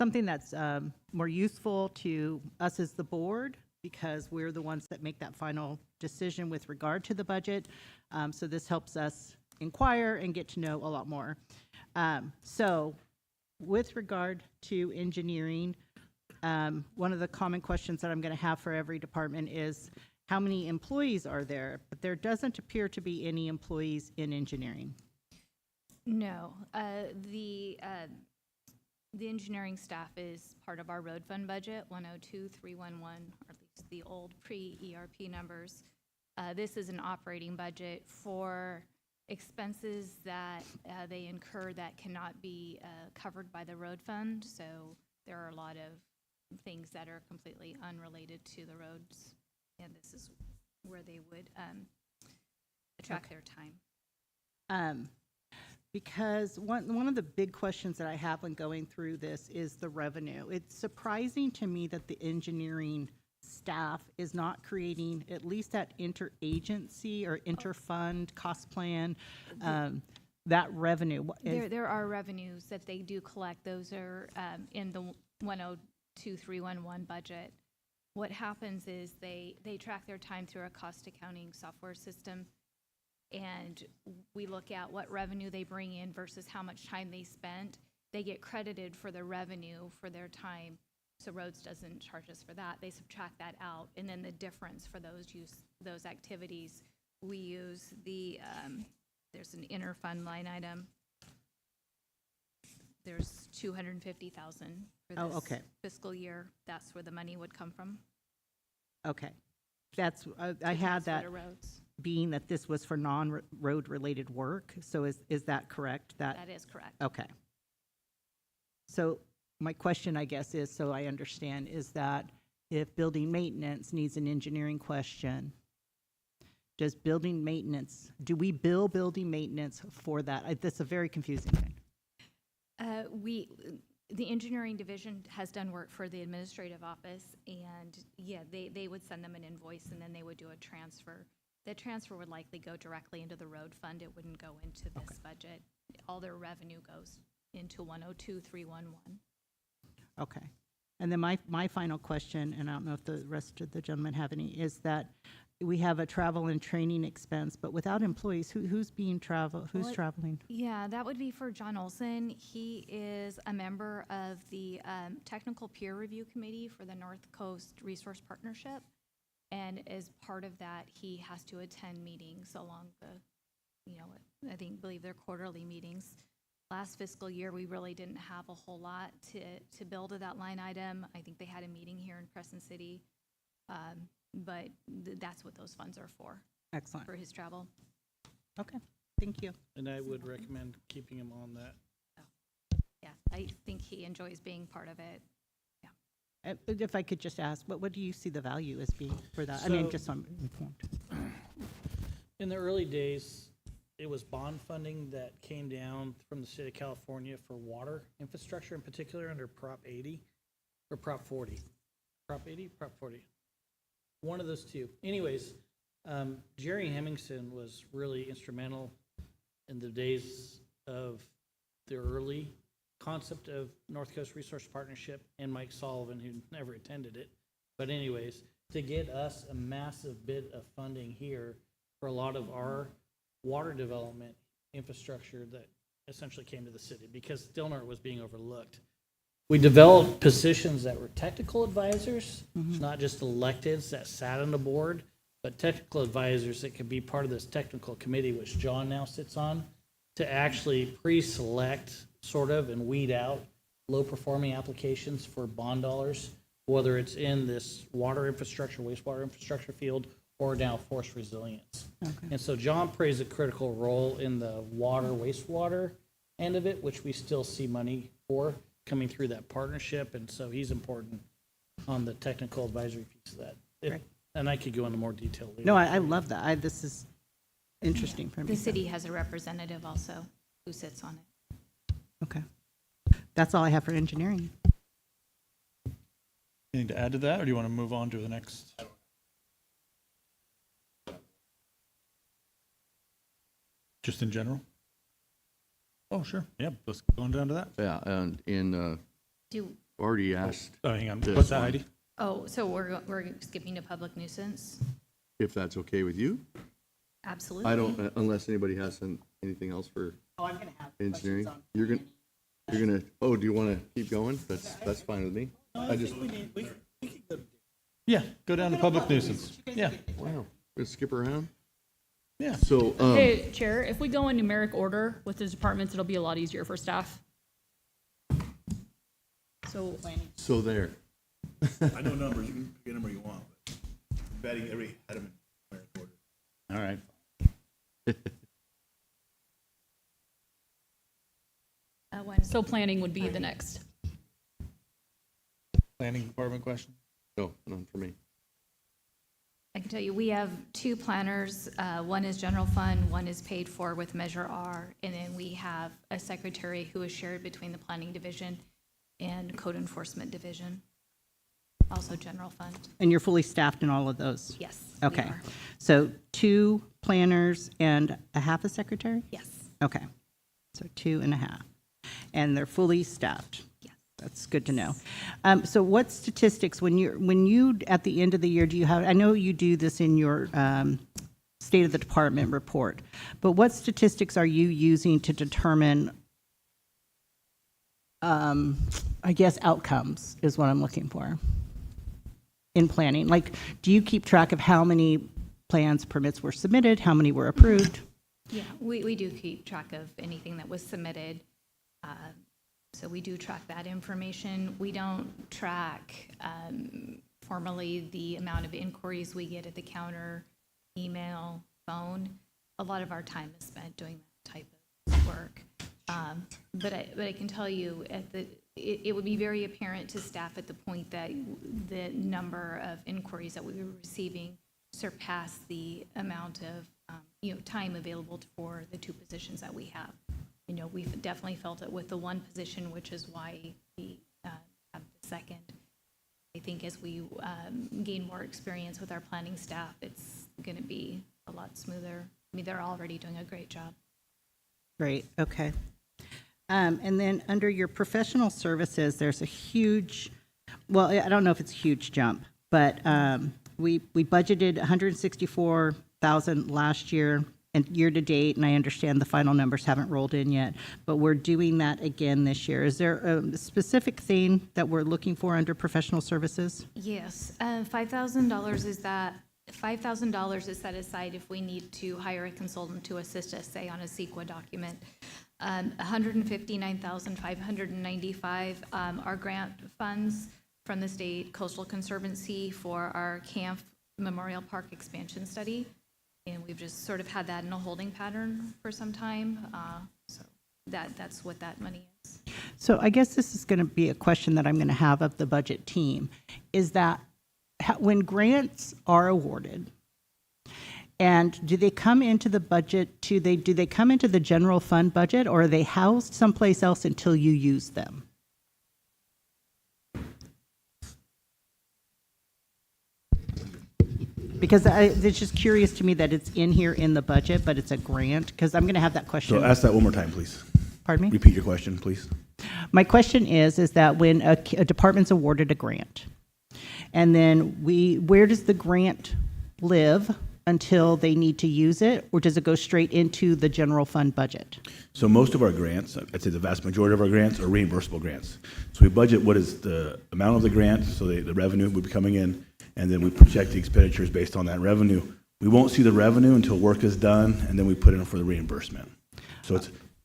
something that's more useful to us as the board, because we're the ones that make that final decision with regard to the budget. So this helps us inquire and get to know a lot more. So with regard to engineering, one of the common questions that I'm going to have for every department is, how many employees are there? But there doesn't appear to be any employees in engineering. No, the engineering staff is part of our road fund budget, 102,311, or at least the old pre-ERP numbers. This is an operating budget for expenses that they incur that cannot be covered by the road fund. So there are a lot of things that are completely unrelated to the roads, and this is where they would attract their time. Because one of the big questions that I have when going through this is the revenue. It's surprising to me that the engineering staff is not creating at least that interagency or interfund cost plan, that revenue. There are revenues that they do collect. Those are in the 102,311 budget. What happens is they track their time through a cost accounting software system, and we look at what revenue they bring in versus how much time they spent. They get credited for the revenue for their time, so roads doesn't charge us for that. They subtract that out, and then the difference for those activities, we use the there's an interfund line item. There's $250,000 for this fiscal year. That's where the money would come from. Okay, that's I had that. Roads. Being that this was for non-road related work, so is that correct? That is correct. Okay. So my question, I guess, is, so I understand, is that if building maintenance needs an engineering question, does building maintenance, do we bill building maintenance for that? That's a very confusing thing. The engineering division has done work for the administrative office, and yeah, they would send them an invoice, and then they would do a transfer. The transfer would likely go directly into the road fund. It wouldn't go into this budget. All their revenue goes into 102,311. Okay. And then my final question, and I don't know if the rest of the gentlemen have any, is that we have a travel and training expense, but without employees, who's traveling? Yeah, that would be for John Olson. He is a member of the technical peer review committee for the North Coast Resource Partnership. And as part of that, he has to attend meetings along the, believe they're quarterly meetings. Last fiscal year, we really didn't have a whole lot to build to that line item. I think they had a meeting here in Crescent City, but that's what those funds are for. Excellent. For his travel. Okay, thank you. And I would recommend keeping him on that. Yeah, I think he enjoys being part of it. If I could just ask, what do you see the value as being for that? I mean, just so I'm informed. In the early days, it was bond funding that came down from the state of California for water infrastructure, in particular under Prop 80 or Prop 40. Prop 80, Prop 40. One of those two. Anyways, Jerry Hemmingson was really instrumental in the days of the early concept of North Coast Resource Partnership, and Mike Sullivan, who never attended it. But anyways, to get us a massive bit of funding here for a lot of our water development infrastructure that essentially came to the city, because Stillnart was being overlooked. We developed positions that were technical advisors, not just electeds that sat on the board, but technical advisors that could be part of this technical committee, which John now sits on, to actually pre-select sort of and weed out low-performing applications for bond dollars, whether it's in this water infrastructure, wastewater infrastructure field, or now forest resilience. Okay. And so John plays a critical role in the water, wastewater end of it, which we still see money for coming through that partnership, and so he's important on the technical advisory piece of that. And I could go into more detail later. No, I love that. This is interesting for me. The city has a representative also who sits on it. Okay. That's all I have for engineering. Anything to add to that, or do you want to move on to the next? Just in general? Oh, sure. Yeah, let's go on down to that. Yeah, and in, Do already asked Oh, hang on, This what's that, one. Heidi? Oh, so we're skipping to public nuisance? if that's okay with you. Absolutely. I don't, unless anybody has anything else for Oh, I'm gonna have engineering. You're gonna, oh, do you want to keep going? That's fine with me. I just, Yeah, go down to public nuisance. Yeah, wow, gonna skip around. yeah. So, Hey, Chair, if we go in numeric order with the departments, it'll be a lot easier for staff. so there. I know numbers, you can pick a number you want, but betting every item in numeric order. All right. So planning would be the next. Planning department question? No, none for me. I can tell you, we have two planners. One is general fund, one is paid for with Measure R. And then we have a secretary who is shared between the planning division and code enforcement division. Also general fund. And you're fully staffed in all of those? Yes. we Okay. are. So 2 planners and a half a secretary? Yes. Okay. So 2.5. And they're fully staffed? Yes. That's good to know. So what statistics, when you, at the end of the year, do you have, I know you do this in your State of the Department report, but what statistics are you using to determine, I guess, outcomes is what I'm looking for in planning? Like, do you keep track of how many plans, permits were submitted, how many were approved? Yeah, we do keep track of anything that was submitted. So we do track that information. We don't track formally the amount of inquiries we get at the counter, email, phone. A lot of our time is spent doing that type of work. But I can tell you, it would be very apparent to staff at the point that the number of inquiries that we were receiving surpassed the amount of time available for the 2 positions that we have. We've definitely felt it with the 1 position, which is why we have the second. I think as we gain more experience with our planning staff, it's going to be a lot smoother. I mean, they're already doing a great job. Great, okay. And then under your professional services, there's a huge, well, I don't know if it's a huge jump, but we budgeted 164,000 last year and year-to-date, and I understand the final numbers haven't rolled in yet, but we're doing that again this year. Is there a specific thing that we're looking for under professional services? Yes, $5,000 is that. $5,000 is set aside if we need to hire a consultant to assist us, say, on a CEQA document. $159,595 are grant funds from the State Coastal Conservancy for our Camp Memorial Park expansion study. And we've just sort of had that in a holding pattern for some time. So that's what that money is. So I guess this is going to be a question that I'm going to have of the budget team, is that when grants are awarded, and do they come into the budget, do they come into the general fund budget, or are they housed someplace else until you use them? Because it's just curious to me that it's in here in the budget, but it's a grant, because I'm going to have that question. So ask that one more time, please. Pardon me? Repeat your question, please. My question is that when a department's awarded a grant, and then where does the grant live until they need to use it, or does it go straight into the general fund budget? So most of our grants, I'd say the vast majority of our grants are reimbursable grants. So we budget what is the amount of the grant, so the revenue would be coming in, and then we project the expenditures based on that revenue. We won't see the revenue until work is done, and then we put in for the reimbursement. So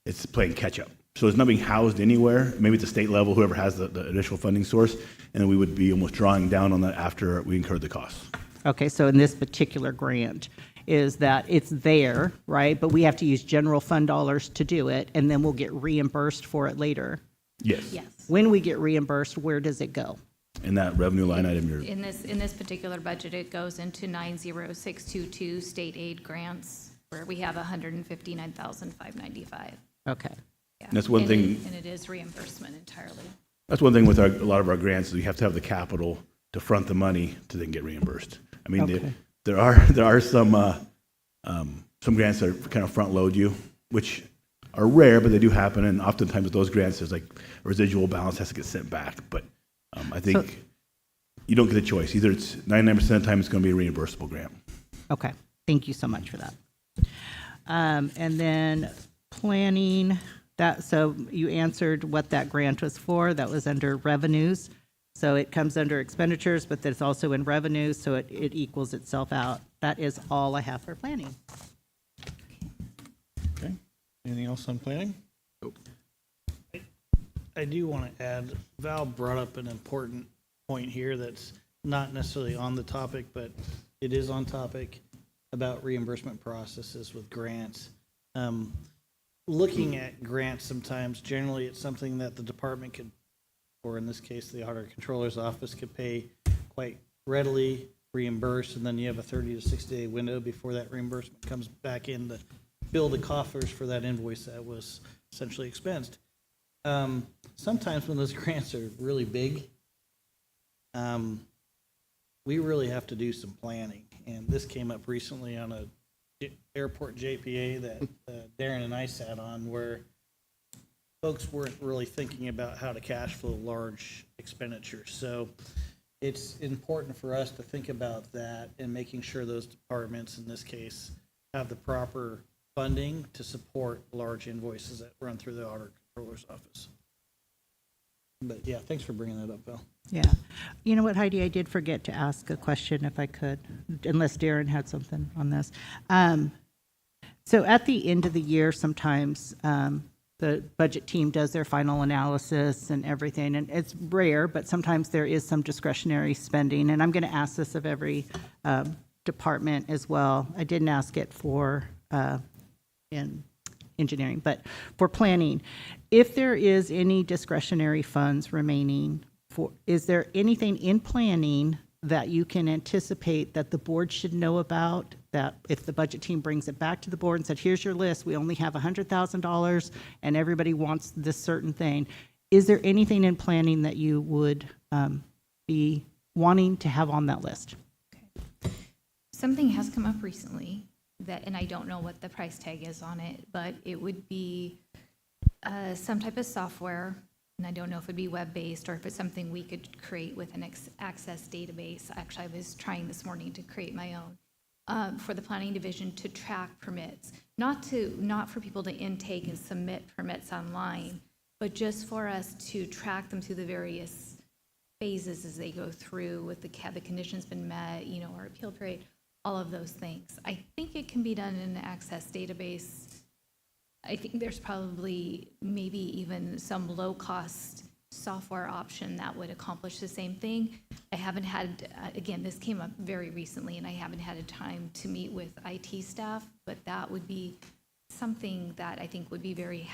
it's playing catch up. So it's not being housed anywhere, maybe at the state level, whoever has the initial funding source, and then we would be almost drawing down on that after we incurred the costs. Okay, so in this particular grant, is that it's there, right? But we have to use general fund dollars to do it, and then we'll get reimbursed for it later. Yes. Yes. When we get reimbursed, where does it go? In that revenue line item, you're, In this particular budget, it goes into 90622 state aid grants, where we have 159,595. Okay. Yeah. That's one And thing- And it is reimbursement entirely. that's one thing with a lot of our grants, is you have to have the capital to front the money to then get reimbursed. I mean, Okay. there are some grants that kind of front load you, which are rare, but they do happen. And oftentimes with those grants, there's like a residual balance has to get sent back. But I think you don't get a choice. Either it's 99% of the time it's going to be a reimbursable grant. Okay, thank you so much for that. And then planning, so you answered what that grant was for. That was under revenues. So it comes under expenditures, but it's also in revenues, so it equals itself out. That is all I have for planning. Okay. Anything else on planning? I do want to add, Val brought up an important point here that's not necessarily on the topic, but it is on topic about reimbursement processes with grants. Looking at grants sometimes, generally it's something that the department could, or in this case, the Auditor Controller's Office could pay quite readily, reimburse, and then you have a 30 to 60 day window before that reimbursement comes back in to fill the coffers for that invoice that was essentially expensed. Sometimes when those grants are really big, we really have to do some planning. And this came up recently on a airport JPA that Darren and I sat on, where folks weren't really thinking about how to cash flow large expenditures. So it's important for us to think about that and making sure those departments, in this case, have the proper funding to support large invoices that run through the Auditor Controller's Office. But yeah, thanks for bringing that up, Val. Yeah. You know what, Heidi, I did forget to ask a question if I could, unless Darren had something on this. So at the end of the year, sometimes the budget team does their final analysis and everything, and it's rare, but sometimes there is some discretionary spending, and I'm going to ask this of every department as well. I didn't ask it for in engineering, but for planning, if there is any discretionary funds remaining, is there anything in planning that you can anticipate that the board should know about, that if the budget team brings it back to the board and said, here's your list, we only have $100,000 and everybody wants this certain thing, is there anything in planning that you would be wanting to have on that list? Okay. Something has come up recently that, and I don't know what the price tag is on it, but it would be some type of software, and I don't know if it'd be web-based or if it's something we could create with an access database. Actually, I was trying this morning to create my own for the planning division to track permits, not for people to intake and submit permits online, but just for us to track them through the various phases as they go through with have the conditions been met, our appeal period, all of those things. I think it can be done in an access database. I think there's probably maybe even some low-cost software option that would accomplish the same thing. I haven't had, again, this came up very recently, and I haven't had a time to meet with IT staff, but that would be something that I think would be very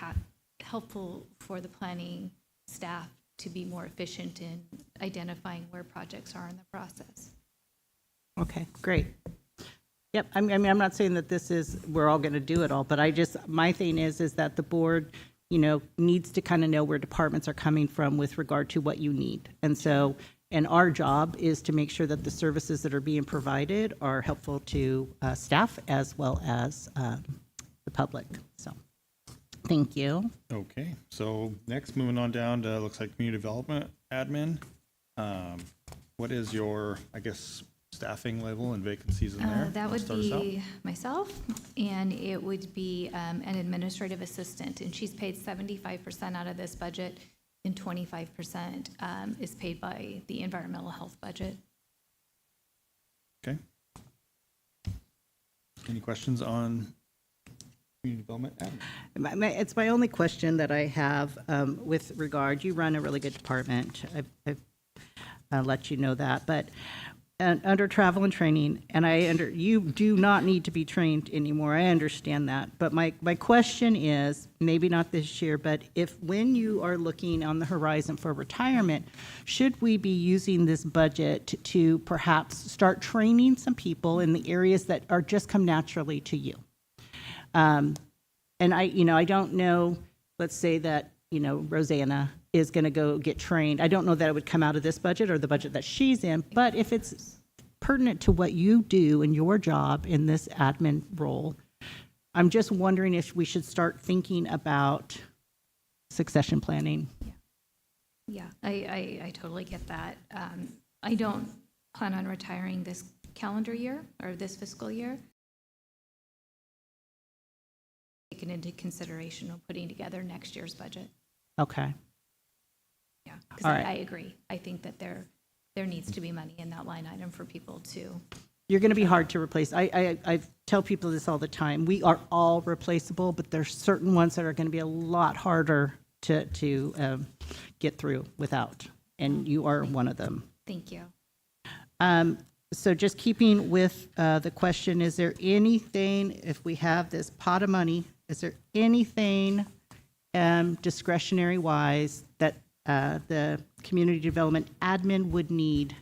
helpful for the planning staff to be more efficient in identifying where projects are in the process. Okay, great. Yep, I mean, I'm not saying that we're all going to do it all, but my thing is that the board, needs to kind of know where departments are coming from with regard to what you need. And so, and our job is to make sure that the services that are being provided are helpful to staff as well as the public. So, thank you. Okay, so next, moving on down to, looks like community development admin. What is your, I guess, staffing level and vacancies in there? That would be myself, and it would be an administrative assistant, and she's paid 75% out of this budget, and 25% is paid by the environmental health budget. Okay. Any questions on community development admin? It's my only question that I have with regard, you run a really good department. I've let you know that, but under travel and training, and you do not need to be trained anymore. I understand that. But my question is, maybe not this year, but when you are looking on the horizon for retirement, should we be using this budget to perhaps start training some people in the areas that are just come naturally to you? And I don't know, let's say that, Rosanna is going to go get trained. I don't know that it would come out of this budget or the budget that she's in, but if it's pertinent to what you do in your job in this admin role, I'm just wondering if we should start thinking about succession planning. Yeah, I totally get that. I don't plan on retiring this calendar year or this fiscal year. Taken into consideration of putting together next year's budget. Okay. Yeah, because All right. I agree. I think that there needs to be money in that line item for people to. You're going to be hard to replace. I tell people this all the time. We are all replaceable, but there's certain ones that are going to be a lot harder to get through without, and you are one of them. Thank you. So just keeping with the question, is there anything, if we have this pot of money, is there anything discretionary-wise that the community development admin would need?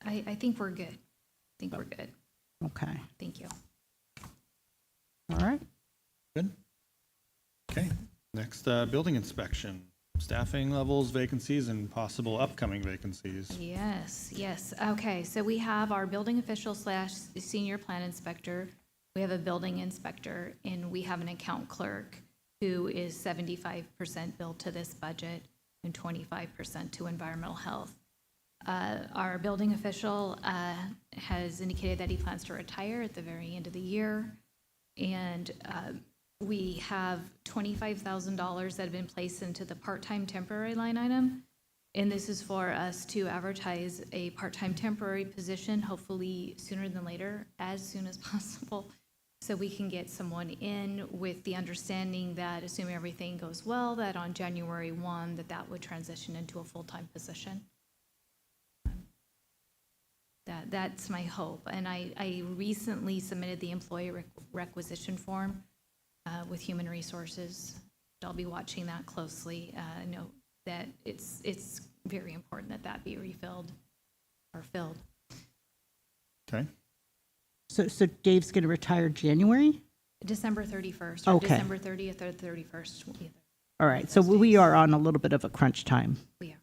I think we're good. I think we're good. Okay, Thank you. all right. Good. Okay, next, building inspection, staffing levels, vacancies, and possible upcoming vacancies. Yes, yes. Okay, so we have our building official / senior plan inspector. We have a building inspector, and we have an account clerk who is 75% billed to this budget and 25% to environmental health. Our building official has indicated that he plans to retire at the very end of the year. And we have $25,000 that have been placed into the part-time temporary line item. And this is for us to advertise a part-time temporary position, hopefully sooner than later, as soon as possible, so we can get someone in with the understanding that, assuming everything goes well, that on January 1, that would transition into a full-time position. That's my hope. And I recently submitted the employee requisition form with Human Resources. I'll be watching that closely. I know that it's very important that be refilled or filled. Okay, So Dave's going to retire January? December 31st or Okay. December 30th or 31st. Either. All right, so we are on a little bit of a crunch time. We are.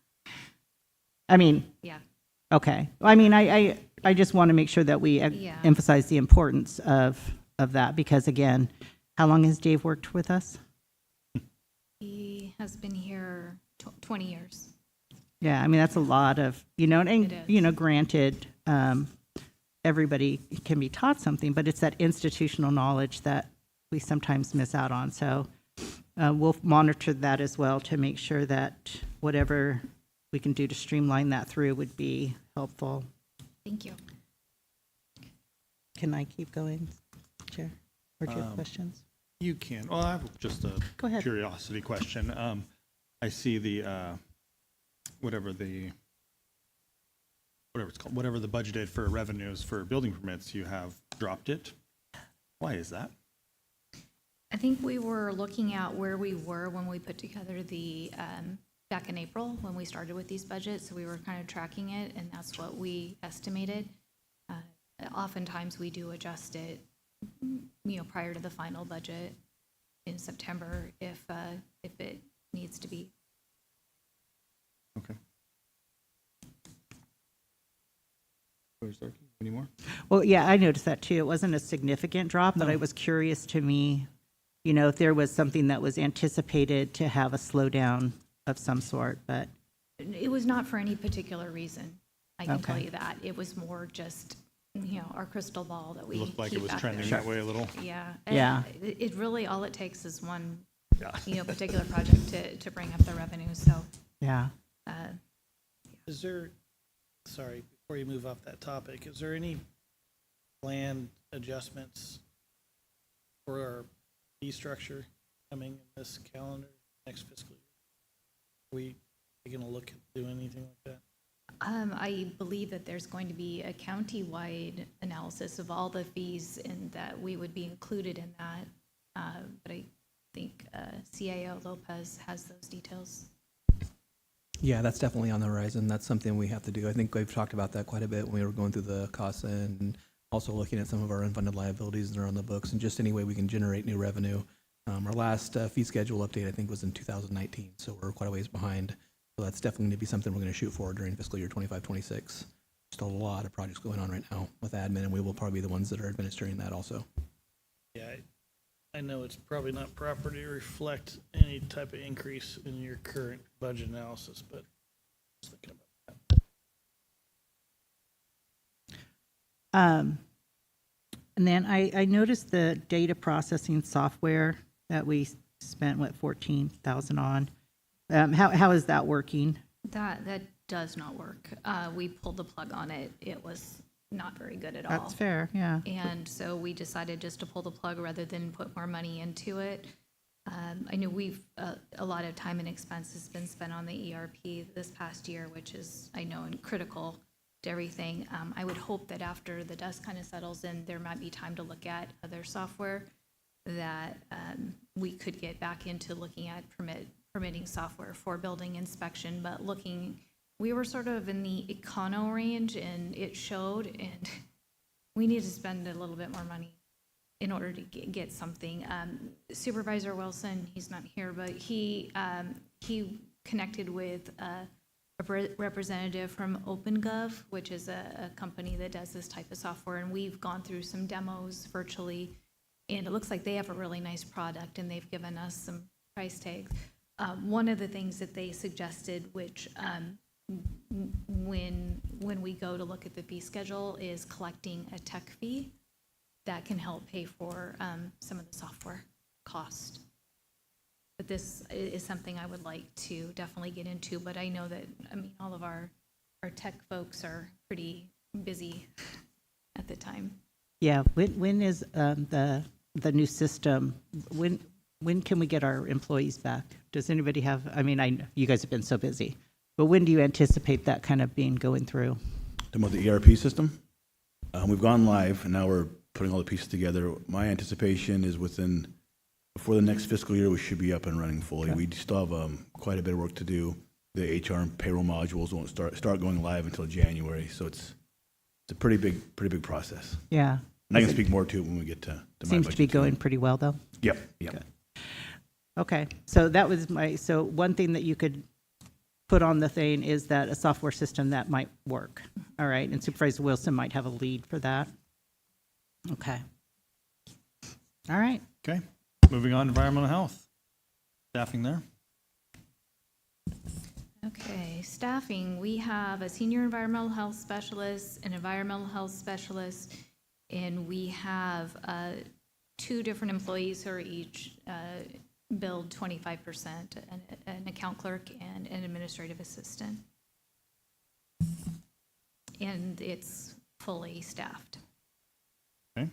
I mean, Yeah. okay. I mean, I just want to make sure that we Yeah. emphasize the importance of that, because again, how long has Dave worked with us? He has been here 20 years. Yeah, I mean, that's a lot of, It and, is. Granted, everybody can be taught something, but it's that institutional knowledge that we sometimes miss out on. So we'll monitor that as well to make sure that whatever we can do to streamline that through would be helpful. Thank you. Can I keep going, Chair? Or do you have questions? you can, well, I have just a Go ahead. curiosity question. I see the, whatever it's called, whatever the budgeted for revenues for building permits, you have dropped it. Why is that? I think we were looking at where we were when we put together the, back in April, when we started with these budgets, so we were kind of tracking it, and that's what we estimated. Oftentimes, we do adjust it, prior to the final budget in September if it needs to be. Okay. Any more? Well, yeah, I noticed that too. It wasn't a significant drop, but I was curious to me, if there was something that was anticipated to have a slowdown of some sort, but, It was not for any particular reason. I can tell Okay. you that. It was more just, our crystal ball that we It looked like it keep was back trending there. that way a little. Yeah. Yeah. It really, all it takes is one, Yeah. particular project to bring up the revenue, so. yeah. Is there, sorry, before you move off that topic, is there any planned adjustments for our fee structure coming in this calendar, next fiscal year? Are we going to look at doing anything like that? I believe that there's going to be a county-wide analysis of all the fees and that we would be included in that. But I think CAO Lopez has those details. Yeah, that's definitely on the horizon. That's something we have to do. I think we've talked about that quite a bit when we were going through the CASA and also looking at some of our unfunded liabilities that are on the books and just any way we can generate new revenue. Our last fee schedule update, I think, was in 2019, so we're quite a ways behind. So that's definitely going to be something we're going to shoot for during fiscal year 25-26. Just a lot of projects going on right now with admin, and we will probably be the ones that are administering that also. Yeah, I know it's probably not proper to reflect any type of increase in your current budget analysis, but just thinking about And then I noticed the data processing software that we spent, what, 14,000 on? How is that working? That does not work. We pulled the plug on it. It was not very good at all. That's fair, yeah. And so we decided just to pull the plug rather than put more money into it. I know a lot of time and expense has been spent on the ERP this past year, which is, I know, critical to everything. I would hope that after the dust kind of settles in, there might be time to look at other software that we could get back into looking at permitting software for building inspection, but we were sort of in the econo range and it showed, and we need to spend a little bit more money in order to get something. Supervisor Wilson, he's not here, but he connected with a representative from OpenGov, which is a company that does this type of software, and we've gone through some demos virtually, and it looks like they have a really nice product, and they've given us some price tags. One of the things that they suggested, which when we go to look at the fee schedule, is collecting a tech fee that can help pay for some of the software cost. But this is something I would like to definitely get into, but I know that, all of our tech folks are pretty busy at the time. Yeah, when is the new system, when can we get our employees back? Does anybody have, you guys have been so busy, but when do you anticipate that kind of going through? Talking about the ERP system, we've gone live, and now we're putting all the pieces together. My anticipation is before the next fiscal year, we should be up and running fully. Okay. We still have quite a bit of work to do. The HR and payroll modules won't start going live until January, so it's a pretty big process. Yeah. And I can speak more to it when we get to my Seems to be budget. going pretty well, though. Yep. Good. Okay, so that was so one thing that you could put on the thing is that a software system that might work. All right, and Supervisor Wilson might have a lead for that. Okay. All right. Okay, moving on, environmental health. Staffing there? Okay, staffing, we have a senior environmental health specialist, an environmental health specialist, and we have 2 different employees who are each billed 25%, an account clerk and an administrative assistant. And it's fully staffed. Okay.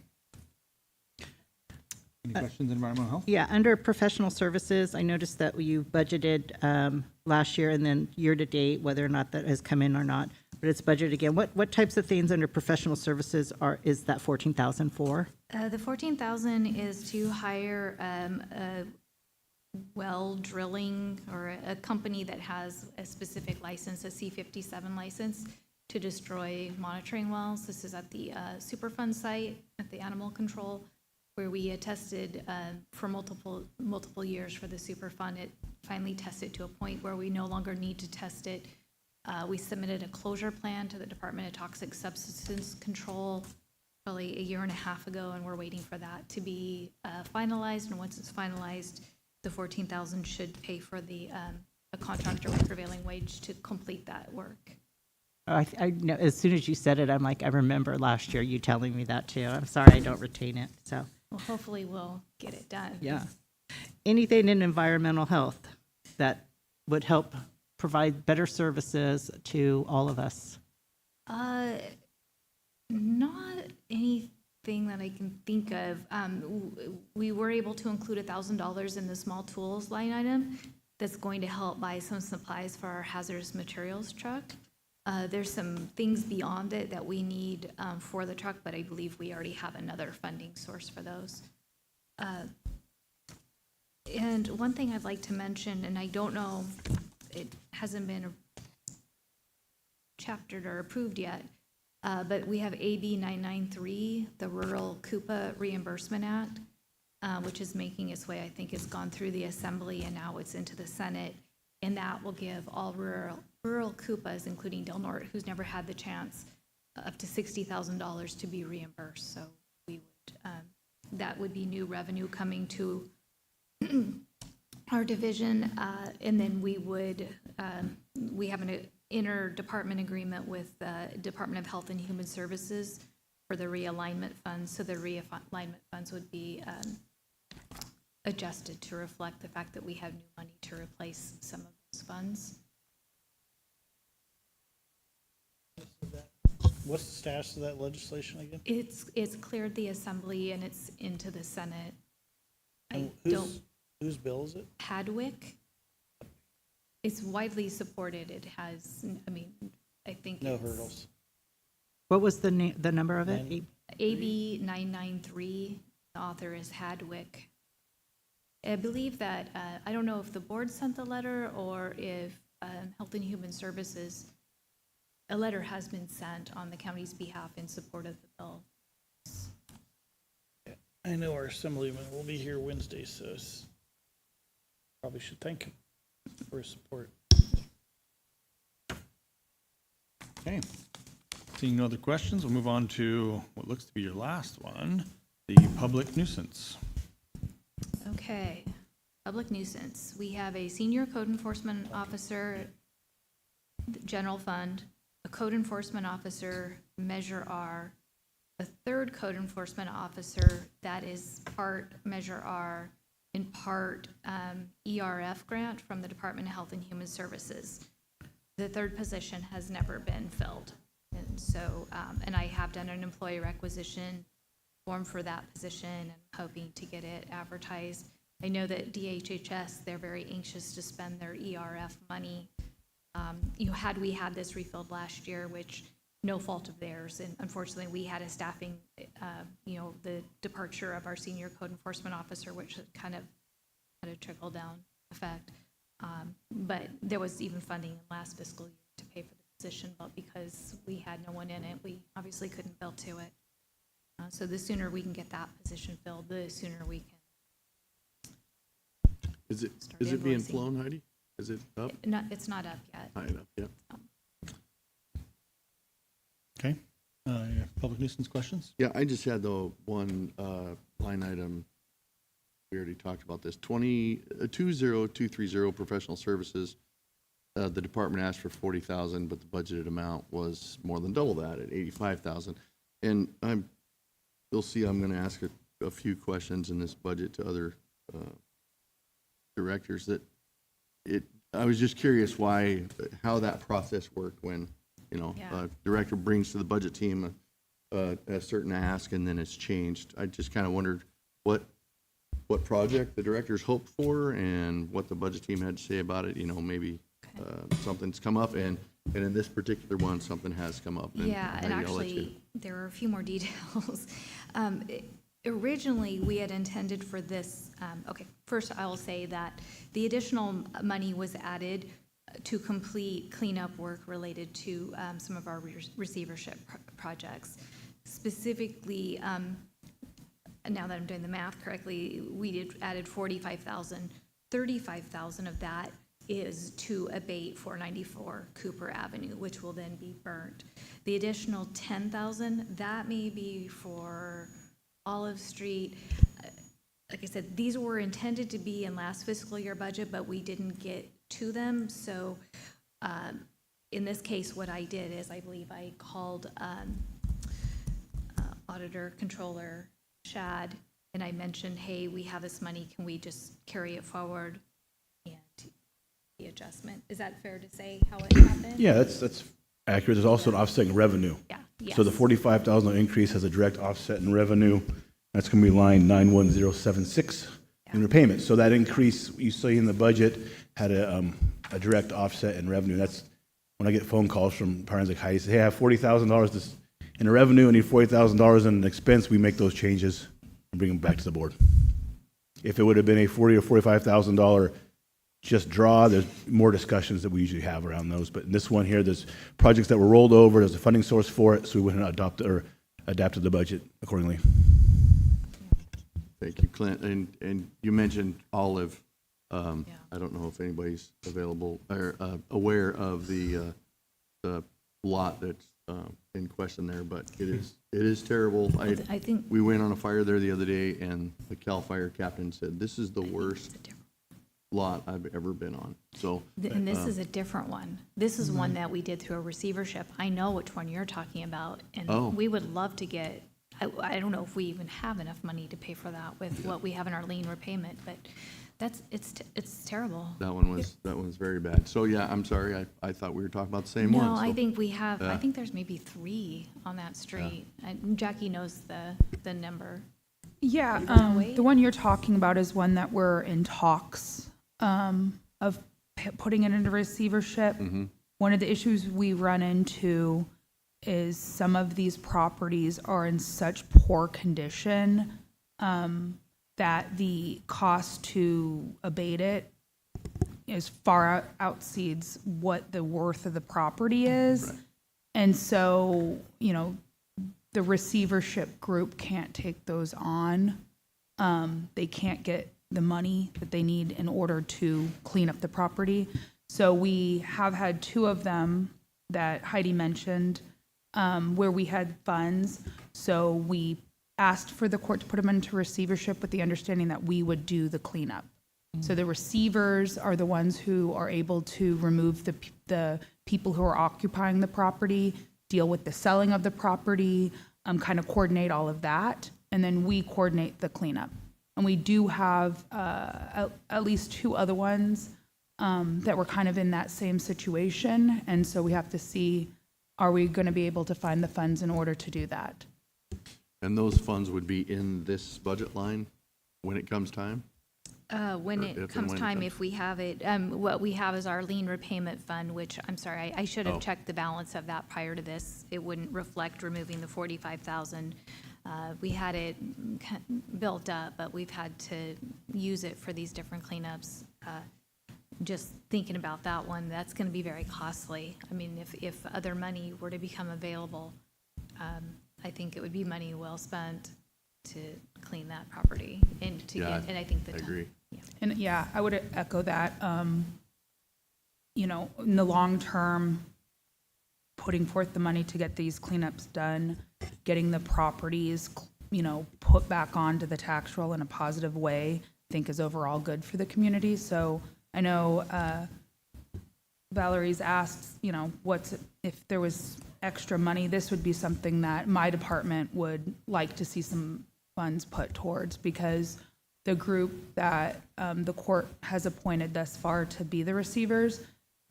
Any questions in environmental health? Yeah, under professional services, I noticed that you budgeted last year and then year-to-date, whether or not that has come in or not, but it's budgeted again. What types of things under professional services is that 14,000 for? The 14,000 is to hire a well drilling or a company that has a specific license, a C57 license, to destroy monitoring wells. This is at the Superfund site at the animal control, where we had tested for multiple years for the Superfund. It finally tested to a point where we no longer need to test it. We submitted a closure plan to the Department of Toxic Substances Control probably a year and a half ago, and we're waiting for that to be finalized. And once it's finalized, the 14,000 should pay for a contractor with prevailing wage to complete that work. I know, as soon as you said it, I'm like, I remember last year you telling me that too. I'm sorry I don't retain it, so. Well, hopefully we'll get it done. Yeah. Anything in environmental health that would help provide better services to all of us? Not anything that I can think of. We were able to include $1,000 in the small tools line item that's going to help buy some supplies for our hazardous materials truck. There's some things beyond it that we need for the truck, but I believe we already have another funding source for those. And one thing I'd like to mention, and I don't know, it hasn't been chaptered or approved yet, but we have AB 993, the Rural Coupa Reimbursement Act, which is making its way. I think it's gone through the Assembly and now it's into the Senate, and that will give all rural Coupas, including Del Norte, who's never had the chance, up to $60,000 to be reimbursed. So that would be new revenue coming to our division. And then we would, we have an interdepartment agreement with the Department of Health and Human Services for the realignment funds. So the realignment funds would be adjusted to reflect the fact that we have new money to replace some of those funds. What's the status of that legislation again? It's cleared the Assembly and it's into the Senate. I And don't, whose bill is it? Hadwick, it's widely supported. It has, I mean, I think No it's hurdles. What was the number of it? Nine- AB 993, the author is Hadwick. I believe that, I don't know if the board sent the letter or if Health and Human Services, a letter has been sent on the county's behalf in support of the bill. I know our assemblyman will be here Wednesday, so probably should thank him for his support. Okay. Seeing no other questions, we'll move on to what looks to be your last one, the public nuisance. Okay, public nuisance. We have a senior code enforcement officer, general fund, a code enforcement officer, Measure R, a third code enforcement officer that is part Measure R, in part ERF grant from the Department of Health and Human Services. The third position has never been filled. And so, and I have done an employee requisition form for that position and hoping to get it advertised. I know that DHHS, they're very anxious to spend their ERF money. Had we had this refilled last year, which no fault of theirs, and unfortunately we had a staffing, the departure of our senior code enforcement officer, which kind of had a trickle down effect. But there was even funding in last fiscal year to pay for the position, but because we had no one in it, we obviously couldn't bill to it. So the sooner we can get that position filled, the sooner we can. Is it Start being invoicing. flown, Heidi? Is it up? It's not up yet. High enough, yeah. Okay. Public nuisance questions? Yeah, I just had the one line item, we already talked about this, 20230 professional services. The department asked for 40,000, but the budgeted amount was more than double that at 85,000. And you'll see I'm gonna ask a few questions in this budget to other directors I was just curious how that process worked when, Yeah. a director brings to the budget team a certain ask and then it's changed. I just kind of wondered what project the directors hoped for and what the budget team had to say about it. Maybe something's come up and in this particular one, something has come up. Yeah, and Heidi, I'll let you- actually, there are a few more details. Originally, we had intended for this, okay, first I'll say that the additional money was added to complete cleanup work related to some of our receivership projects. Specifically, now that I'm doing the math correctly, we added 45,000. 35,000 of that is to abate 494 Cooper Avenue, which will then be burnt. The additional 10,000, that may be for Olive Street. Like I said, these were intended to be in last fiscal year budget, but we didn't get to them. So in this case, what I did is I believe I called Auditor Controller Shad, and I mentioned, hey, we have this money, can we just carry it forward? And the adjustment, is that fair to say how it happened? Yeah, that's accurate. There's also an offsetting revenue. Yeah, yes. So the $45,000 increase has a direct offset in revenue. That's going to be line 91076 in repayment. So that increase you see in the budget had a direct offset in revenue. That's when I get phone calls from parents like Heidi, say, hey, I have $40,000 in revenue, I need $40,000 in expense. We make those changes and bring them back to the board. If it would have been a $40,000 or $45,000 just draw, there's more discussions that we usually have around those. But in this one here, there's projects that were rolled over, there's a funding source for it, so we went and adapted the budget accordingly. Thank you, Clint. And you mentioned Olive. I don't know if anybody's available or aware of the lot that's in question there, but it is terrible. I think, We went on a fire there the other day, and the CAL FIRE captain said, this is the worst lot I've ever been on. So, and this is a different one. This is one that we did through a receivership. I know which one you're talking about, Oh. and we would love to get, I don't know if we even have enough money to pay for that with what we have in our lien repayment, but it's terrible. that one was very bad. So, yeah, I'm sorry, I thought we were talking about the same one. No, I so- think we have, I think there's maybe 3 on that street. And Jackie knows the number. Yeah, Wait. the one you're talking about is one that we're in talks of putting it into receivership. One of the issues we run into is some of these properties are in such poor condition that the cost to abate it is far outseeds what the worth of the property is. And so, you know, the receivership group can't take those on. They can't get the money that they need in order to clean up the property. So we have had 2 of them that Heidi mentioned, where we had funds. So we asked for the court to put them into receivership with the understanding that we would do the cleanup. So the receivers are the ones who are able to remove the people who are occupying the property, deal with the selling of the property, kind of coordinate all of that, and then we coordinate the cleanup. And we do have at least 2 other ones that were kind of in that same situation, and so we have to see, are we going to be able to find the funds in order to do that? And those funds would be in this budget line when it comes time? When Or if it and comes when it time, comes. if we have it, what we have is our lien repayment fund, which, I'm sorry, I should Oh. have checked the balance of that prior to this. It wouldn't reflect removing the 45,000. We had it built up, but we've had to use it for these different cleanups. Just thinking about that one, that's going to be very costly. I mean, if other money were to become available, I think it would be money well spent to clean that property and to Yeah, get, and I think the I time. agree. And yeah, I would echo that. You know, in the long term, putting forth the money to get these cleanups done, getting the properties, you know, put back onto the tax roll in a positive way, I think is overall good for the community. So I know Valerie's asked, you know, if there was extra money, this would be something that my department would like to see some funds put towards, because the group that the court has appointed thus far to be the receivers,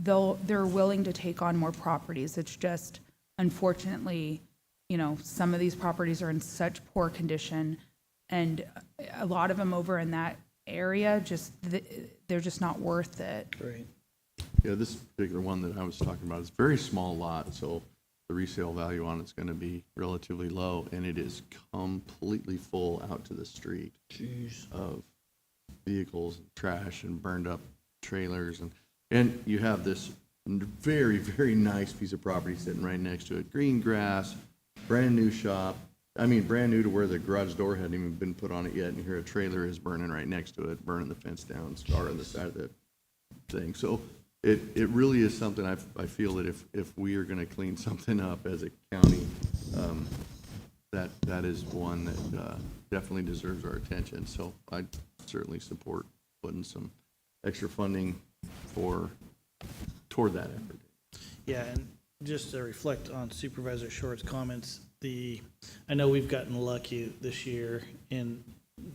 they're willing to take on more properties. It's just, unfortunately, you know, some of these properties are in such poor condition, and a lot of them over in that area, they're just not worth it. Right. Yeah, this particular one that I was talking about is a very small lot, so the resale value on it's going to be relatively low, and it is completely full out to the street of vehicles, and trash, and burned up trailers, and you have this very, very nice piece of property sitting right next to it, green grass, brand new shop. I mean, brand new to where the garage door hadn't even been put on it yet, and here a trailer is burning right next to it, burning the fence down, scar on the side of the thing. So it really is something I feel that if we are going to clean something up as a county, that is one that definitely deserves our attention. So I certainly support putting some extra funding toward that effort. Yeah, and just to reflect on Supervisor Short's comments, I know we've gotten lucky this year in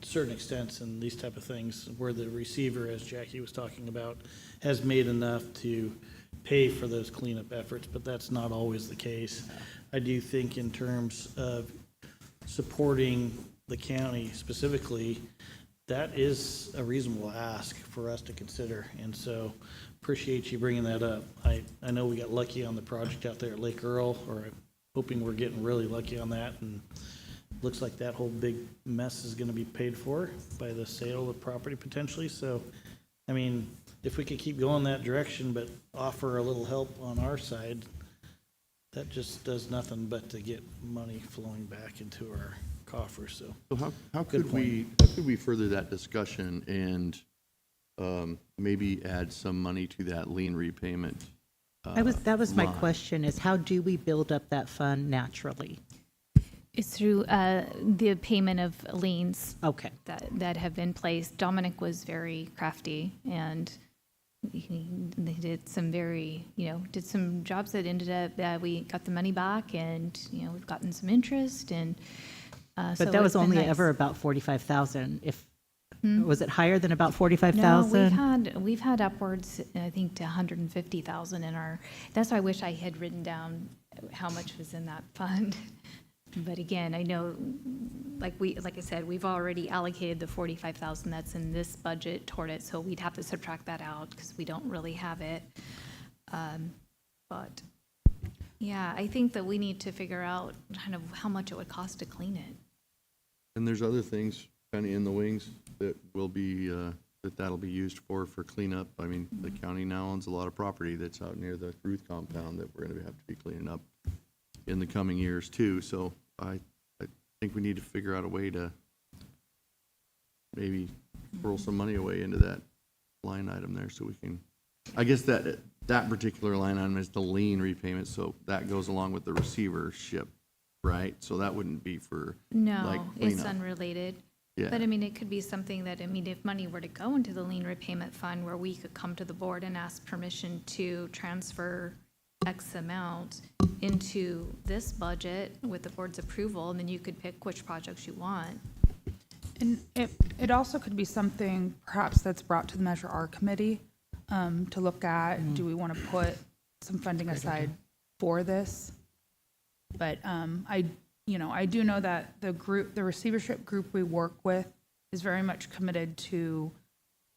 certain extents and these type of things where the receiver, as Jackie was talking about, has made enough to pay for those cleanup efforts, but that's not always the case. I do think in terms of supporting the county specifically, that is a reasonable ask for us to consider, and so appreciate you bringing that up. I know we got lucky on the project out there at Lake Earl, or I'm hoping we're getting really lucky on that, and looks like that whole big mess is gonna be paid for by the sale of property potentially. So, I mean, if we could keep going that direction, but offer a little help on our side, that just does nothing but to get money flowing back into our coffers, so. So how Good could point. we further that discussion and maybe add some money to that lien repayment That was my line. question, is how do we build up that fund naturally? It's through the payment of liens Okay, that have been placed. Dominic was very crafty, and they did some did some jobs that ended up, we got the money back, and, we've gotten some interest, and so but that was it's been only nice. ever about 45,000. Hmm? Was it higher than about No, 45,000? we've had upwards, I think, to 150,000 in our, that's why I wish I had written down how much was in that fund. But again, I know, like I said, we've already allocated the 45,000 that's in this budget toward it, so we'd have to subtract that out because we don't really have it. But, yeah, I think that we need to figure out kind of how much it would cost to clean it. And there's other things kind of in the wings that will be, that'll be used for cleanup. I mean, the county now owns a lot of property that's out near the Ruth compound that we're going to have to be cleaning up in the coming years too. So I think we need to figure out a way to maybe roll some money away into that line item there so we can, I guess that particular line item is the lien repayment, so that goes along with the receivership, right? So that wouldn't be for, No, like, it's cleanup. unrelated. yeah. But I mean, it could be something that, I mean, if money were to go into the lien repayment fund where we could come to the board and ask permission to transfer X amount into this budget with the board's approval, and then you could pick which projects you want. And it also could be something perhaps that's brought to the Measure R committee to look at. Do we want to put some funding aside for this? But I do know that the receivership group we work with is very much committed to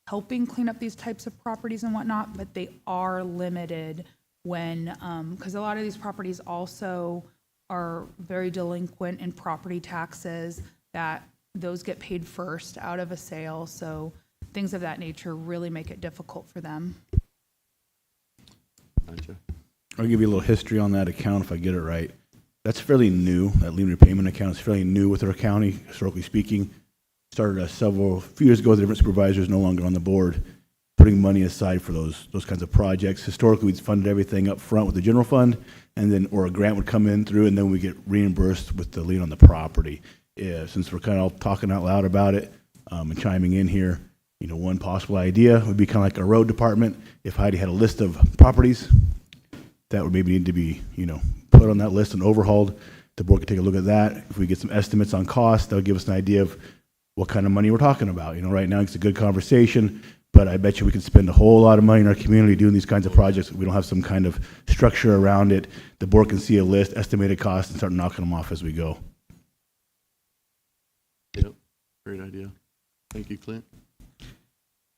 helping clean up these types of properties and whatnot, but they are limited when, because a lot of these properties also are very delinquent in property taxes, that those get paid first out of a sale. So things of that nature really make it difficult for them. Gotcha. I'll give you a little history on that account if I get it right. That's fairly new. That lien repayment account is fairly new with our county, historically speaking. Started few years ago with the different supervisors no longer on the board, putting money aside for those kinds of projects. Historically, we'd funded everything up front with the general fund, and then, or a grant would come in through, and then we get reimbursed with the lien on the property. Yeah, since we're kind of all talking out loud about it and chiming in here, one possible idea would be kind of like a road department. If Heidi had a list of properties that would maybe need to be, put on that list and overhauled, the board could take a look at that. If we get some estimates on cost, that'll give us an idea of what kind of money we're talking about. Right now it's a good conversation, but I bet you we could spend a whole lot of money in our community doing these kinds of projects. We don't have some kind of structure around it. The board can see a list, estimated costs, and start knocking them off as we go. Yep, great idea. Thank you, Clint.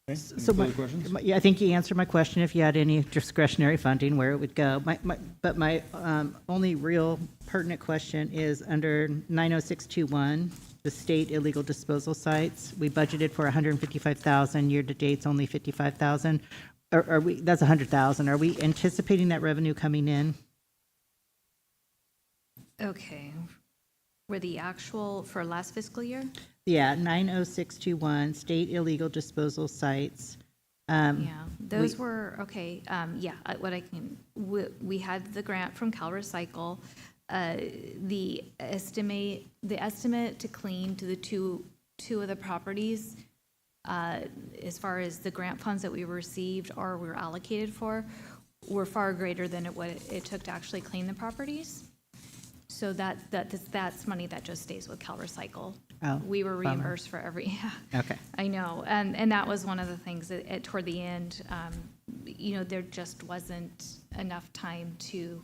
Okay, any So further questions? yeah, I think you answered my question, if you had any discretionary funding, where it would go. But my only real pertinent question is under 90621, the state illegal disposal sites. We budgeted for 155,000, year-to-date's only 55,000. Are we, that's 100,000. Are we anticipating that revenue coming in? Okay. Were the actual, for last fiscal year? Yeah, 90621, state illegal disposal sites. Yeah, those were, okay, we had the grant from CalRecycle. The estimate to clean to the two of the properties, as far as the grant funds that we received or were allocated for, were far greater than what it took to actually clean the properties. So that's money that just stays with CalRecycle. Oh, We were bummer. reimbursed for every, Okay. I know, and that was one of the things that toward the end, there just wasn't enough time to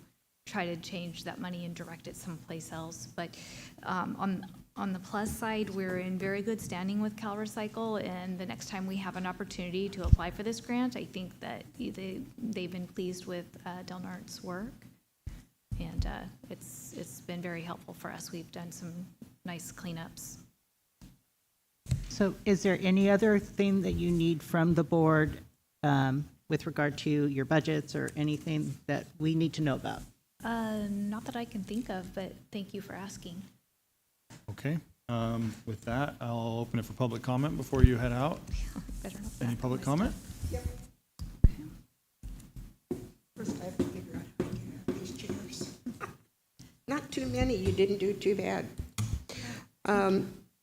try to change that money and direct it someplace else. But on the plus side, we're in very good standing with CalRecycle, and the next time we have an opportunity to apply for this grant, I think that they've been pleased with Del Norte's work, and it's been very helpful for us. We've done some nice cleanups. So is there any other thing that you need from the board with regard to your budgets or anything that we need to know about? Not that I can think of, but thank you for asking. Okay, with that, I'll open it for public comment before you head out. Better not Any back public my comment? stuff. First, I have to give Penny, you didn't do too bad.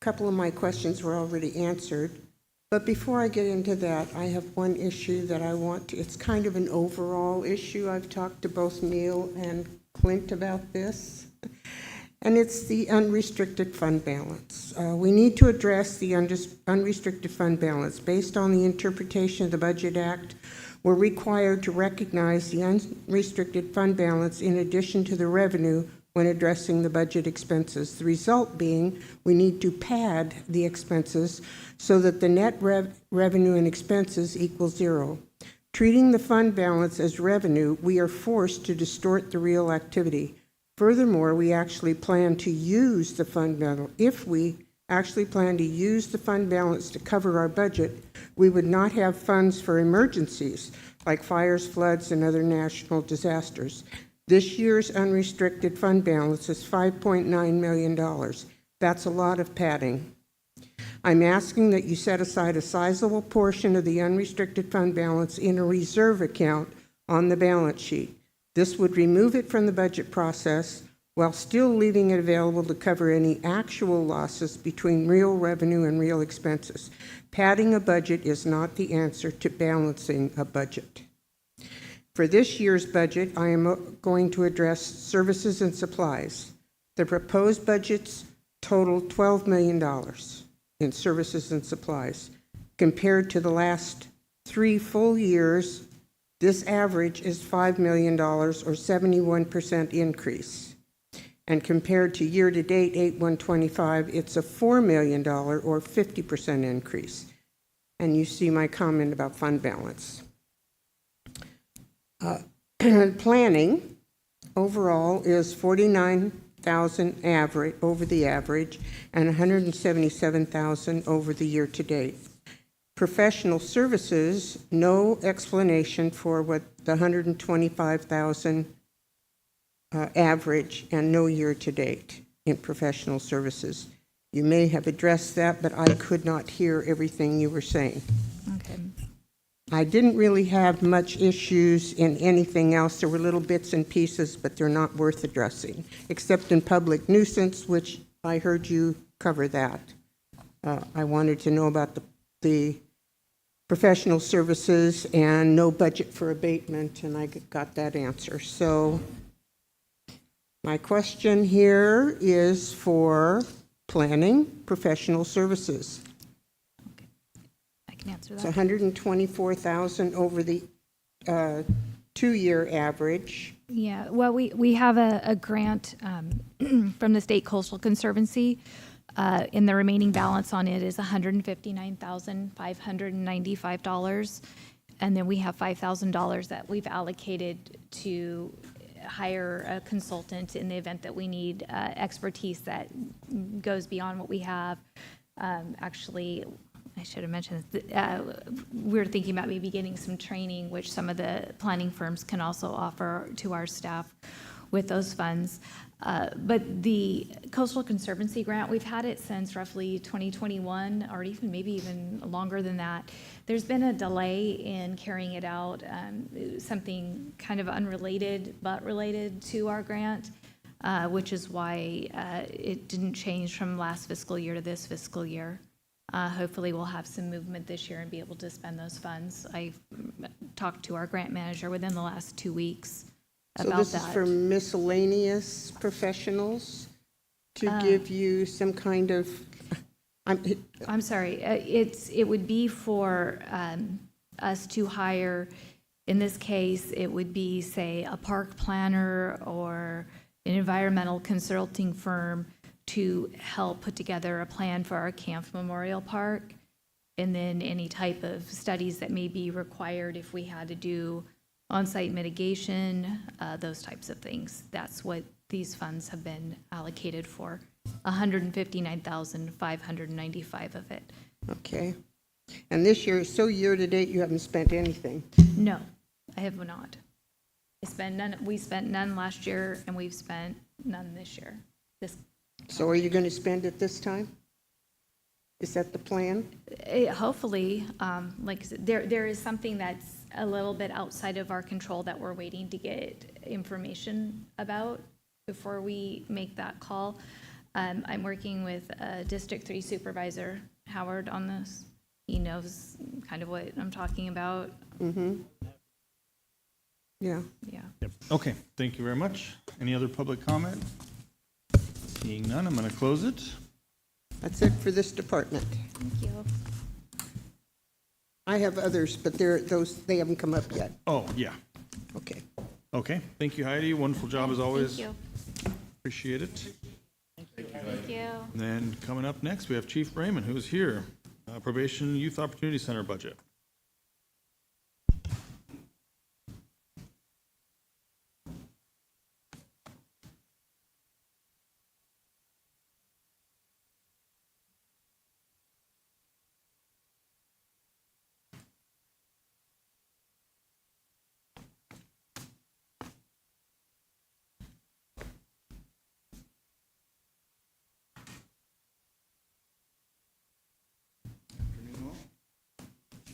Couple of my questions were already answered, but before I get into that, I have one issue that I want to, it's kind of an overall issue. I've talked to both Neil and Clint about this, and it's the unrestricted fund balance. We need to address the unrestricted fund balance. Based on the interpretation of the Budget Act, we're required to recognize the unrestricted fund balance in addition to the revenue when addressing the budget expenses. The result being we need to pad the expenses so that the net revenue and expenses equal zero. Treating the fund balance as revenue, we are forced to distort the real activity. Furthermore, we actually plan to use the fund balance. If we actually plan to use the fund balance to cover our budget, we would not have funds for emergencies like fires, floods, and other national disasters. This year's unrestricted fund balance is $5.9 million. That's a lot of padding. I'm asking that you set aside a sizable portion of the unrestricted fund balance in a reserve account on the balance sheet. This would remove it from the budget process while still leaving it available to cover any actual losses between real revenue and real expenses. Padding a budget is not the answer to balancing a budget. For this year's budget, I am going to address services and supplies. The proposed budgets total $12 million in services and supplies. Compared to the last 3 full years, this average is $5 million or 71% increase. And compared to year-to-date 8/1/25, it's a $4 million or 50% increase. And you see my comment about fund balance. Planning overall is 49,000 average over the average and 177,000 over the year-to-date. Professional services, no explanation for what the 125,000 average and no year-to-date in professional services. You may have addressed that, but I could not hear everything you were saying. Okay. I didn't really have much issues in anything else. There were little bits and pieces, but they're not worth addressing, except in public nuisance, which I heard you cover that. I wanted to know about the professional services and no budget for abatement, and I got that answer. So my question here is for planning, professional services. I can answer It's that. 124,000 over the 2-year average. Yeah, well, we have a grant from the State Coastal Conservancy, and the remaining balance on it is $159,595. And then we have $5,000 that we've allocated to hire a consultant in the event that we need expertise that goes beyond what we have. Actually, I should have mentioned, we're thinking about maybe getting some training, which some of the planning firms can also offer to our staff with those funds. But the Coastal Conservancy grant, we've had it since roughly 2021, or even maybe even longer than that. There's been a delay in carrying it out, something kind of unrelated but related to our grant, which is why it didn't change from last fiscal year to this fiscal year. Hopefully we'll have some movement this year and be able to spend those funds. I've talked to our grant manager within the last 2 weeks about that. So this is for miscellaneous professionals to give you some kind of, I'm sorry, it would be for us to hire, in this case, it would be, say, a park planner or an environmental consulting firm to help put together a plan for our Camp Memorial Park, and then any type of studies that may be required if we had to do on-site mitigation, those types of things. That's what these funds have been allocated for, $159,595 of it. okay. And this year, so year-to-date, you haven't spent anything. No, I have not. We spent none last year, and we've spent none this year. So are you going to spend it this time? Is that the plan? Hopefully, like I said, there is something that's a little bit outside of our control that we're waiting to get information about. before we make that call, I'm working with District 3 Supervisor Howard on this. He knows kind of what I'm talking about. Yeah. Yeah. Yep. Okay, thank you very much. Any other public comment? Seeing none, I'm going to close it. That's it for this department. Thank you. I have others, but they haven't come up yet. Oh, yeah. Okay. Okay, thank you, Heidi. Wonderful job as always. Thank you. Appreciate it. Thank you. And then coming up next, we have Chief Raymond, who's here. Probation Youth Opportunity Center budget.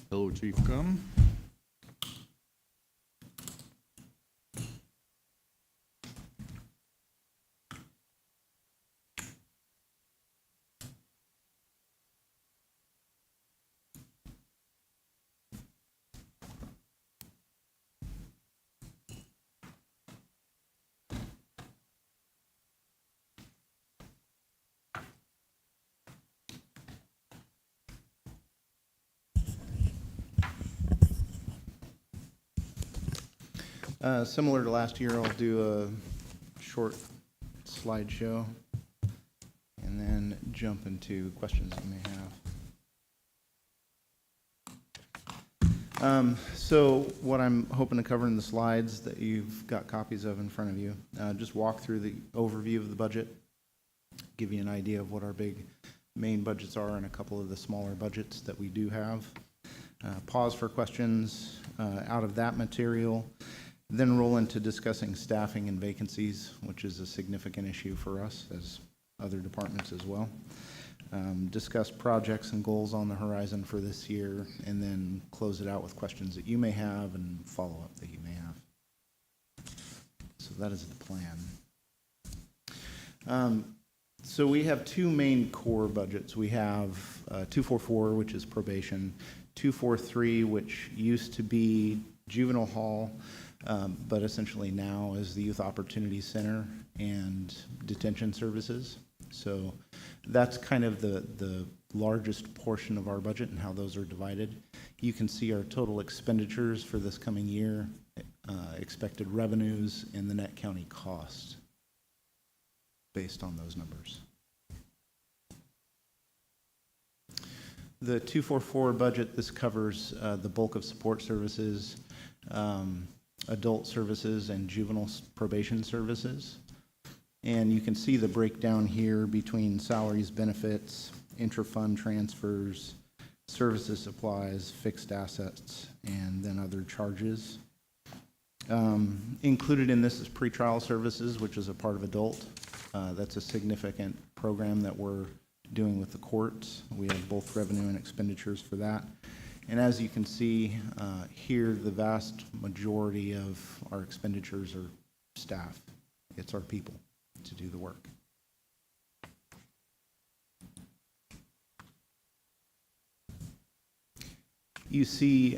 Hello, Chief. Welcome. Similar to last year, I'll do a short slideshow and then jump into questions you may have. So what I'm hoping to cover in the slides that you've got copies of in front of you, just walk through the overview of the budget, give you an idea of what our big main budgets are and a couple of the smaller budgets that we do have. Pause for questions out of that material. Then roll into discussing staffing and vacancies, which is a significant issue for us as other departments as well. Discuss projects and goals on the horizon for this year, and then close it out with questions that you may have and follow-up that you may have. So that is the plan. So we have two main core budgets. We have 244, which is probation, 243, which used to be juvenile hall, but essentially now is the Youth Opportunity Center and detention services. So that's kind of the largest portion of our budget and how those are divided. You can see our total expenditures for this coming year, expected revenues, and the net county cost based on those numbers. The 244 budget, this covers the bulk of support services, adult services, and juvenile probation services. And you can see the breakdown here between salaries, benefits, intra-fund transfers, services, supplies, fixed assets, and then other charges. Included in this is pretrial services, which is a part of adult. That's a significant program that we're doing with the courts. We have both revenue and expenditures for that. And as you can see here, the vast majority of our expenditures are staff. It's our people to do the work. You see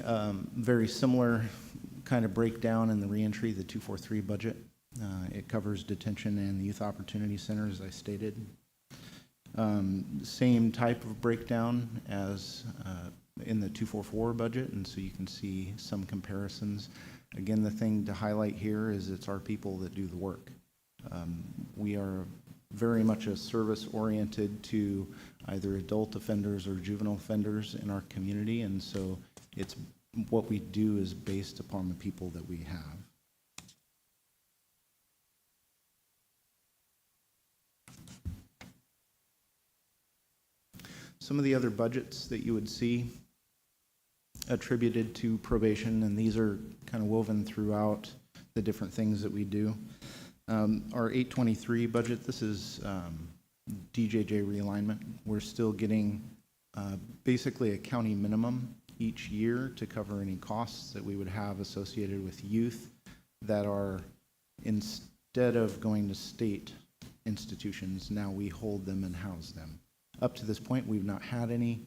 very similar kind of breakdown in the reentry, the 243 budget. It covers detention and the Youth Opportunity Center, as I stated. Same type of breakdown as in the 244 budget, and so you can see some comparisons. Again, the thing to highlight here is it's our people that do the work. We are very much a service oriented to either adult offenders or juvenile offenders in our community, and so it's what we do is based upon the people that we have. Some of the other budgets that you would see attributed to probation, and these are kind of woven throughout the different things that we do. Our 823 budget, this is DJJ realignment. We're still getting basically a county minimum each year to cover any costs that we would have associated with youth that are in instead of going to state institutions, now we hold them and house them. Up to this point, we've not had any.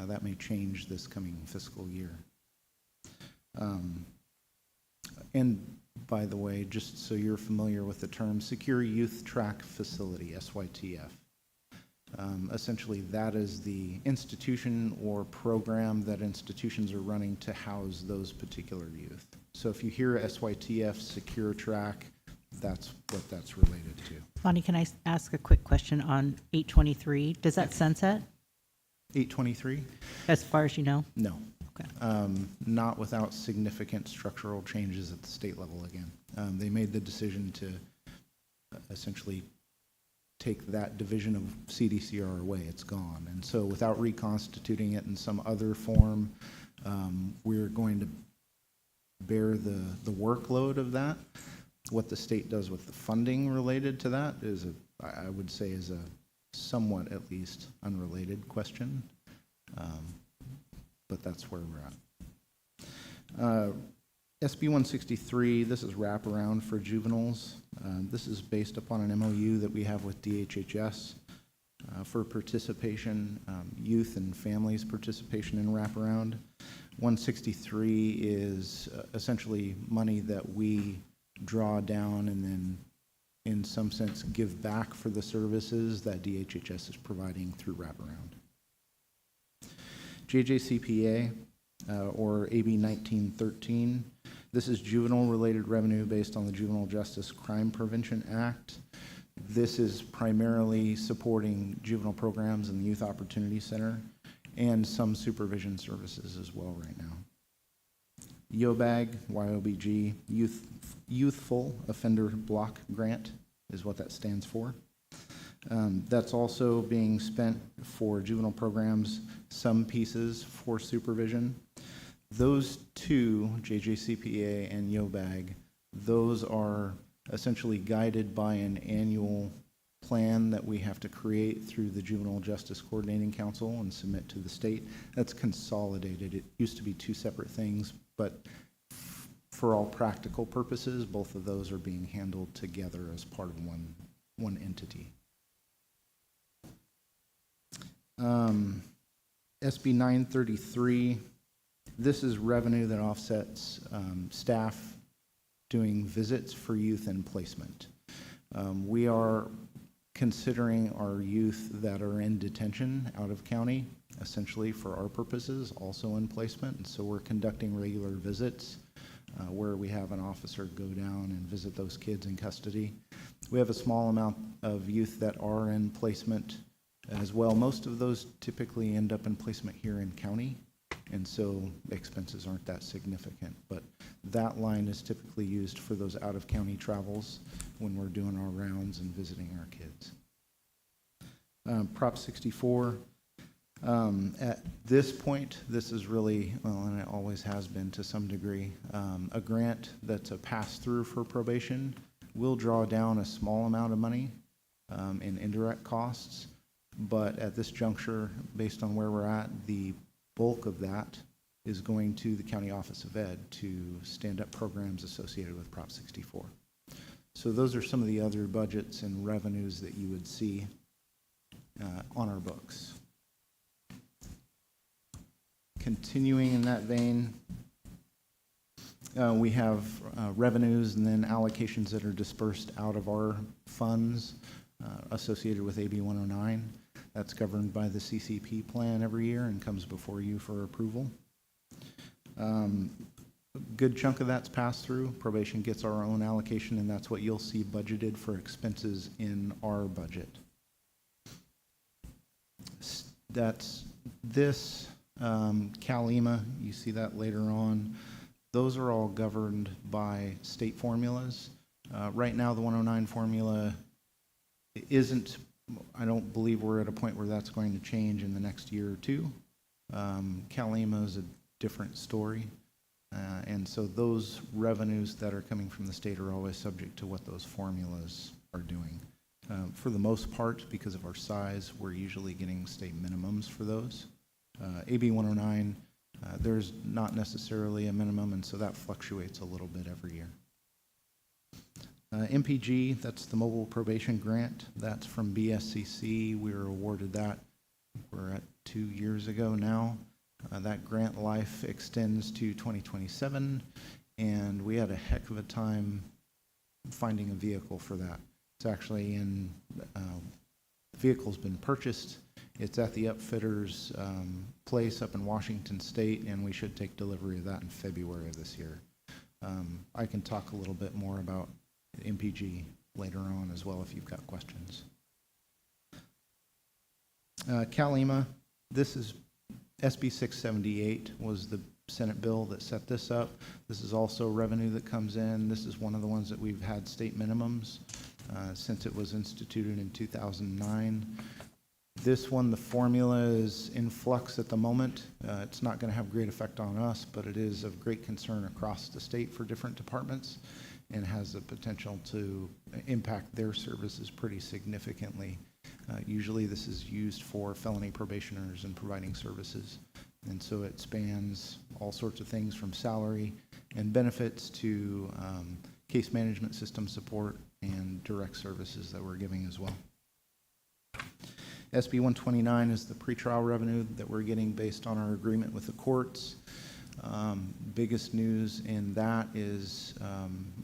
That may change this coming fiscal year. And by the way, just so you're familiar with the term, Secure Youth Track Facility, SYTF. Essentially, that is the institution or program that institutions are running to house those particular youth. So if you hear SYTF, Secure Track, that's what that's related to. Lonnie, can I ask a quick question on 823? Does that sunset 823? as far as you know? No. Okay. Not without significant structural changes at the state level again. They made the decision to essentially take that division of CDCR away. It's gone. And so without reconstituting it in some other form, we're going to bear the workload of that. What the state does with the funding related to that is, I would say, is a somewhat, at least, unrelated question. But that's where we're at. SB 163, this is wraparound for juveniles. This is based upon an MOU that we have with DHHS for participation, youth and families participation in wraparound. 163 is essentially money that we draw down and then in some sense give back for the services that DHHS is providing through wraparound. JJCPA, or AB 1913. This is juvenile-related revenue based on the Juvenile Justice Crime Prevention Act. This is primarily supporting juvenile programs in the Youth Opportunity Center and some supervision services as well right now. YOBAG, YOBG, Youthful Offender Block Grant is what that stands for. That's also being spent for juvenile programs, some pieces for supervision. Those two, JJCPA and YOBAG, those are essentially guided by an annual plan that we have to create through the Juvenile Justice Coordinating Council and submit to the state. That's consolidated. It used to be two separate things, but for all practical purposes, both of those are being handled together as part of one entity. SB 933, this is revenue that offsets staff doing visits for youth and placement. We are considering our youth that are in detention out of county, essentially for our purposes, also in placement. And so we're conducting regular visits where we have an officer go down and visit those kids in custody. We have a small amount of youth that are in placement as well. Most of those typically end up in placement here in county, and so expenses aren't that significant. But that line is typically used for those out-of-county travels when we're doing our rounds and visiting our kids. Prop 64, at this point, this is really, well, and it always has been to some degree, a grant that's a pass-through for probation. We'll draw down a small amount of money in indirect costs, but at this juncture, based on where we're at, the bulk of that is going to the County Office of Ed to stand up programs associated with Prop 64. So those are some of the other budgets and revenues that you would see on our books. Continuing in that vein, we have revenues and then allocations that are dispersed out of our funds associated with AB 109. That's governed by the CCP plan every year and comes before you for approval. A good chunk of that's passed through. Probation gets our own allocation, and that's what you'll see budgeted for expenses in our budget. That's this, CalEMA, you see that later on. Those are all governed by state formulas. Right now, the 109 formula isn't, I don't believe we're at a point where that's going to change in the next year or two. CalEMA is a different story. And so those revenues that are coming from the state are always subject to what those formulas are doing. For the most part, because of our size, we're usually getting state minimums for those. AB 109, there's not necessarily a minimum, and so that fluctuates a little bit every year. MPG, that's the mobile probation grant. That's from BSCC. We were awarded that. We're at 2 years ago now. That grant life extends to 2027, and we had a heck of a time finding a vehicle for that. It's actually in, the vehicle's been purchased. It's at the upfitter's place up in Washington State, and we should take delivery of that in February of this year. I can talk a little bit more about MPG later on as well if you've got questions. CalEMA, this is SB 678 was the Senate bill that set this up. This is also revenue that comes in. This is one of the ones that we've had state minimums since it was instituted in 2009. This one, the formula is in flux at the moment. It's not going to have great effect on us, but it is of great concern across the state for different departments and has the potential to impact their services pretty significantly. Usually this is used for felony probationers and providing services. And so it spans all sorts of things from salary and benefits to case management system support and direct services that we're giving as well. SB 129 is the pretrial revenue that we're getting based on our agreement with the courts. Biggest news in that is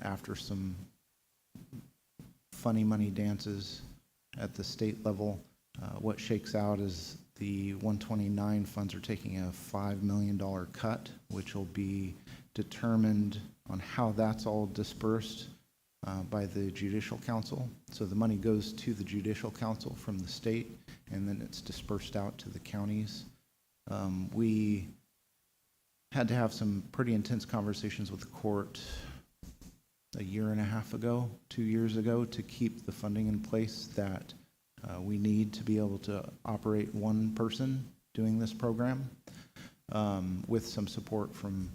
after some funny money dances at the state level, what shakes out is the 129 funds are taking a $5 million cut, which will be determined on how that's all dispersed by the Judicial Council. So the money goes to the Judicial Council from the state, and then it's dispersed out to the counties. We had to have some pretty intense conversations with the court a year and a half ago, 2 years ago, to keep the funding in place that we need to be able to operate one person doing this program with some support from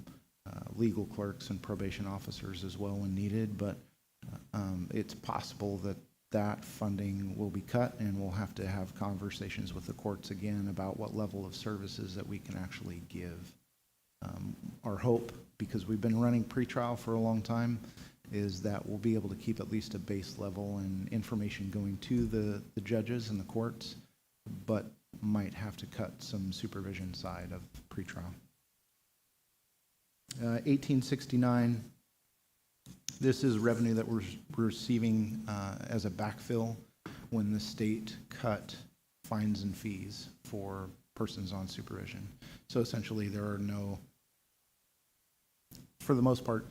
legal clerks and probation officers as well when needed. But it's possible that that funding will be cut, and we'll have to have conversations with the courts again about what level of services that we can actually give. Our hope, because we've been running pretrial for a long time, is that we'll be able to keep at least a base level and information going to the judges and the courts, but might have to cut some supervision side of pretrial. 1869, this is revenue that we're receiving as a backfill when the state cut fines and fees for persons on supervision. So essentially there are no, for the most part,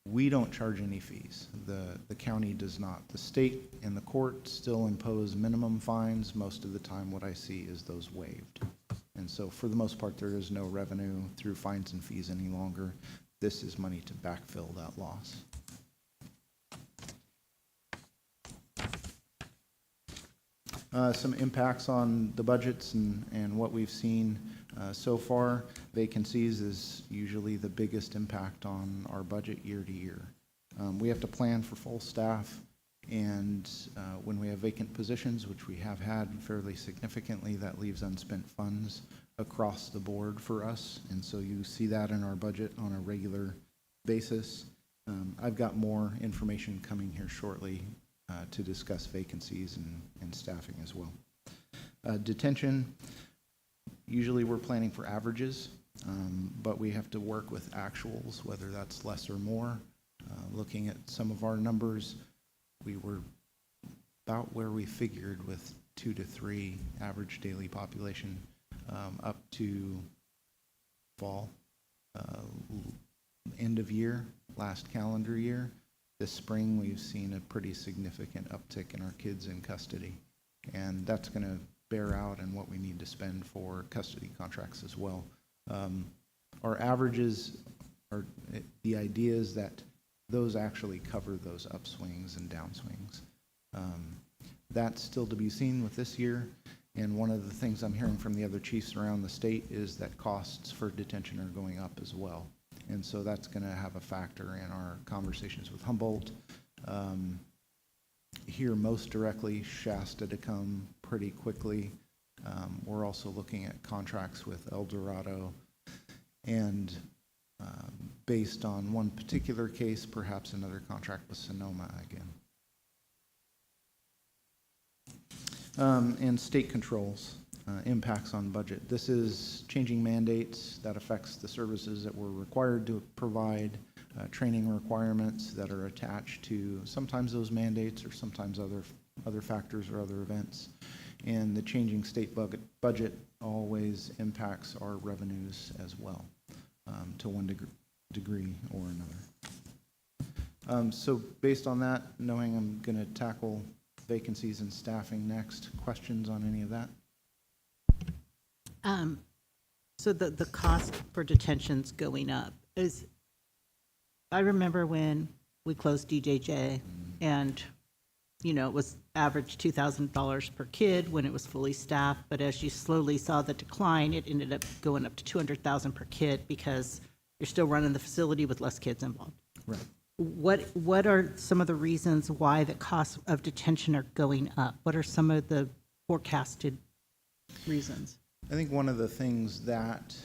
we don't charge any fees. The county does not. The state and the court still impose minimum fines. Most of the time what I see is those waived. And so for the most part there is no revenue through fines and fees any longer. This is money to backfill that loss. Some impacts on the budgets and what we've seen so far. Vacancies is usually the biggest impact on our budget year to year. We have to plan for full staff, and when we have vacant positions, which we have had fairly significantly, that leaves unspent funds across the board for us, and so you see that in our budget on a regular basis. I've got more information coming here shortly to discuss vacancies and staffing as well. Detention, usually we're planning for averages, but we have to work with actuals, whether that's less or more. Looking at some of our numbers, we were about where we figured with 2 to 3 average daily population up to fall, end of year, last calendar year. This spring, we've seen a pretty significant uptick in our kids in custody, and that's going to bear out in what we need to spend for custody contracts as well. Our averages are, the idea is that those actually cover those upswings and downswings. That's still to be seen with this year, and one of the things I'm hearing from the other chiefs around the state is that costs for detention are going up as well. And so that's going to have a factor in our conversations with Humboldt. Here most directly, Shasta to come pretty quickly. We're also looking at contracts with El Dorado, and based on one particular case, perhaps another contract with Sonoma again. And state controls, impacts on budget. This is changing mandates that affects the services that we're required to provide, training requirements that are attached to sometimes those mandates or sometimes other factors or other events. And the changing state budget always impacts our revenues as well, to one degree or another. So based on that, knowing I'm going to tackle vacancies and staffing next, questions on any of that? So the cost for detention's going up. I remember when we closed DJJ and, it was average $2,000 per kid when it was fully staffed, but as you slowly saw the decline, it ended up going up to $200,000 per kid because you're still running the facility with less kids involved. Right. What are some of the reasons why the costs of detention are going up? What are some of the forecasted reasons? I think one of the things that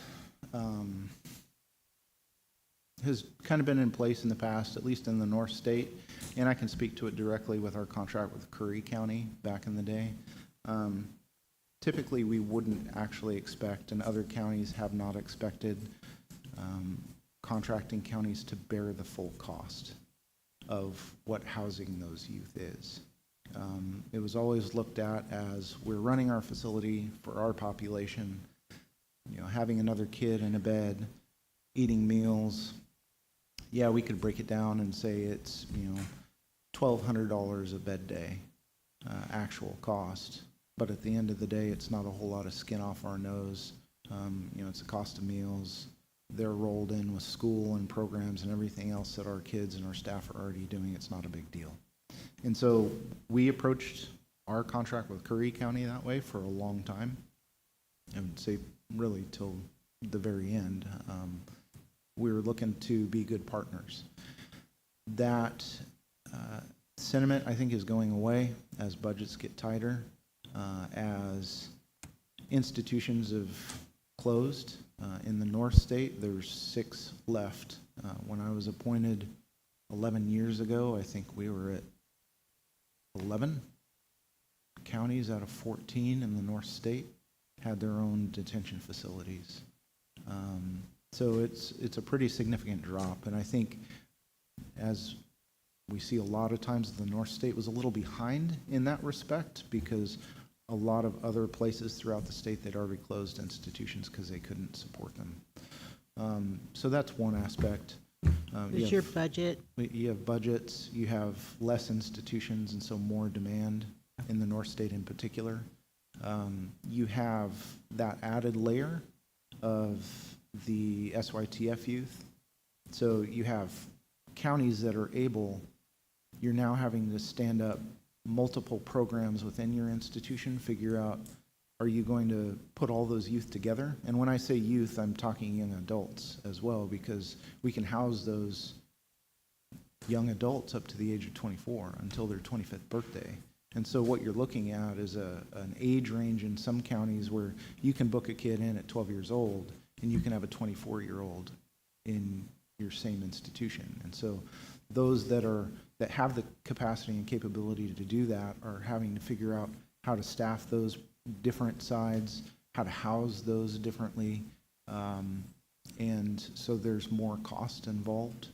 has kind of been in place in the past, at least in the North State, and I can speak to it directly with our contract with Curry County back in the day. Typically, we wouldn't actually expect, and other counties have not expected, contracting counties to bear the full cost of what housing those youth is. It was always looked at as we're running our facility for our population, having another kid in a bed, eating meals. Yeah, we could break it down and say it's, $1,200 a bed day, actual cost. But at the end of the day, it's not a whole lot of skin off our nose. It's the cost of meals. They're rolled in with school and programs and everything else that our kids and our staff are already doing. It's not a big deal. And so we approached our contract with Curry County that way for a long time. I would say really till the very end. We were looking to be good partners. That sentiment, I think, is going away as budgets get tighter, as institutions have closed. In the North State, there's 6 left. When I was appointed 11 years ago, I think we were at 11 counties out of 14 in the North State had their own detention facilities. So it's a pretty significant drop, and I think as we see a lot of times the North State was a little behind in that respect because a lot of other places throughout the state they'd already closed institutions because they couldn't support them. So that's one aspect. Is your budget? You have budgets, you have less institutions, and so more demand in the North State in particular. You have that added layer of the SYTF youth. So you have counties that are able, you're now having to stand up multiple programs within your institution, figure out, are you going to put all those youth together? And when I say youth, I'm talking young adults as well, because we can house those young adults up to the age of 24 until their 25th birthday. And so what you're looking at is an age range in some counties where you can book a kid in at 12 years old and you can have a 24-year-old in your same institution. And so those that have the capacity and capability to do that are having to figure out how to staff those different sides, how to house those differently. And so there's more cost involved.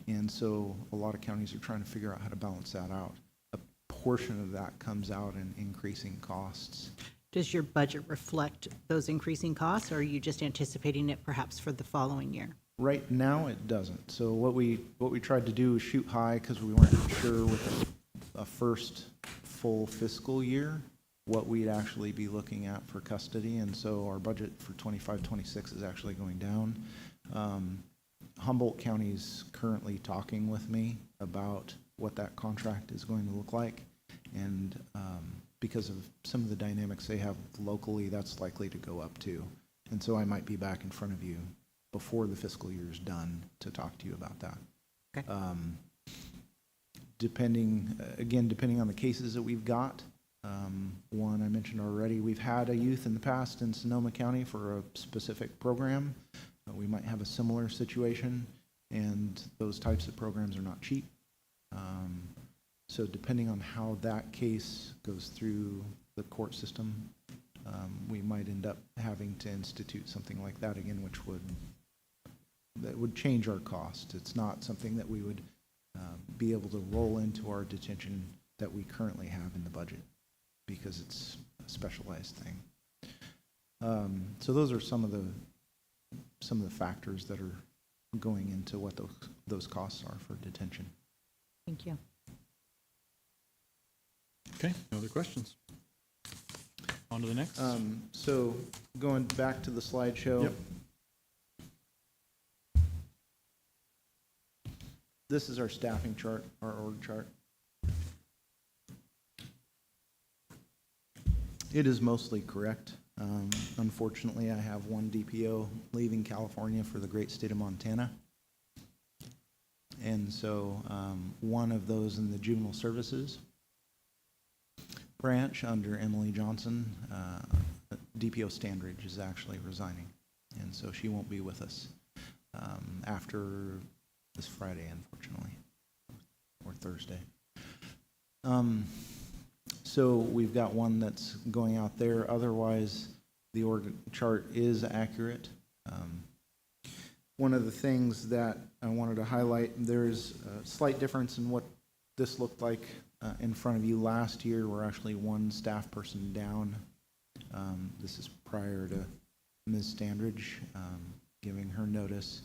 And so a lot of counties are trying to figure out how to balance that out. A portion of that comes out in increasing costs. Does your budget reflect those increasing costs, or are you just anticipating it perhaps for the following year? Right now, it doesn't. So what we tried to do is shoot high because we weren't sure with a first full fiscal year what we'd actually be looking at for custody. And so our budget for 25-26 is actually going down. Humboldt County's currently talking with me about what that contract is going to look like. And because of some of the dynamics they have locally, that's likely to go up too. And so I might be back in front of you before the fiscal year is done to talk to you about that. Okay. Depending on the cases that we've got, one I mentioned already, we've had a youth in the past in Sonoma County for a specific program. We might have a similar situation, and those types of programs are not cheap. So depending on how that case goes through the court system, we might end up having to institute something like that again, that would change our cost. It's not something that we would be able to roll into our detention that we currently have in the budget, because it's a specialized thing. So those are some of the factors that are going into what those costs are for detention. Thank you. Okay, no other questions? On to the next. So going back to the slideshow. Yep. This is our staffing chart, our org chart. It is mostly correct. Unfortunately, I have one DPO leaving California for the great state of Montana. And so one of those in the juvenile services branch under Emily Johnson, DPO Standridge, is actually resigning. And so she won't be with us after this Friday, unfortunately, or Thursday. So we've got one that's going out there. Otherwise, the org chart is accurate. One of the things that I wanted to highlight, there's a slight difference in what this looked like in front of you last year. We're actually one staff person down. This is prior to Ms. Standridge giving her notice.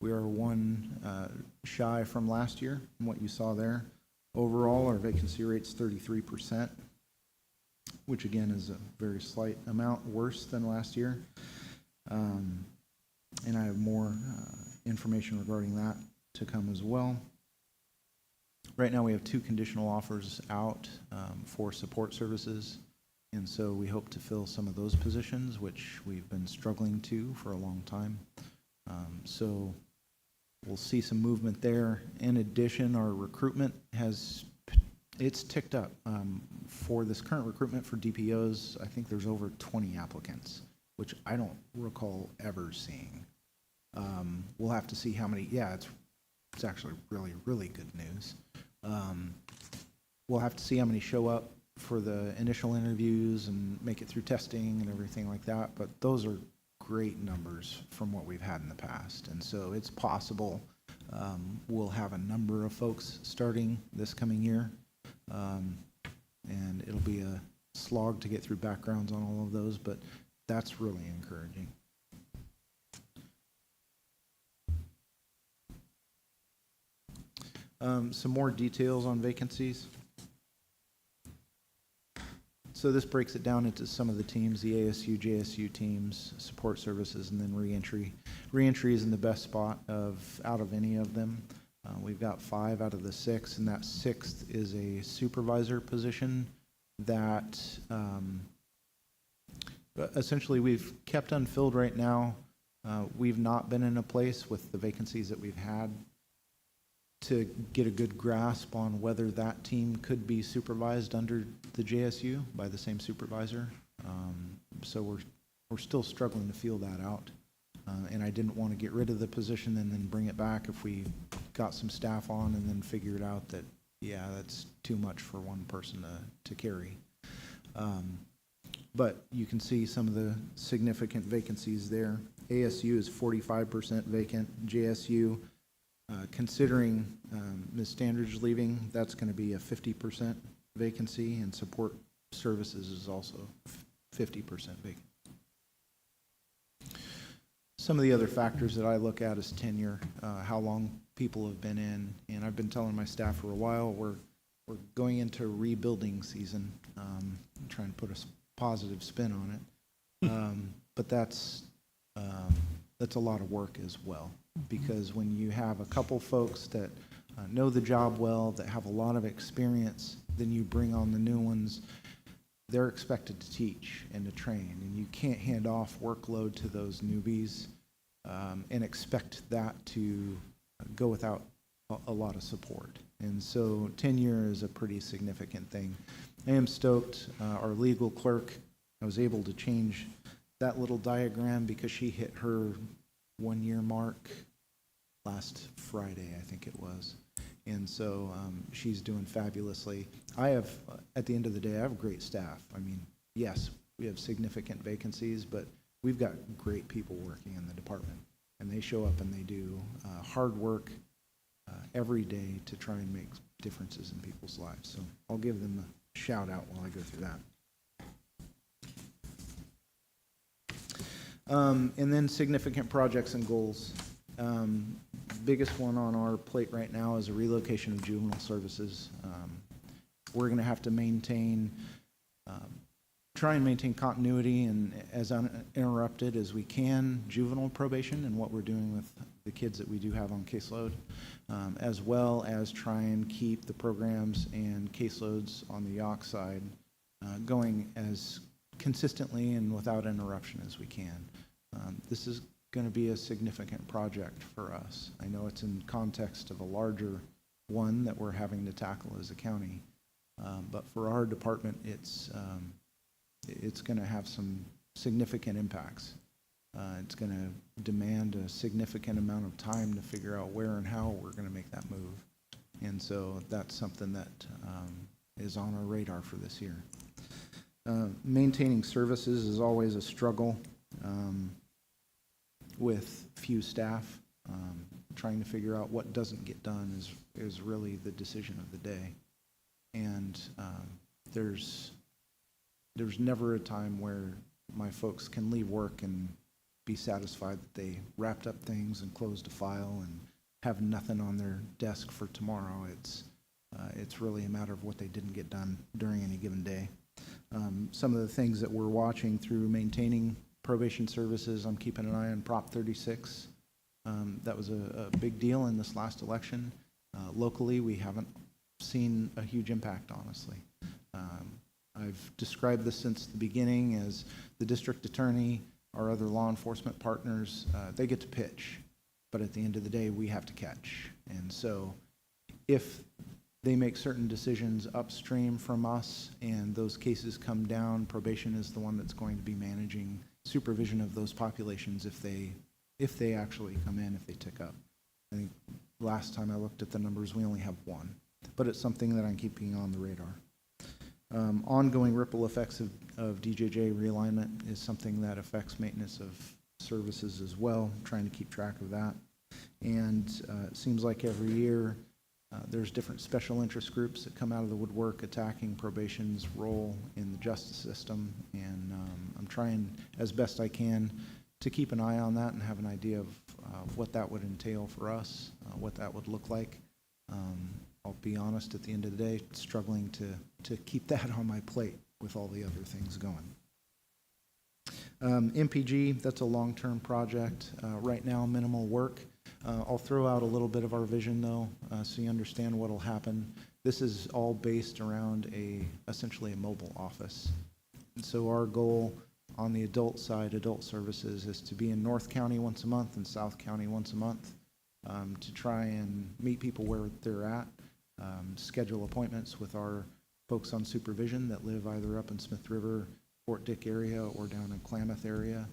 We are one shy from last year, from what you saw there. Overall, our vacancy rate's 33%, which again is a very slight amount worse than last year. And I have more information regarding that to come as well. Right now we have 2 conditional offers out for support services, and so we hope to fill some of those positions, which we've been struggling to for a long time. So we'll see some movement there. In addition, our recruitment it's ticked up. For this current recruitment for DPOs, I think there's over 20 applicants, which I don't recall ever seeing. We'll have to see how many. Yeah, it's actually really, really good news. We'll have to see how many show up for the initial interviews and make it through testing and everything like that, but those are great numbers from what we've had in the past. And so it's possible we'll have a number of folks starting this coming year, and it'll be a slog to get through backgrounds on all of those, but that's really encouraging. Some more details on vacancies. So this breaks it down into some of the teams, the ASU, JSU teams, support services, and then reentry. Reentry is in the best spot out of any of them. We've got 5 out of the 6, and that 6th is a supervisor position that essentially we've kept unfilled right now. We've not been in a place with the vacancies that we've had to get a good grasp on whether that team could be supervised under the JSU by the same supervisor. So we're still struggling to feel that out. And I didn't want to get rid of the position and then bring it back if we got some staff on and then figured out that, yeah, that's too much for one person to carry. But you can see some of the significant vacancies there. ASU is 45% vacant. JSU, considering Ms. Standridge leaving, that's going to be a 50% vacancy, and support services is also 50% vacant. Some of the other factors that I look at is tenure, how long people have been in, and I've been telling my staff for a while we're going into rebuilding season. I'm trying to put a positive spin on it, but that's a lot of work as well, because when you have a couple folks that know the job well, that have a lot of experience, then you bring on the new ones. They're expected to teach and to train, and you can't hand off workload to those newbies and expect that to go without a lot of support. And so tenure is a pretty significant thing. I am stoked. Our legal clerk, I was able to change that little diagram because she hit her 1-year mark last Friday, I think it was. And so she's doing fabulously. I have, at the end of the day, I have great staff. I mean, yes, we have significant vacancies, but we've got great people working in the department. And they show up and they do hard work every day to try and make differences in people's lives. So I'll give them a shout out while I go through that. And then significant projects and goals. Biggest one on our plate right now is a relocation of juvenile services. We're going to have to try and maintain continuity and as uninterrupted as we can juvenile probation and what we're doing with the kids that we do have on caseload, as well as try and keep the programs and caseloads on the Yawk side going as consistently and without interruption as we can. This is going to be a significant project for us. I know it's in context of a larger one that we're having to tackle as a county, but for our department, it's going to have some significant impacts. It's going to demand a significant amount of time to figure out where and how we're going to make that move. And so that's something that is on our radar for this year. Maintaining services is always a struggle with few staff. Trying to figure out what doesn't get done is really the decision of the day. And there's never a time where my folks can leave work and be satisfied that they wrapped up things and closed a file and have nothing on their desk for tomorrow. It's really a matter of what they didn't get done during any given day. Some of the things that we're watching through maintaining probation services, I'm keeping an eye on Prop 36. That was a big deal in this last election. Locally, we haven't seen a huge impact, honestly. I've described this since the beginning as the district attorney, our other law enforcement partners, they get to pitch, but at the end of the day, we have to catch. And so if they make certain decisions upstream from us and those cases come down, probation is the one that's going to be managing supervision of those populations if they actually come in, if they tick up. I think last time I looked at the numbers, we only have one, but it's something that I'm keeping on the radar. Ongoing ripple effects of DJJ realignment is something that affects maintenance of services as well, trying to keep track of that. And it seems like every year there's different special interest groups that come out of the woodwork attacking probation's role in the justice system. And I'm trying as best I can to keep an eye on that and have an idea of what that would entail for us, what that would look like. I'll be honest, at the end of the day, struggling to keep that on my plate with all the other things going. MPG, that's a long-term project. Right now, minimal work. I'll throw out a little bit of our vision, though, so you understand what will happen. This is all based around essentially a mobile office. And so our goal on the adult side, adult services, is to be in North County once a month and South County once a month to try and meet people where they're at, schedule appointments with our folks on supervision that live either up in Smith River, Fort Dick area, or down in Klamath area.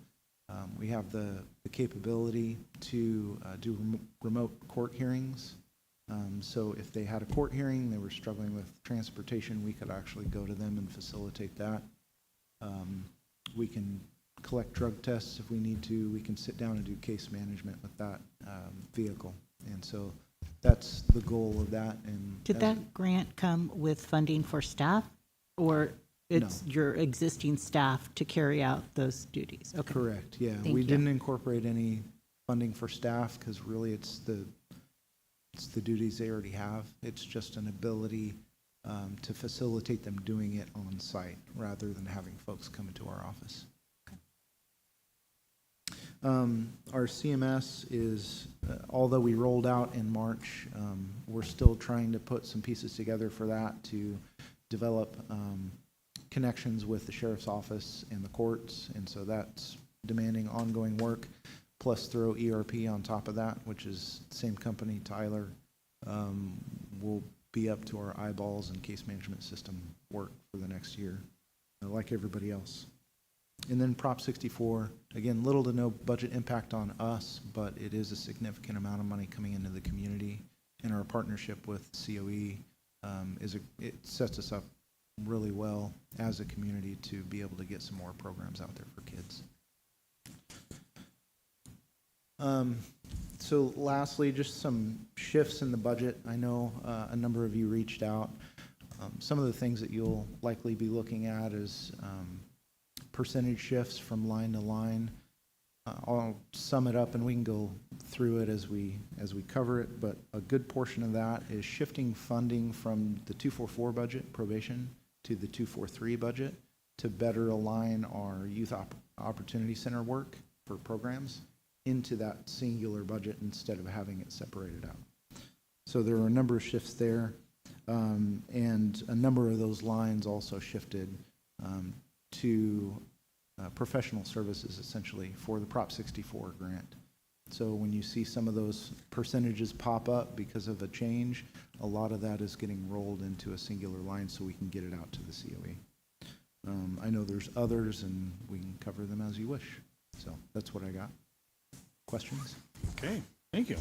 We have the capability to do remote court hearings. So if they had a court hearing, they were struggling with transportation, we could actually go to them and facilitate that. We can collect drug tests if we need to. We can sit down and do case management with that vehicle. And so that's the goal of that. And Did that grant come with funding for staff, or it's your existing staff to carry out those duties? Okay. Correct, yeah. Thank We you. didn't incorporate any funding for staff because really it's the duties they already have. It's just an ability to facilitate them doing it on site rather than having folks come into our office. Our CMS is, although we rolled out in March, we're still trying to put some pieces together for that to develop connections with the sheriff's office and the courts, and so that's demanding ongoing work, plus throw ERP on top of that, which is the same company, Tyler, will be up to our eyeballs and case management system work for the next year, like everybody else. And then Prop 64, again, little to no budget impact on us, but it is a significant amount of money coming into the community, and our partnership with COE it sets us up really well as a community to be able to get some more programs out there for kids. So lastly, just some shifts in the budget. I know a number of you reached out. Some of the things that you'll likely be looking at is percentage shifts from line to line. I'll sum it up and we can go through it as we cover it, but a good portion of that is shifting funding from the 244 budget, probation, to the 243 budget to better align our youth opportunity center work for programs into that singular budget instead of having it separated out. So there are a number of shifts there, and a number of those lines also shifted to professional services, essentially, for the Prop 64 grant. So when you see some of those percentages pop up because of a change, a lot of that is getting rolled into a singular line so we can get it out to the COE. I know there's others, and we can cover them as you wish. So that's what I got. Questions? Okay, thank you.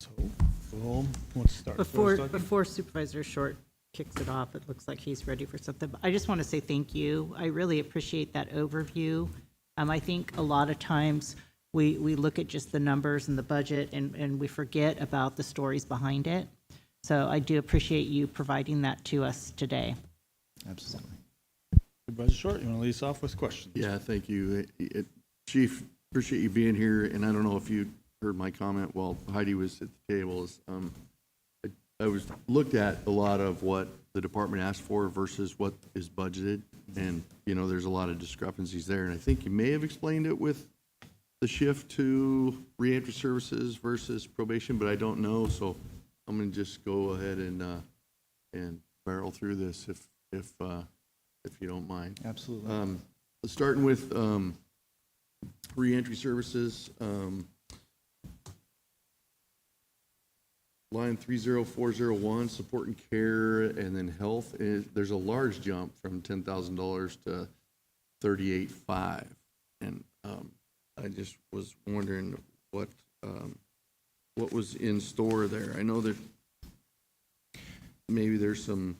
So, well, let's start. Before Supervisor Short kicks it off, it looks like he's ready for something. But I just want to say thank you. I really appreciate that overview. I think a lot of times we look at just the numbers and the budget and we forget about the stories behind it. So I do appreciate you providing that to us today. Absolutely. Supervisor Short, you want to lead us off with questions? Yeah, thank you. Chief, appreciate you being here, and I don't know if you heard my comment while Heidi was at the table. I was looked at a lot of what the department asked for versus what is budgeted, and, there's a lot of discrepancies there, and I think you may have explained it with the shift to reentry services versus probation, but I don't know, so I'm going to just go ahead and barrel through this if you don't mind. Absolutely. Starting with reentry services, line 30401, support and care, and then health. There's a large jump from $10,000 to $38,500, and I just was wondering what was in store there. I know that maybe there's some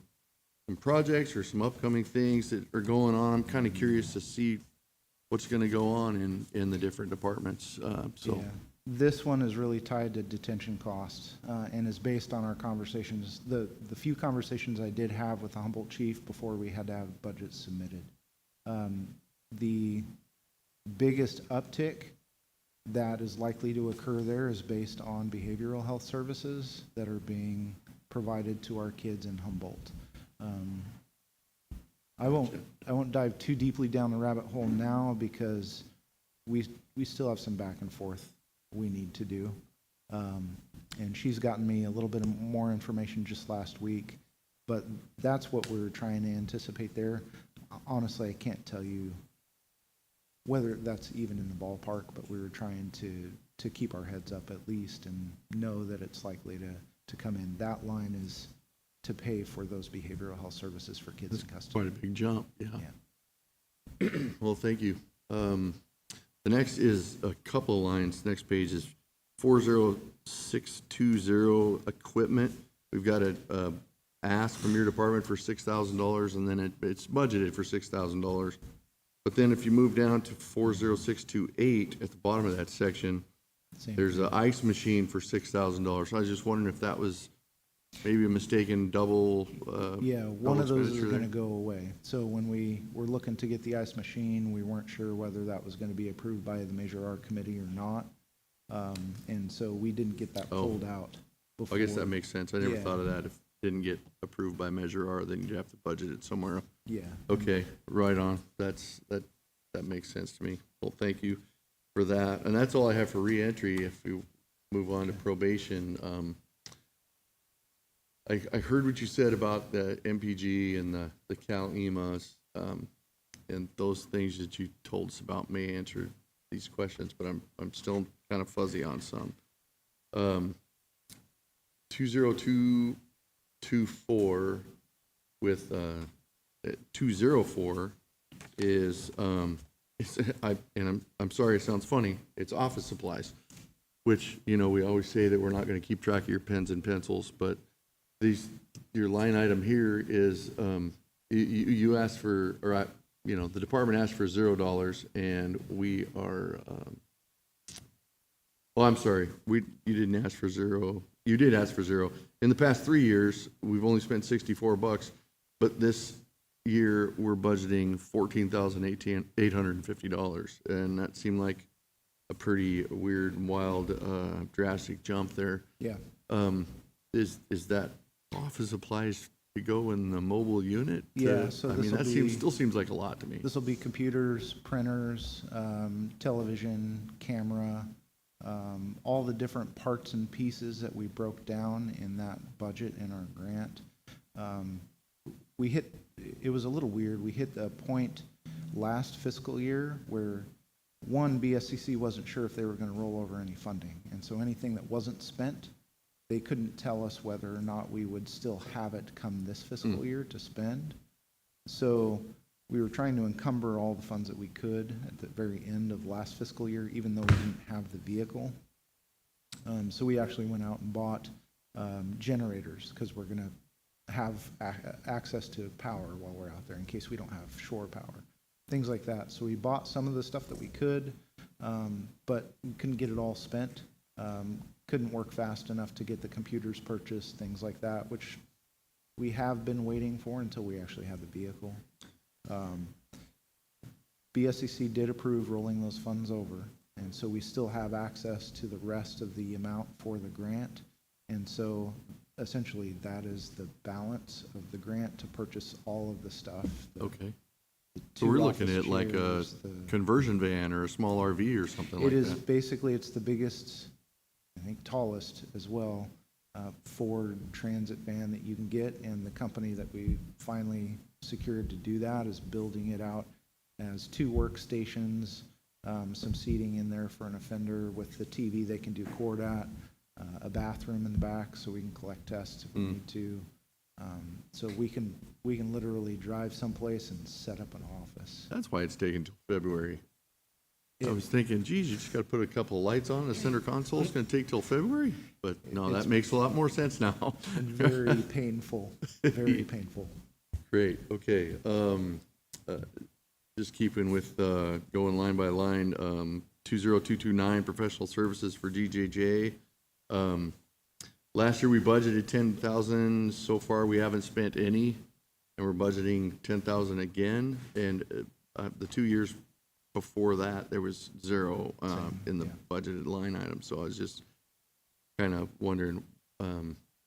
projects or some upcoming things that are going on. I'm kind of curious to see what's going to go on in the different departments. Yeah. This one is really tied to detention costs and is based on our conversations, the few conversations I did have with the Humboldt chief before we had to have budgets submitted. The biggest uptick that is likely to occur there is based on behavioral health services that are being provided to our kids in Humboldt. I won't dive too deeply down the rabbit hole now because we still have some back and forth we need to do. And she's gotten me a little bit more information just last week, but that's what we're trying to anticipate there. Honestly, I can't tell you whether that's even in the ballpark, but we were trying to keep our heads up at least and know that it's likely to come in. That line is to pay for those behavioral health services for kids in custody. Quite a big jump, yeah. Well, thank you. The next is a couple of lines. Next page is 40620 equipment. We've got a ask from your department for $6,000, and then it's budgeted for $6,000. But then if you move down to 40628 at the bottom of that section, there's an ice machine for $6,000. So I was just wondering if that was maybe a mistaken double. Yeah, one of those is going to go away. So when we were looking to get the ice machine, we weren't sure whether that was going to be approved by the Measure R committee or not. And so we didn't get that pulled out before. I guess that makes sense. I never thought of that. If it didn't get approved by Measure R, then you'd have to budget it somewhere. Yeah. Okay, right on. That makes sense to me. Well, thank you for that. And that's all I have for reentry. If we move on to probation, I heard what you said about the MPG and the Cal-EMAs, and those things that you told us about may answer these questions, but I'm still kind of fuzzy on some. 20224 with 204 is I'm sorry, it sounds funny. It's office supplies, which we always say that we're not going to keep track of your pens and pencils, but your line item here is, you asked for, the department asked for $0, and we are, I'm sorry, you didn't ask for 0. You did ask for 0. In the past 3 years, we've only spent $64, but this year, we're budgeting $14,850, and that seemed like a pretty weird, wild, drastic jump there. Yeah. Is that office supplies to go in the mobile unit? Yeah, so I mean, this'll that be- still seems like a lot to me. This will be computers, printers, television, camera, all the different parts and pieces that we broke down in that budget in our grant. It was a little weird. We hit a point last fiscal year where, one, BSCC wasn't sure if they were going to roll over any funding. And so anything that wasn't spent, they couldn't tell us whether or not we would still have it come this fiscal year to spend. So we were trying to encumber all the funds that we could at the very end of last fiscal year, even though we didn't have the vehicle. So we actually went out and bought generators, because we're going to have access to power while we're out there in case we don't have shore power, things like that. So we bought some of the stuff that we could, but we couldn't get it all spent. Couldn't work fast enough to get the computers purchased, things like that, which we have been waiting for until we actually have the vehicle. BSCC did approve rolling those funds over, and so we still have access to the rest of the amount for the grant. And so essentially that is the balance of the grant to purchase all of the stuff. Okay. The So we're two looking office at like a chairs, conversion van or a small RV or something like It is that. basically, it's the biggest, I think tallest as well, Ford Transit van that you can get, and the company that we finally secured to do that is building it out as 2 workstations, some seating in there for an offender with the TV they can do court at, a bathroom in the back so we can collect tests if we need to. So we can literally drive someplace and set up an office. That's why it's taken till February. I was thinking, geez, you just got to put a couple of lights on, a center console, it's going to take till February? But no, that makes a lot more sense now. And very painful, very painful. Great, okay. Just keeping with, going line by line, 20229, professional services for DJJ. Last year we budgeted 10,000, so far we haven't spent any, and we're budgeting 10,000 again, and the 2 years before that, there was 0 in the budgeted line item, so I was just kind of wondering,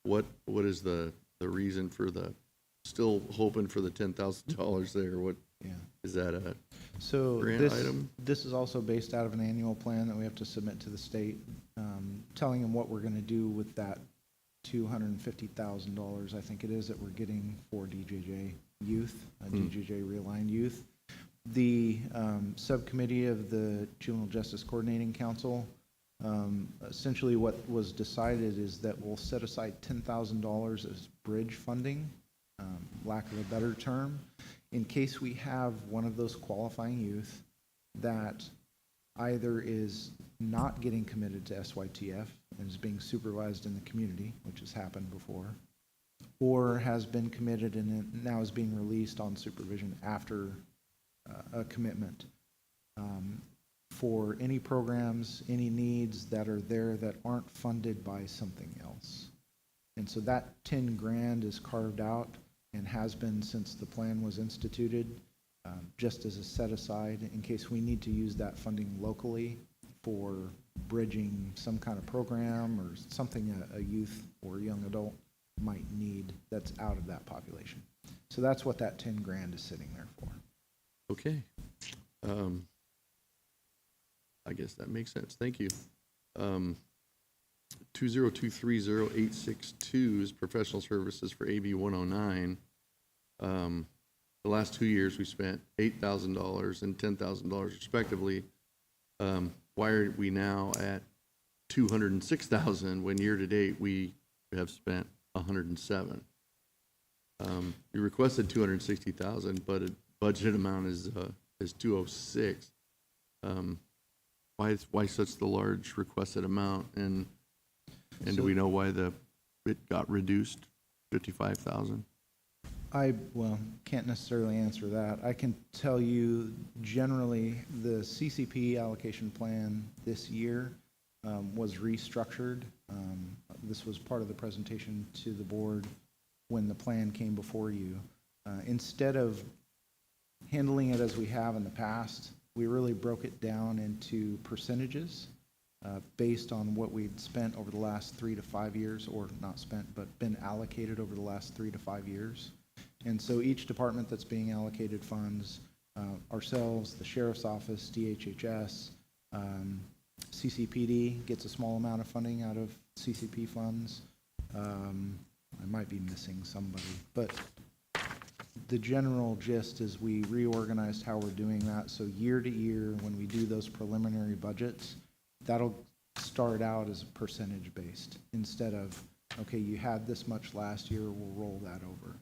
what is the reason for still hoping for the $10,000 there? What, is that a So grant item? this is also based out of an annual plan that we have to submit to the state, telling them what we're going to do with that $250,000, I think it is, that we're getting for DJJ youth, DJJ Realigned Youth. The subcommittee of the Juvenile Justice Coordinating Council, essentially what was decided is that we'll set aside $10,000 as bridge funding, lack of a better term, in case we have one of those qualifying youth that either is not getting committed to SYTF and is being supervised in the community, which has happened before, or has been committed and now is being released on supervision after a commitment. For any programs, any needs that are there that aren't funded by something else. And so that 10 grand is carved out and has been since the plan was instituted, just as a set aside in case we need to use that funding locally for bridging some kind of program or something a youth or young adult might need that's out of that population. So that's what that 10 grand is sitting there for. Okay. I guess that makes sense. Thank you. 20230-862 is professional services for AB 109. The last 2 years, we spent $8,000 and $10,000 respectively. Why are we now at $206,000 when year-to-date we have spent $107,000? You requested $260,000, but a budget amount is $206,000. Why such the large requested amount, and do we know why it got reduced 55,000? Well, can't necessarily answer that. I can tell you generally, the CCP allocation plan this year was restructured. This was part of the presentation to the board when the plan came before you. Instead of handling it as we have in the past, we really broke it down into percentages based on what we'd spent over the last 3 to 5 years, or not spent, but been allocated over the last 3 to 5 years. And so each department that's being allocated funds, ourselves, the Sheriff's Office, DHHS, CCPD gets a small amount of funding out of CCP funds. I might be missing somebody, but the general gist is we reorganized how we're doing that. So year to year, when we do those preliminary budgets, that'll start out as percentage based instead of, okay, you had this much last year, we'll roll that over.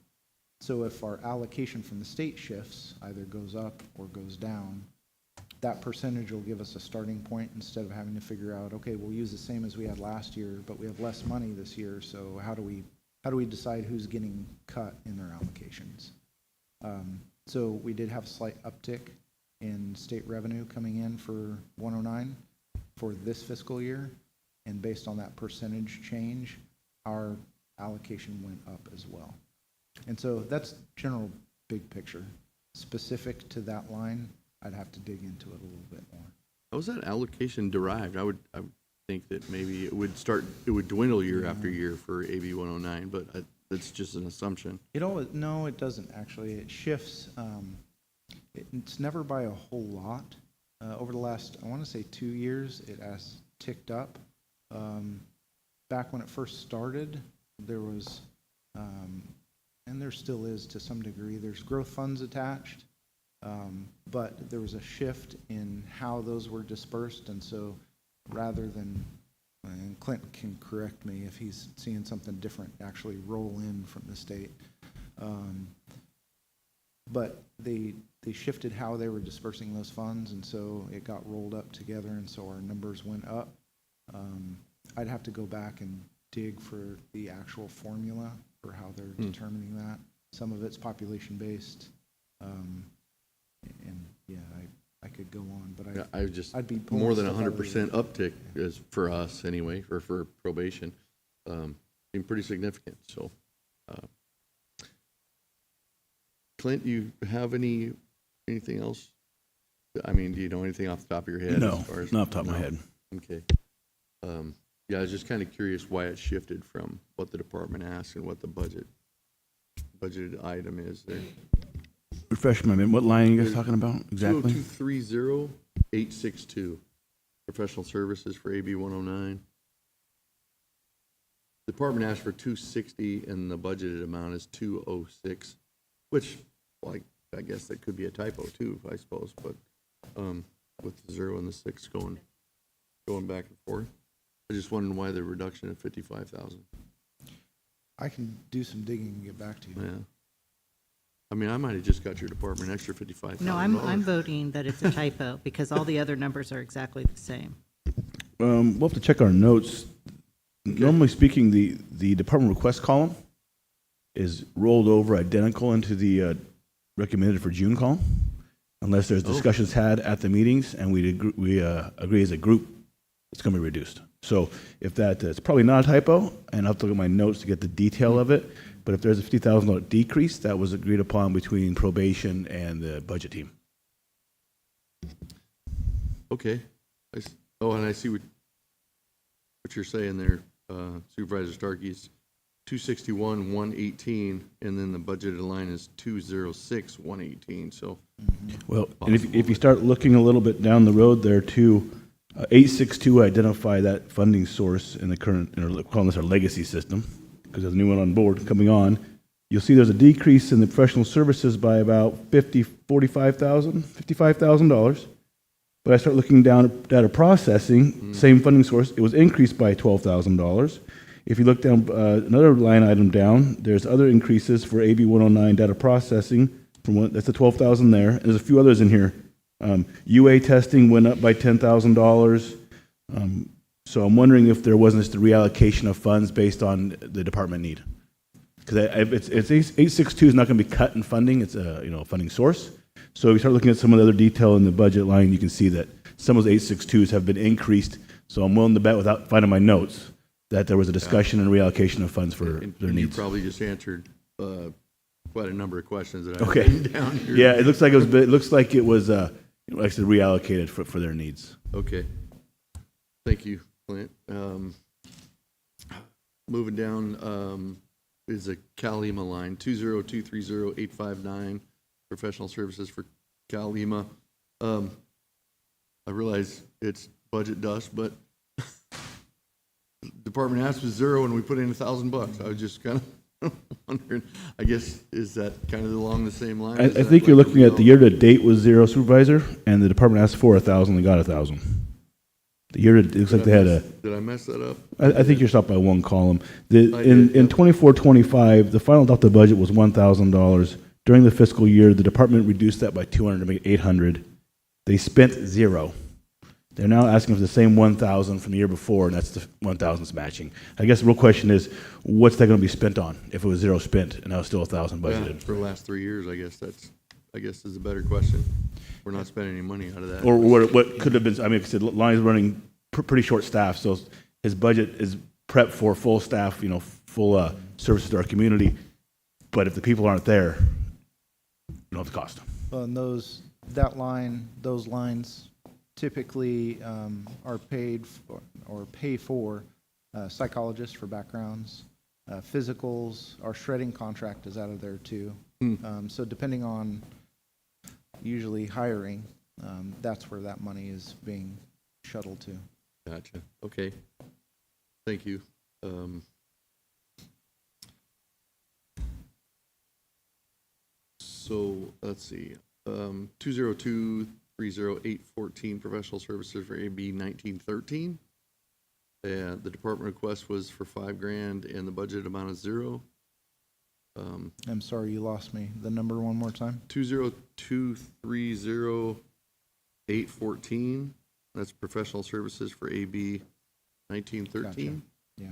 So if our allocation from the state shifts, either goes up or goes down, that percentage will give us a starting point instead of having to figure out, okay, we'll use the same as we had last year, but we have less money this year, so how do we decide who's getting cut in their allocations? So we did have a slight uptick in state revenue coming in for 109 for this fiscal year, and based on that percentage change, our allocation went up as well. And so that's general big picture. Specific to that line, I'd have to dig into it a little bit more. How was that allocation derived? I would think that maybe it would dwindle year after year for AB 109, but that's just an assumption. No, it doesn't actually. It shifts. It's never by a whole lot. Over the last, I want to say 2 years, it has ticked up. Back when it first started, there was, and there still is to some degree, there's growth funds attached, but there was a shift in how those were dispersed, and so rather than, and Clint can correct me if he's seeing something different, actually roll in from the state. But they shifted how they were dispersing those funds, and so it got rolled up together, and so our numbers went up. I'd have to go back and dig for the actual formula for how they're determining that. Some of it's population-based, and yeah, I could go on, but I'd be pulling more than stuff out of the 100% uptick is for us anyway, or for probation, been pretty significant. So, Clint, you have anything else? I mean, do you know anything off the top of your head? No, as far as, not off the top of my head. Okay. Yeah, I was just kind of curious why it shifted from what the department asked and what the budgeted item is there. Refresh my memory. What line are you guys talking about exactly? 20230-862, professional services for AB 109. Department asked for 260 and the budgeted amount is 206, which, like, I guess that could be a typo too, I suppose, but with the 0 and the 6 going back and forth. I just wondered why the reduction of 55,000. I can do some digging and get back to you. Yeah. I mean, I might have just got your department an extra 55,000. No, I'm voting that it's a typo because all the other numbers are exactly the same. We'll have to check our notes. Normally speaking, the department request column is rolled over identical into the recommended for June column, unless there's discussions had at the meetings and we agree as a group it's going to be reduced. So if that, it's probably not a typo, and I'll have to look at my notes to get the detail of it, but if there's a $50,000 decrease, that was agreed upon between probation and the budget team. Okay. And I see what you're saying there, Supervisor Starkey's 261,118, and then the budgeted line is 206,118. So, well, and if you start looking a little bit down the road there too, 862 identify that funding source in the current, or calling this our legacy system, because there's a new one on board coming on. You'll see there's a decrease in the professional services by about $55,000. But I start looking down at data processing, same funding source, it was increased by $12,000. If you look down another line item down, there's other increases for AB 109 data processing. That's the $12,000 there. And there's a few others in here. UA testing went up by $10,000. So I'm wondering if there wasn't just a reallocation of funds based on the department need. Because it's 862 is not going to be cut in funding. It's a, funding source. So if you start looking at some of the other detail in the budget line, you can see that some of those 862s have been increased. So I'm willing to bet, without finding my notes, that there was a discussion and reallocation of funds for their You needs. probably just answered quite a number of questions that I've Okay. written down here. Yeah, it looks like it was like I said, reallocated for their needs. Okay. Thank you, Clint. Moving down is a Calima line, 20230-859, professional services for Calima. I realize it's budget dust, but department asked was zero and we put in $1,000. I was just kind of wondering, I guess, is that kind of along the same line? I think you're looking at the year-to-date was zero, Supervisor, and the department asked for 1,000, they got 1,000. The year, it looks like they had a. Did I mess that up? I think you're stopped by one column. I did, In yep. 24-25, the final adopted budget was $1,000. During the fiscal year, the department reduced that by 200 to make it 800. They spent zero. They're now asking for the same 1,000 from the year before, and that's the 1,000's matching. I guess the real question is, what's that going to be spent on if it was zero spent and now it's still 1,000 Yeah, budgeted? for the last 3 years, I guess is a better question. We're not spending any money out of that. Or what could have been, I mean, like I said, Lonnie's running pretty short staff, so his budget is prepped for full staff, full services to our community. But if the people aren't there, you don't have the cost. Well, and those lines typically are paid for, or pay for psychologists for backgrounds, physicals. Our shredding contract is out of there too. So depending on usually hiring, that's where that money is being shuttled to. Gotcha. Okay. Thank you. So let's see. 20230-814 professional services for AB 1913. And the department request was for $5,000 and the budget amount is $0. I'm sorry, you lost me. The number one more time? 20230-814. That's professional services for AB 1913. Yeah.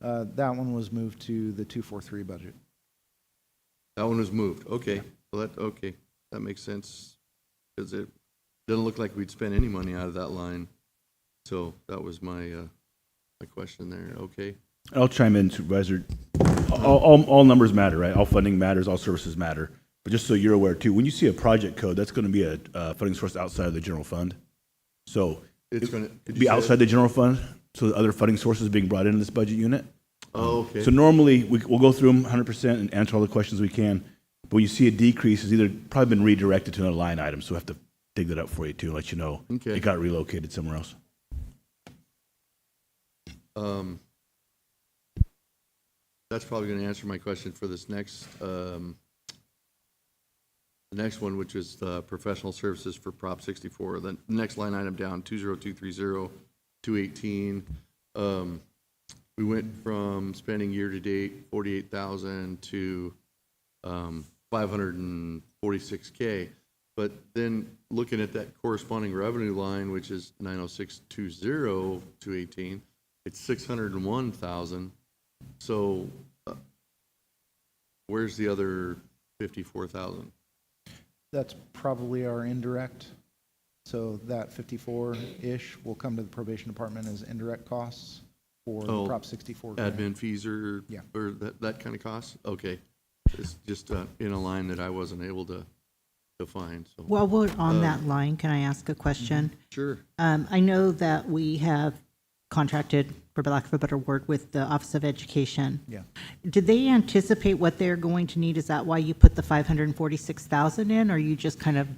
That one was moved to the 243 budget. That one was moved. Okay. Well, that makes sense. Because it doesn't look like we'd spend any money out of that line. So that was my question there. Okay. I'll chime in, Supervisor. All numbers matter, right? All funding matters, all services matter. But just so you're aware too, when you see a project code, that's going to be a funding source outside of the general fund. So It's going to be outside the general fund, so the other funding sources being brought into this budget unit. Oh, okay. So normally, we'll go through them 100% and answer all the questions we can. But when you see a decrease, it's either probably been redirected to another line item, so we have to dig that up for you too, and let you know Okay. it got relocated somewhere else. That's probably going to answer my question for this next, the next one, which is the professional services for Prop 64. The next line item down, 20230-218. We went from spending year-to-date 48,000 to 546K. But then looking at that corresponding revenue line, which is 90620-218, it's 601,000. So where's the other 54,000? That's probably our indirect. So that 54-ish will come to the probation department as indirect costs for the Prop 64 grant. Admin fees or Yeah. or that kind of cost? Okay. It's just in a line that I wasn't able to find. So While we're on that line, can I ask a question? sure. I know that we have contracted, for lack of a better word, with the Office of Education. Yeah. Did they anticipate what they're going to need? Is that why you put the 546,000 in, or you just kind of I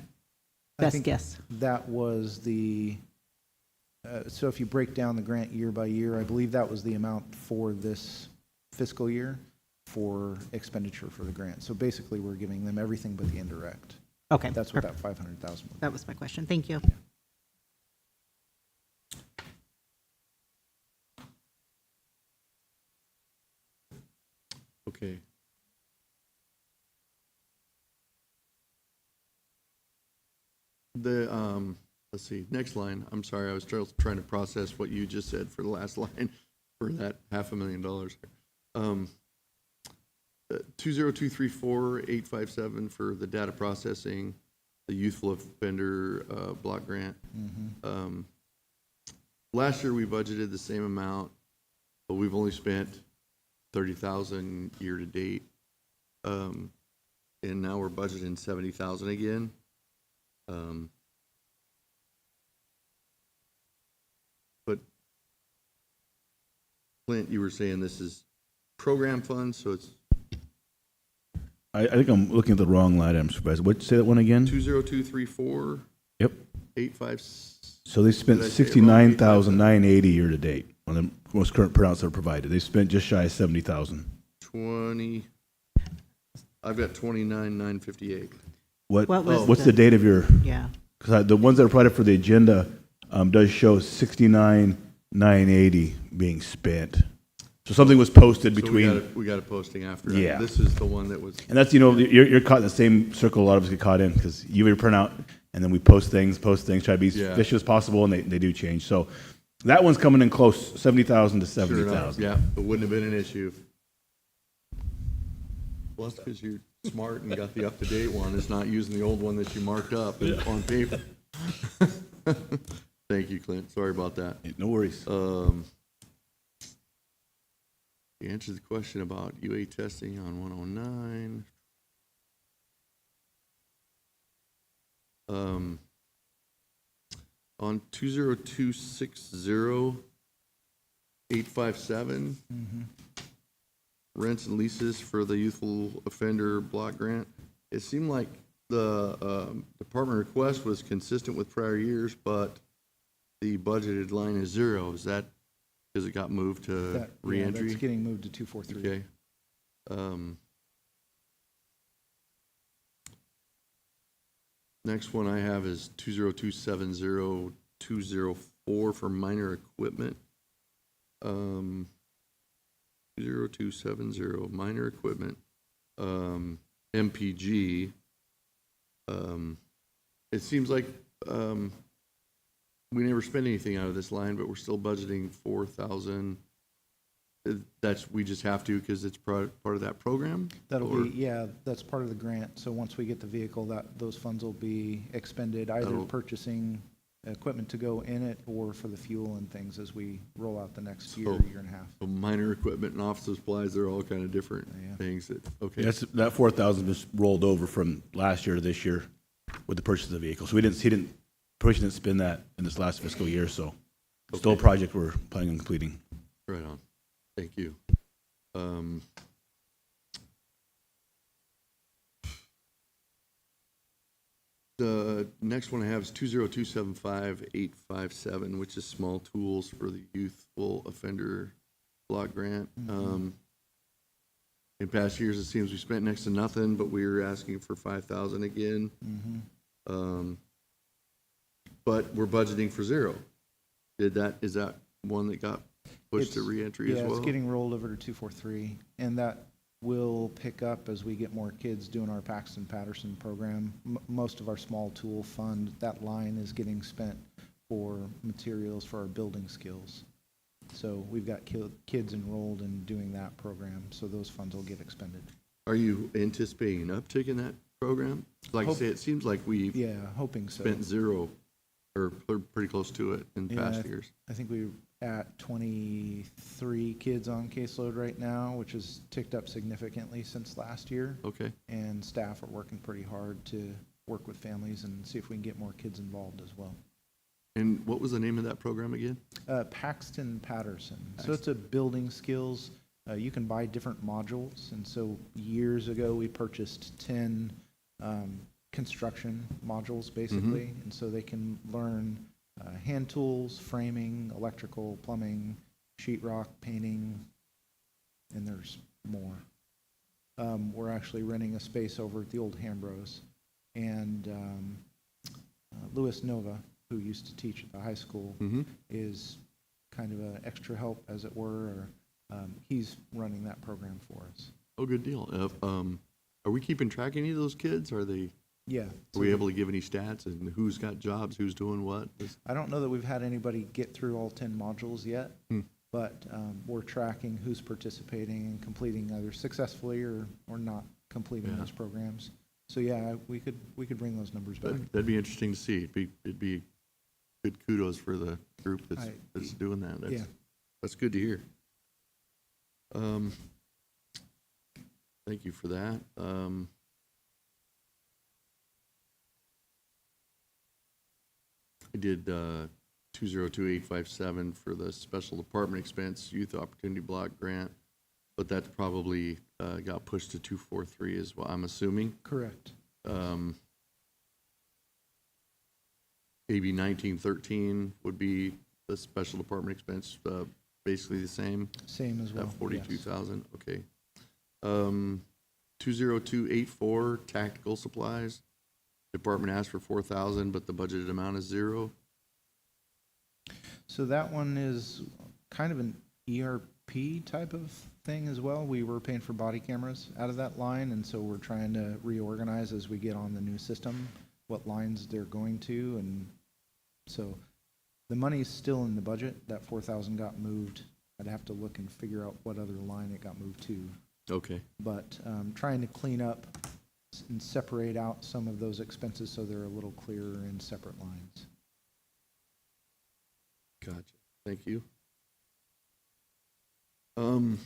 best think guess? That was the, so if you break down the grant year by year, I believe that was the amount for this fiscal year for expenditure for the grant. So basically, we're giving them everything but the indirect. Okay, That's what perfect. that 500,000 was. That was my question. Thank you. Okay. The let's see, next line. I'm sorry, I was trying to process what you just said for the last line for that $500,000. 20234-857 for the data processing, the youthful offender block grant. Last year, we budgeted the same amount, but we've only spent 30,000 year to date. And now we're budgeting 70,000 again. But Clint, you were saying this is program funds, so it's I think I'm looking at the wrong line item, Supervisor. What, say that one again? 20234. Yep. 85. So they spent Did I say it wrong? 69,980 year to date on the most current printouts that are provided. They spent just shy of 70,000. 20. I've got 29,958. What was What's the date of your, Yeah. because the ones that are provided for the agenda does show 69,980 being spent. So something was posted So between, we got a posting after. Yeah. This is the one that was. and that's, you're caught in the same circle a lot of us get caught in, because you have your printout, and then we post things, try to be as Yeah. efficient as possible, and they do change. So that one's coming in close, 70,000 to Sure enough, 70,000. yeah, it wouldn't have been an issue. Well, that's because you're smart and got the up-to-date one. It's not using the old one that you marked up on paper. Thank you, Clint. Sorry about that. No worries. You answered the question about UA testing on 109. On 20260-857, rents and leases for the youthful offender block grant. It seemed like the department request was consistent with prior years, but the budgeted line is zero. Is that because it got moved to reentry? That's getting moved to 243. Okay. Next one I have is 20270-204 for minor equipment. 20270 minor equipment. MPG. It seems like we never spend anything out of this line, but we're still budgeting 4,000. We just have to because it's part of that program? That's part of the grant. So once we get the vehicle, those funds will be expended, either purchasing equipment to go in it or for the fuel and things as we roll out the next year and a half. So minor equipment and office supplies, they're all kind of different things okay. That 4,000 just rolled over from last year to this year with the purchase of the vehicle. So he didn't spend that in this last fiscal year, so still a project we're planning on completing. Right on. Thank you. The next one I have is 20275-857, which is small tools for the youthful offender block grant. In past years, it seems we spent next to nothing, but we were asking for 5,000 again. But we're budgeting for zero. Is that one that got pushed to reentry as well? Yeah, it's getting rolled over to 243, and that will pick up as we get more kids doing our Paxton Patterson program. Most of our small tool fund, that line is getting spent for materials for our building skills. So we've got kids enrolled in doing that program, so those funds will get expended. Are you anticipating an uptick in that program? Like I say, it seems like we've hoping so. spent zero or pretty close to it in past years. I think we're at 23 kids on caseload right now, which has ticked up significantly since last year. Okay. And staff are working pretty hard to work with families and see if we can get more kids involved as well. And what was the name of that program again? Paxton Patterson. So it's a building skills. You can buy different modules. And so years ago, we purchased 10 construction modules, basically. And so they can learn hand tools, framing, electrical, plumbing, sheetrock, painting, and there's more. We're actually renting a space over at the old Hambros. And Louis Nova, who used to teach at the high school, is kind of an extra help, as it were. He's running that program for us. Oh, good deal. Are we keeping track of any of those kids? Are we able to give any stats and who's got jobs, who's doing what? I don't know that we've had anybody get through all 10 modules yet, but we're tracking who's participating and completing either successfully or not completing Yeah. those programs. So yeah, we could bring those numbers back. That'd be interesting to see. It'd be good kudos for the group I- that's doing that. Yeah. That's good to hear. Thank you for that. I did 202857 for the special department expense youth opportunity block grant, but that probably got pushed to 243 as well, I'm assuming. Correct. AB 1913 would be the special department expense, basically the same. Same as well. At yes. 42,000, okay. 20284, tactical supplies. Department asked for 4,000, but the budgeted amount is 0. So that one is kind of an ERP type of thing as well. We were paying for body cameras out of that line, and so we're trying to reorganize as we get on the new system, what lines they're going to, and so the money's still in the budget. That 4,000 got moved. I'd have to look and figure out what other line it got moved to. Okay, But trying to clean up and separate out some of those expenses so they're a little clearer in separate lines. gotcha. Thank you. My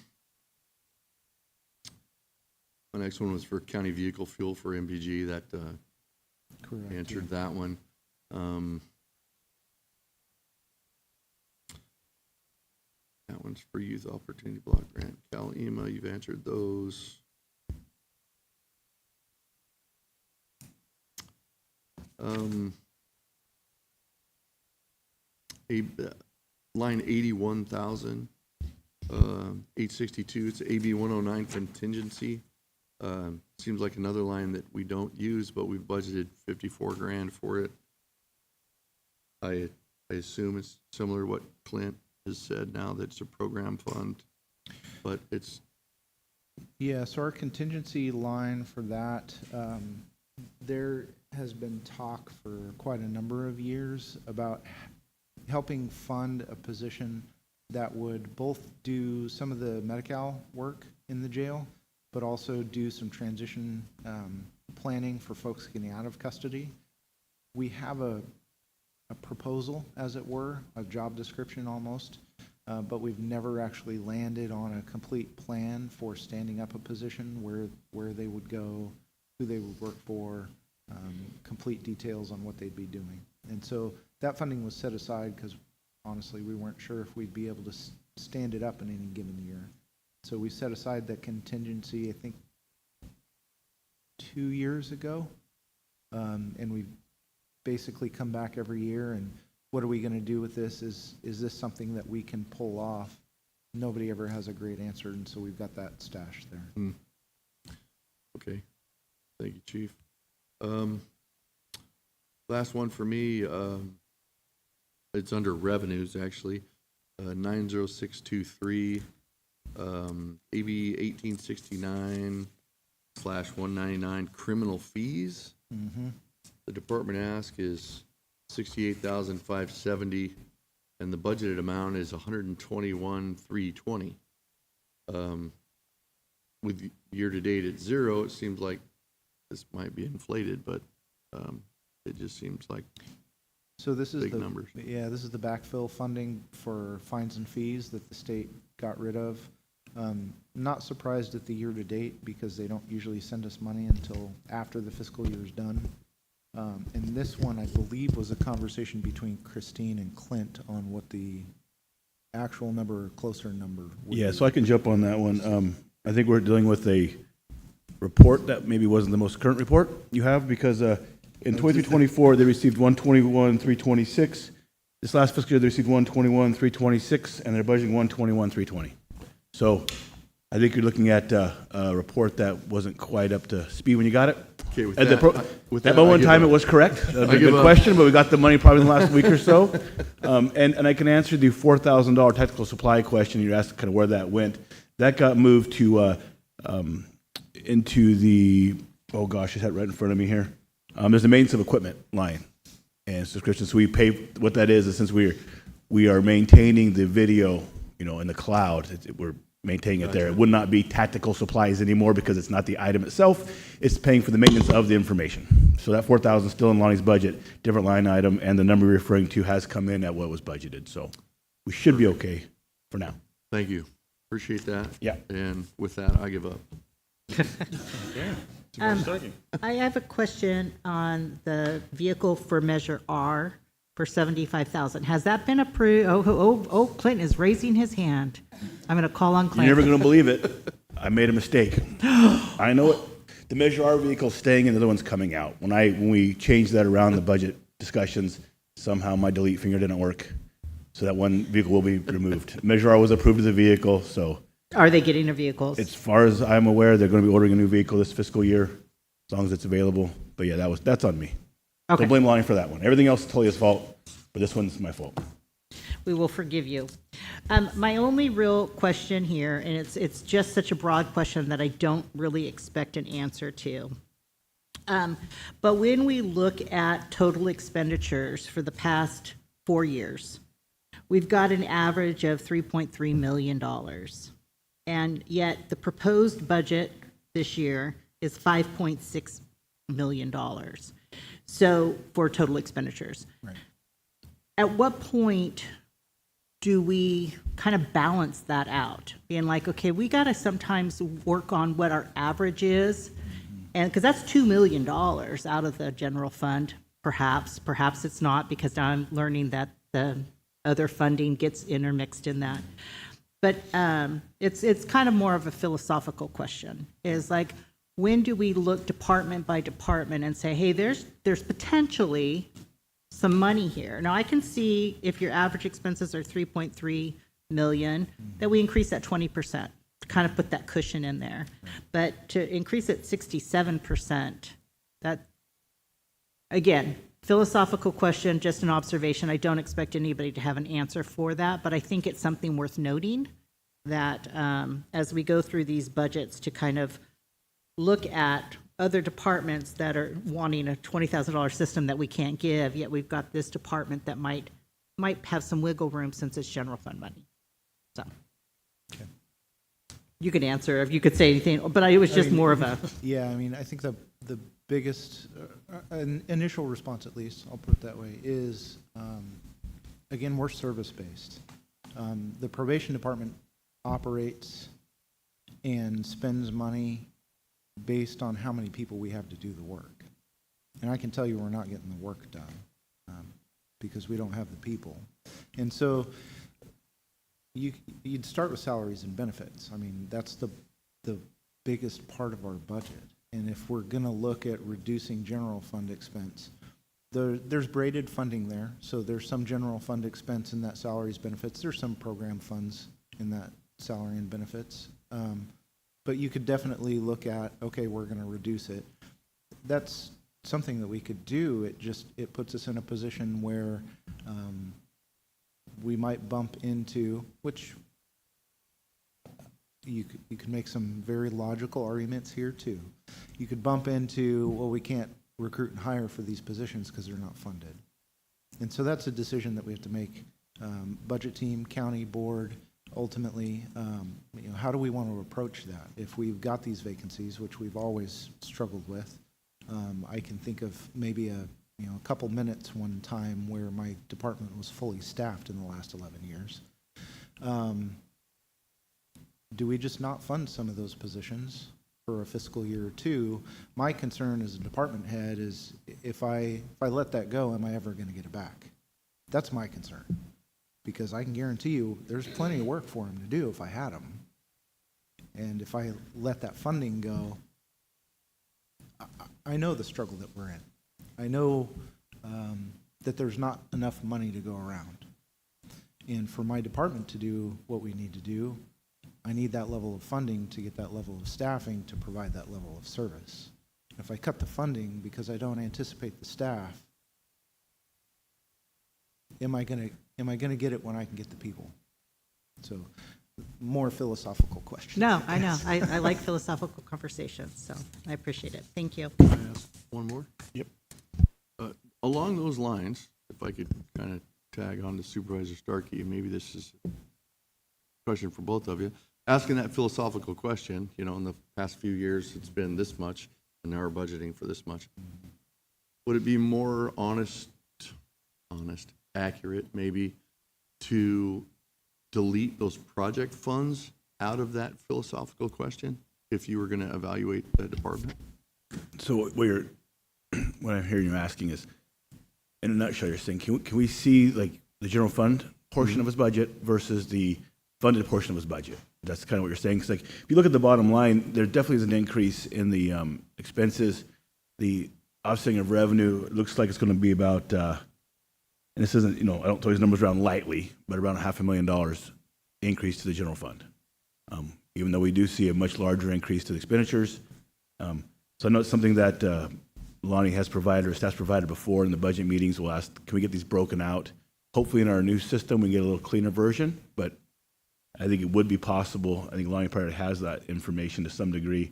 next one was for county vehicle fuel for MPG. That Correct. answered that one. That one's for youth opportunity block grant. Cal EMA, you've answered those. Line 81,000, 862, it's AB 109 contingency. Seems like another line that we don't use, but we've budgeted 54 grand for it. I assume it's similar to what Clint has said now, that it's a program fund, but it's, Yeah, so our contingency line for that, there has been talk for quite a number of years about helping fund a position that would both do some of the Medi-Cal work in the jail, but also do some transition planning for folks getting out of custody. We have a proposal, as it were, a job description almost, but we've never actually landed on a complete plan for standing up a position where they would go, who they would work for, complete details on what they'd be doing. And so that funding was set aside because honestly, we weren't sure if we'd be able to stand it up in any given year. So we set aside that contingency, I think, 2 years ago. And we've basically come back every year and what are we going to do with this? Is this something that we can pull off? Nobody ever has a great answer, and so we've got that stashed there. okay. Thank you, Chief. Last one for me, it's under revenues, actually. 90623, AB 1869/199, criminal fees. Mm-hmm. The department ask is 68,570, and the budgeted amount is 121,320. With year-to-date at 0, it seems like this might be inflated, but it just seems like So this is big numbers. Yeah, this is the backfill funding for fines and fees that the state got rid of. Not surprised at the year-to-date because they don't usually send us money until after the fiscal year is done. And this one, I believe, was a conversation between Christine and Clint on what the actual number or closer number would Yeah, be. so I can jump on that one. I think we're dealing with a report that maybe wasn't the most current report you have, because in 23-24, they received 121,326. This last fiscal year, they received 121,326, and they're budgeting 121,320. So I think you're looking at a report that wasn't quite up to speed when you got it. Okay, with At that, with that that, I one give time, up. it was correct. That was I a give good up. question, but we got the money probably in the last week or so. And I can answer the $4,000 technical supply question. You asked kind of where that went. That got moved to into the, oh gosh, I had it right in front of me here. There's a maintenance of equipment line and subscription. So we pay, what that is since we are maintaining the video in the cloud. We're maintaining it there. It would not be tactical supplies anymore because it's not the item itself. It's paying for the maintenance of the information. So that 4,000 is still in Lonnie's budget, different line item, and the number you're referring to has come in at what was budgeted. So we should be okay for now. Thank you. Appreciate that. Yeah. And with that, I give up. I have a question on the vehicle for Measure R for 75,000. Has that been approved? Oh, Clinton is raising his hand. I'm going to call on You're Clinton. never going to believe it. I made a mistake. I know it. The Measure R vehicle's staying and the other one's coming out. When we changed that around the budget discussions, somehow my delete finger didn't work. So that one vehicle will be removed. Measure R was approved as a vehicle, so Are they getting their vehicles? as far as I'm aware, they're going to be ordering a new vehicle this fiscal year, as long as it's available. But yeah, that's on me. Okay. Don't blame Lonnie for that one. Everything else is totally his fault, but this one's my fault. We will forgive you. My only real question here, and it's just such a broad question that I don't really expect an answer to. But when we look at total expenditures for the past 4 years, we've got an average of $3.3 million. And yet the proposed budget this year is $5.6 million. So for total expenditures. Right. At what point do we kind of balance that out? Being like, okay, we got to sometimes work on what our average is. And because that's $2 million out of the general fund, perhaps it's not, because now I'm learning that the other funding gets intermixed in that. But it's kind of more of a philosophical question, is like, when do we look department by department and say, hey, there's potentially some money here. Now, I can see if your average expenses are 3.3 million, that we increase that 20%, to kind of put that cushion in there. But to increase it 67%, that, again, philosophical question, just an observation. I don't expect anybody to have an answer for that, but I think it's something worth noting that as we go through these budgets, to kind of look at other departments that are wanting a $20,000 system that we can't give, yet we've got this department that might have some wiggle room since it's general fund money. So. Okay. You could answer if you could say anything, but it was just more of a. Yeah, I mean, I think the biggest, initial response at least, I'll put it that way, is, again, we're service-based. The probation department operates and spends money based on how many people we have to do the work. And I can tell you we're not getting the work done because we don't have the people. And so you'd start with salaries and benefits. I mean, that's the biggest part of our budget. And if we're going to look at reducing general fund expense, there's braided funding there. So there's some general fund expense in that salaries benefits. There's some program funds in that salary and benefits. But you could definitely look at, okay, we're going to reduce it. That's something that we could do. It puts us in a position where we might bump into, which you could make some very logical arguments here too. You could bump into, well, we can't recruit and hire for these positions because they're not funded. And so that's a decision that we have to make, budget team, county board, ultimately, how do we want to approach that? If we've got these vacancies, which we've always struggled with, I can think of maybe a couple minutes one time where my department was fully staffed in the last 11 years. Do we just not fund some of those positions for a fiscal year or two? My concern as a department head is if I let that go, am I ever going to get it back? That's my concern. Because I can guarantee you there's plenty of work for them to do if I had them. And if I let that funding go, I know the struggle that we're in. I know that there's not enough money to go around. And for my department to do what we need to do, I need that level of funding to get that level of staffing to provide that level of service. If I cut the funding because I don't anticipate the staff, am I going to get it when I can get the people? So, more philosophical question. No, I know. I like philosophical conversations, so I appreciate it. Thank you. Can I ask one more? Yep. Along those lines, if I could kind of tag on to Supervisor Starkey, and maybe this is question for both of you. Asking that philosophical question, you know, in the past few years, it's been this much, and now we're budgeting for this much. Would it be more honest, accurate, maybe, to delete those project funds out of that philosophical question if you were going to evaluate the department? So what I'm hearing you asking is, in a nutshell, you're saying, can we see like the general fund portion of his budget versus the funded portion of his budget? That's kind of what you're saying. Because like, if you look at the bottom line, there definitely is an increase in the expenses. The offsetting of revenue, it looks like it's going to be about, and this isn't, you know, I don't throw these numbers around lightly, but around $500,000 increase to the general fund. Even though we do see a much larger increase to the expenditures. So I know it's something that Lonnie has provided, or staff's provided before in the budget meetings. We'll ask, can we get these broken out? Hopefully in our new system, we can get a little cleaner version, but I think it would be possible. I think Lonnie probably has that information to some degree.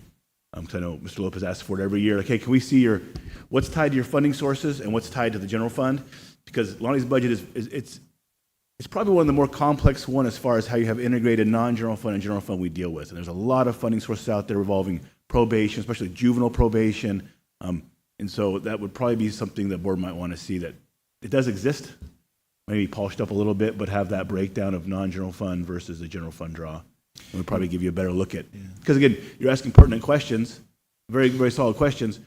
Because I know Mr. Lopez asks for it every year. Like, hey, can we see what's tied to your funding sources and what's tied to the general fund? Because Lonnie's budget it's probably one of the more complex one as far as how you have integrated non-general fund and general fund we deal with. And there's a lot of funding sources out there involving probation, especially juvenile probation. And so that would probably be something the board might want to see, that it does exist, maybe polished up a little bit, but have that breakdown of non-general fund versus the general fund draw. It would probably give you a better look at, because again, you're asking pertinent questions, very, very solid questions,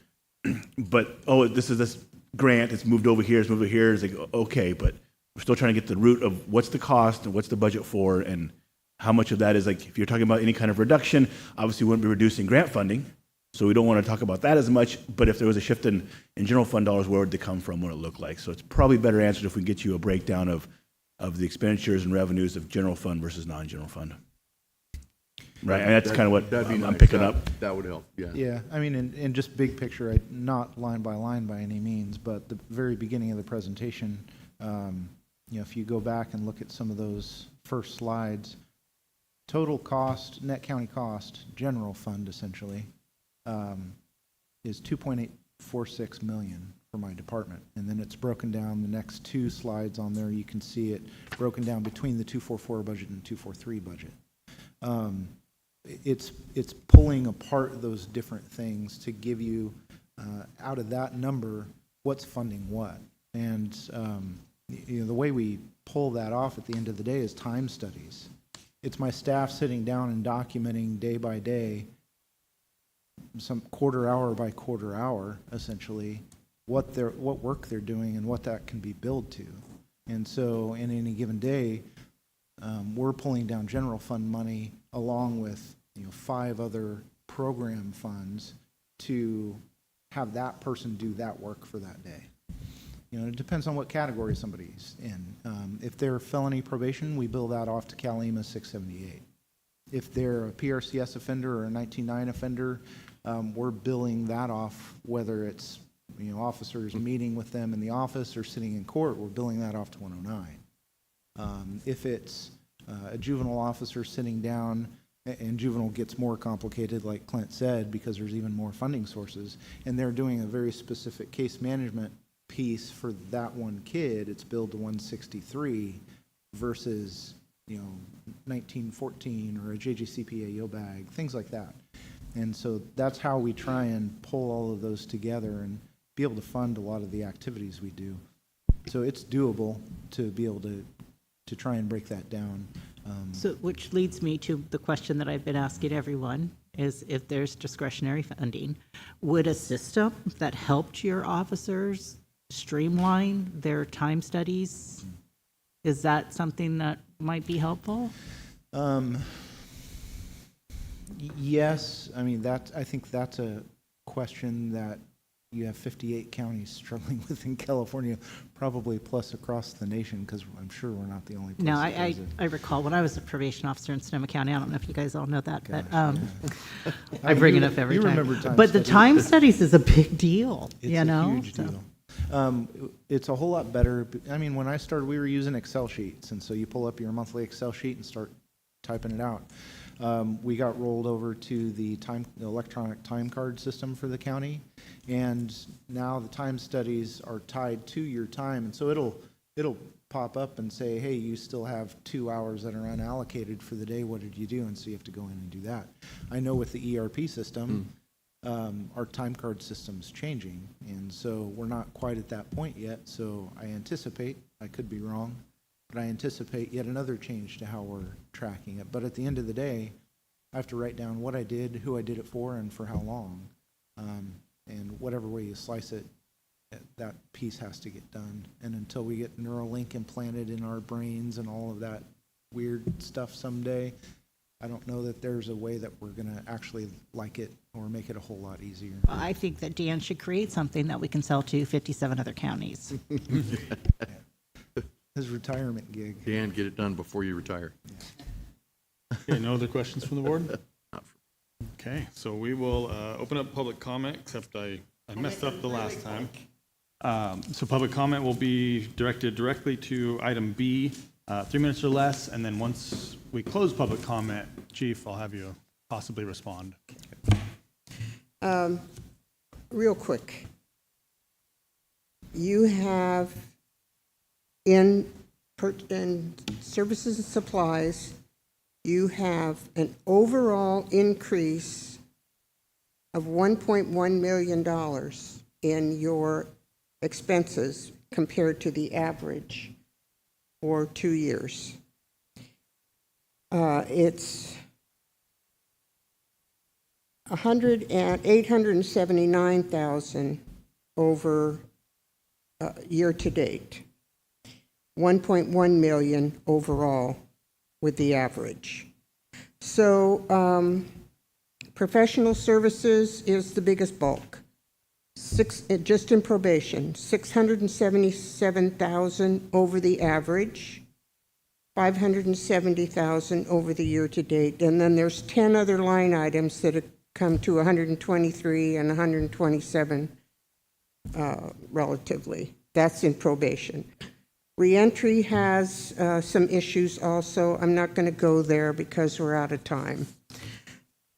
but, oh, this is this grant, it's moved over here, it's like, okay, but we're still trying to get the root of what's the cost and what's the budget for, and how much of that is, like, if you're talking about any kind of reduction, obviously we wouldn't be reducing grant funding, so we don't want to talk about that as much, but if there was a shift in general fund dollars, where would they come from, what would it look like? So it's probably better answered if we get you a breakdown of the expenditures and revenues of general fund versus non-general fund. Right, and that's kind of what That'd be I'm nice. picking up. That would help, yeah. Yeah, I mean, in just big picture, not line by line by any means, but the very beginning of the presentation, you know, if you go back and look at some of those first slides, total cost, net county cost, general fund essentially, is $2.846 million for my department. And then it's broken down, the next two slides on there, you can see it broken down between the 244 budget and 243 budget. It's pulling apart those different things to give you, out of that number, what's funding what. And you know, the way we pull that off at the end of the day is time studies. It's my staff sitting down and documenting day by day, some quarter hour by quarter hour, essentially, what work they're doing and what that can be billed to. And so in any given day, we're pulling down general fund money along with, you know, 5 other program funds to have that person do that work for that day. You know, it depends on what category somebody's in. If they're felony probation, we bill that off to CalEMA 678. If they're a PRCS offender or a 19-9 offender, we're billing that off, whether it's, you know, officers meeting with them in the office or sitting in court, we're billing that off to 109. If it's a juvenile officer sitting down, and juvenile gets more complicated, like Clint said, because there's even more funding sources, and they're doing a very specific case management piece for that one kid, it's billed to 163 versus, you know, 1914 or a JJCPA YOBAG, things like that. And so that's how we try and pull all of those together and be able to fund a lot of the activities we do. So it's doable to be able to try and break that down. So, which leads me to the question that I've been asking everyone, is if there's discretionary funding, would a system that helped your officers streamline their time studies, is that something that might be helpful? Yes, I mean, I think that's a question that you have 58 counties struggling with in California, probably plus across the nation, because I'm sure we're not the only place. No, that does it. I recall when I was a probation officer in Sonoma County, I don't know if you guys all know that, but Gosh, I bring it up every you time. remember time But the studies. time studies is a big deal, It's you a know? huge deal. It's a whole lot better. I mean, when I started, we were using Excel sheets, and so you pull up your monthly Excel sheet and start typing it out. We got rolled over to the electronic time card system for the county, and now the time studies are tied to your time, and so it'll pop up and say, hey, you still have 2 hours that are unallocated for the day, what did you do? And so you have to go in and do that. I know with the ERP system, our time card system's changing, and so we're not quite at that point yet, so I anticipate, I could be wrong, but I anticipate yet another change to how we're tracking it. But at the end of the day, I have to write down what I did, who I did it for, and for how long. And whatever way you slice it, that piece has to get done. And until we get Neuralink implanted in our brains and all of that weird stuff someday, I don't know that there's a way that we're going to actually like it or make it a whole lot easier. I think that Dan should create something that we can sell to 57 other counties. His retirement gig. Dan, get it done before you retire. Okay, no other questions from the board? Okay, so we will open up public comment, except I messed up the last time. So public comment will be directed directly to item B, 3 minutes or less, and then once we close public comment, Chief, I'll have you possibly respond. Real quick. You have in services and supplies, you have an overall increase of $1.1 million in your expenses compared to the average for 2 years. It's $879,000 over year to date. 1.1 million overall with the average. So professional services is the biggest bulk. Just in probation, $677,000 over the average, $570,000 over the year to date, and then there's 10 other line items that have come to 123 and 127 relatively. That's in probation. Reentry has some issues also. I'm not going to go there because we're out of time.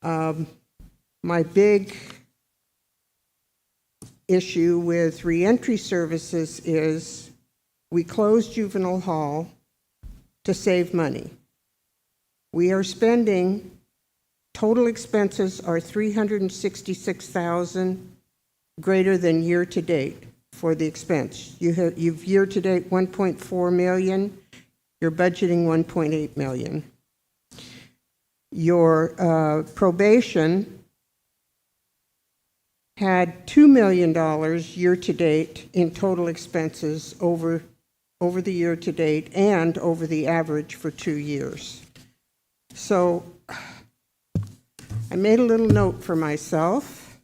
My big issue with reentry services is we closed juvenile hall to save money. We are spending, total expenses are $366,000 greater than year to date for the expense. You've year to date 1.4 million, you're budgeting 1.8 million. Your probation had $2 million year to date in total expenses over the year to date and over the average for 2 years. So I made a little note for myself.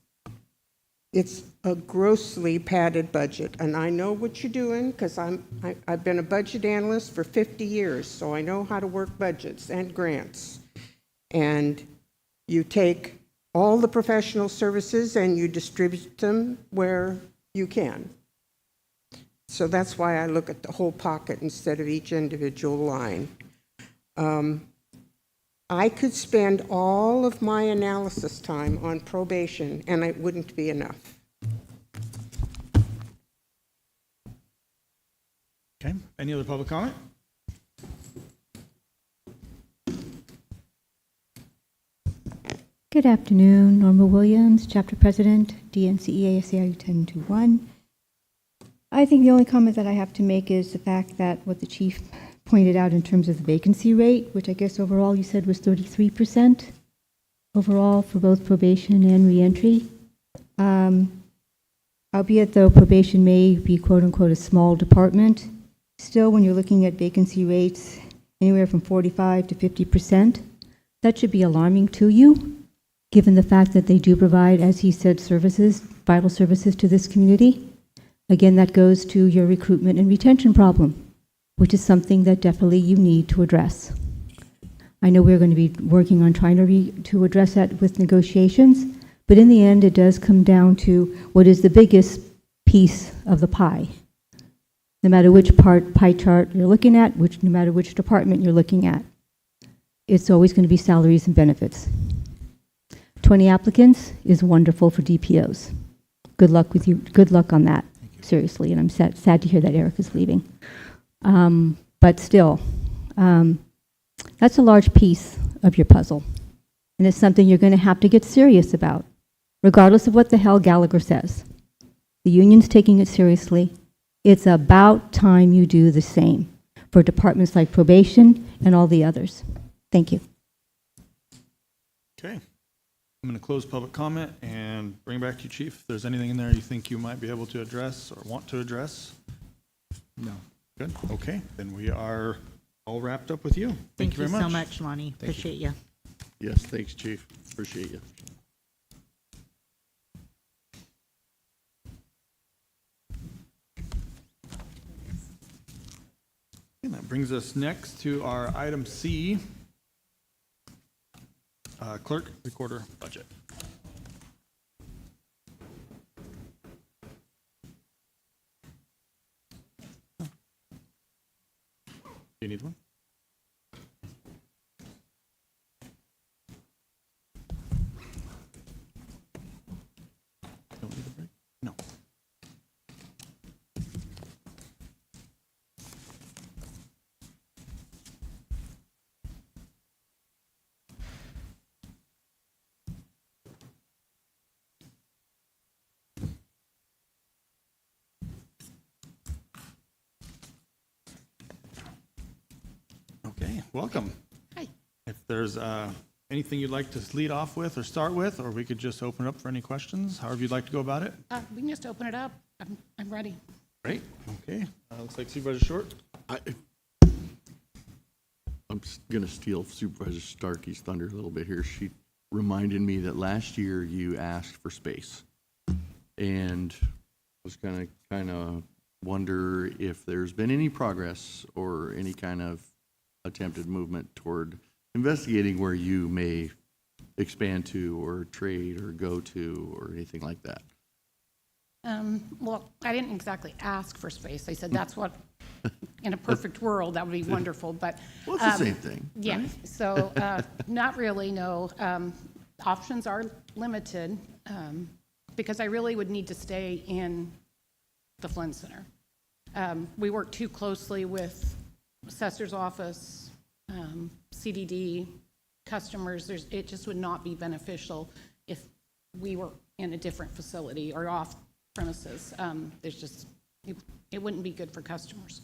It's a grossly padded budget, and I know what you're doing because I've been a budget analyst for 50 years, so I know how to work budgets and grants. And you take all the professional services and you distribute them where you can. So that's why I look at the whole pocket instead of each individual line. I could spend all of my analysis time on probation and it wouldn't be enough. Okay, any other public comment? Good afternoon, Norma Williams, Chapter President, DNCEA SARU 1021. I think the only comment that I have to make is the fact that what the chief pointed out in terms of the vacancy rate, which I guess overall you said was 33% overall for both probation and reentry. Albeit though probation may be quote unquote a small department, still when you're looking at vacancy rates anywhere from 45 to 50%, that should be alarming to you, given the fact that they do provide, as he said, services, vital services to this community. Again, that goes to your recruitment and retention problem, which is something that definitely you need to address. I know we're going to be working on trying to address that with negotiations, but in the end, it does come down to what is the biggest piece of the pie. No matter which pie chart you're looking at, no matter which department you're looking at, it's always going to be salaries and benefits. 20 applicants is wonderful for DPOs. Good luck with you. Good luck on that, seriously. And I'm sad to hear that Eric is leaving. But still, that's a large piece of your puzzle. And it's something you're going to have to get serious about, regardless of what the hell Gallagher says. The union's taking it seriously. It's about time you do the same for departments like probation and all the others. Thank you. Okay. I'm going to close public comment and bring back to you, Chief. If there's anything in there you think you might be able to address or want to address. No. Good. Okay. Then we are all wrapped up with you. Thank you very much. so much, Lonnie. Appreciate you. Yes, thanks, Chief. Appreciate you. And that brings us next to our item C, clerk recorder budget. Do you need one? Don't need a break? No. Okay, welcome. Hi. If there's anything you'd like to lead off with or start with, or we could just open it up for any questions, however you'd like to go about it. We can just open it up. I'm ready. Great, okay. Looks like Supervisor Short. I'm going to steal Supervisor Starkey's thunder a little bit here. She reminded me that last year you asked for space. And I was going to kind of wonder if there's been any progress or any kind of attempted movement toward investigating where you may expand to or trade or go to or anything like that. Well, I didn't exactly ask for space. I said that's what, in a perfect world, that would be wonderful, but. Well, it's the same thing. Yeah, so not really, no. Options are limited because I really would need to stay in the Flynn Center. We work too closely with Assessor's Office, CDD, customers. It just would not be beneficial if we were in a different facility or off premises. It wouldn't be good for customers.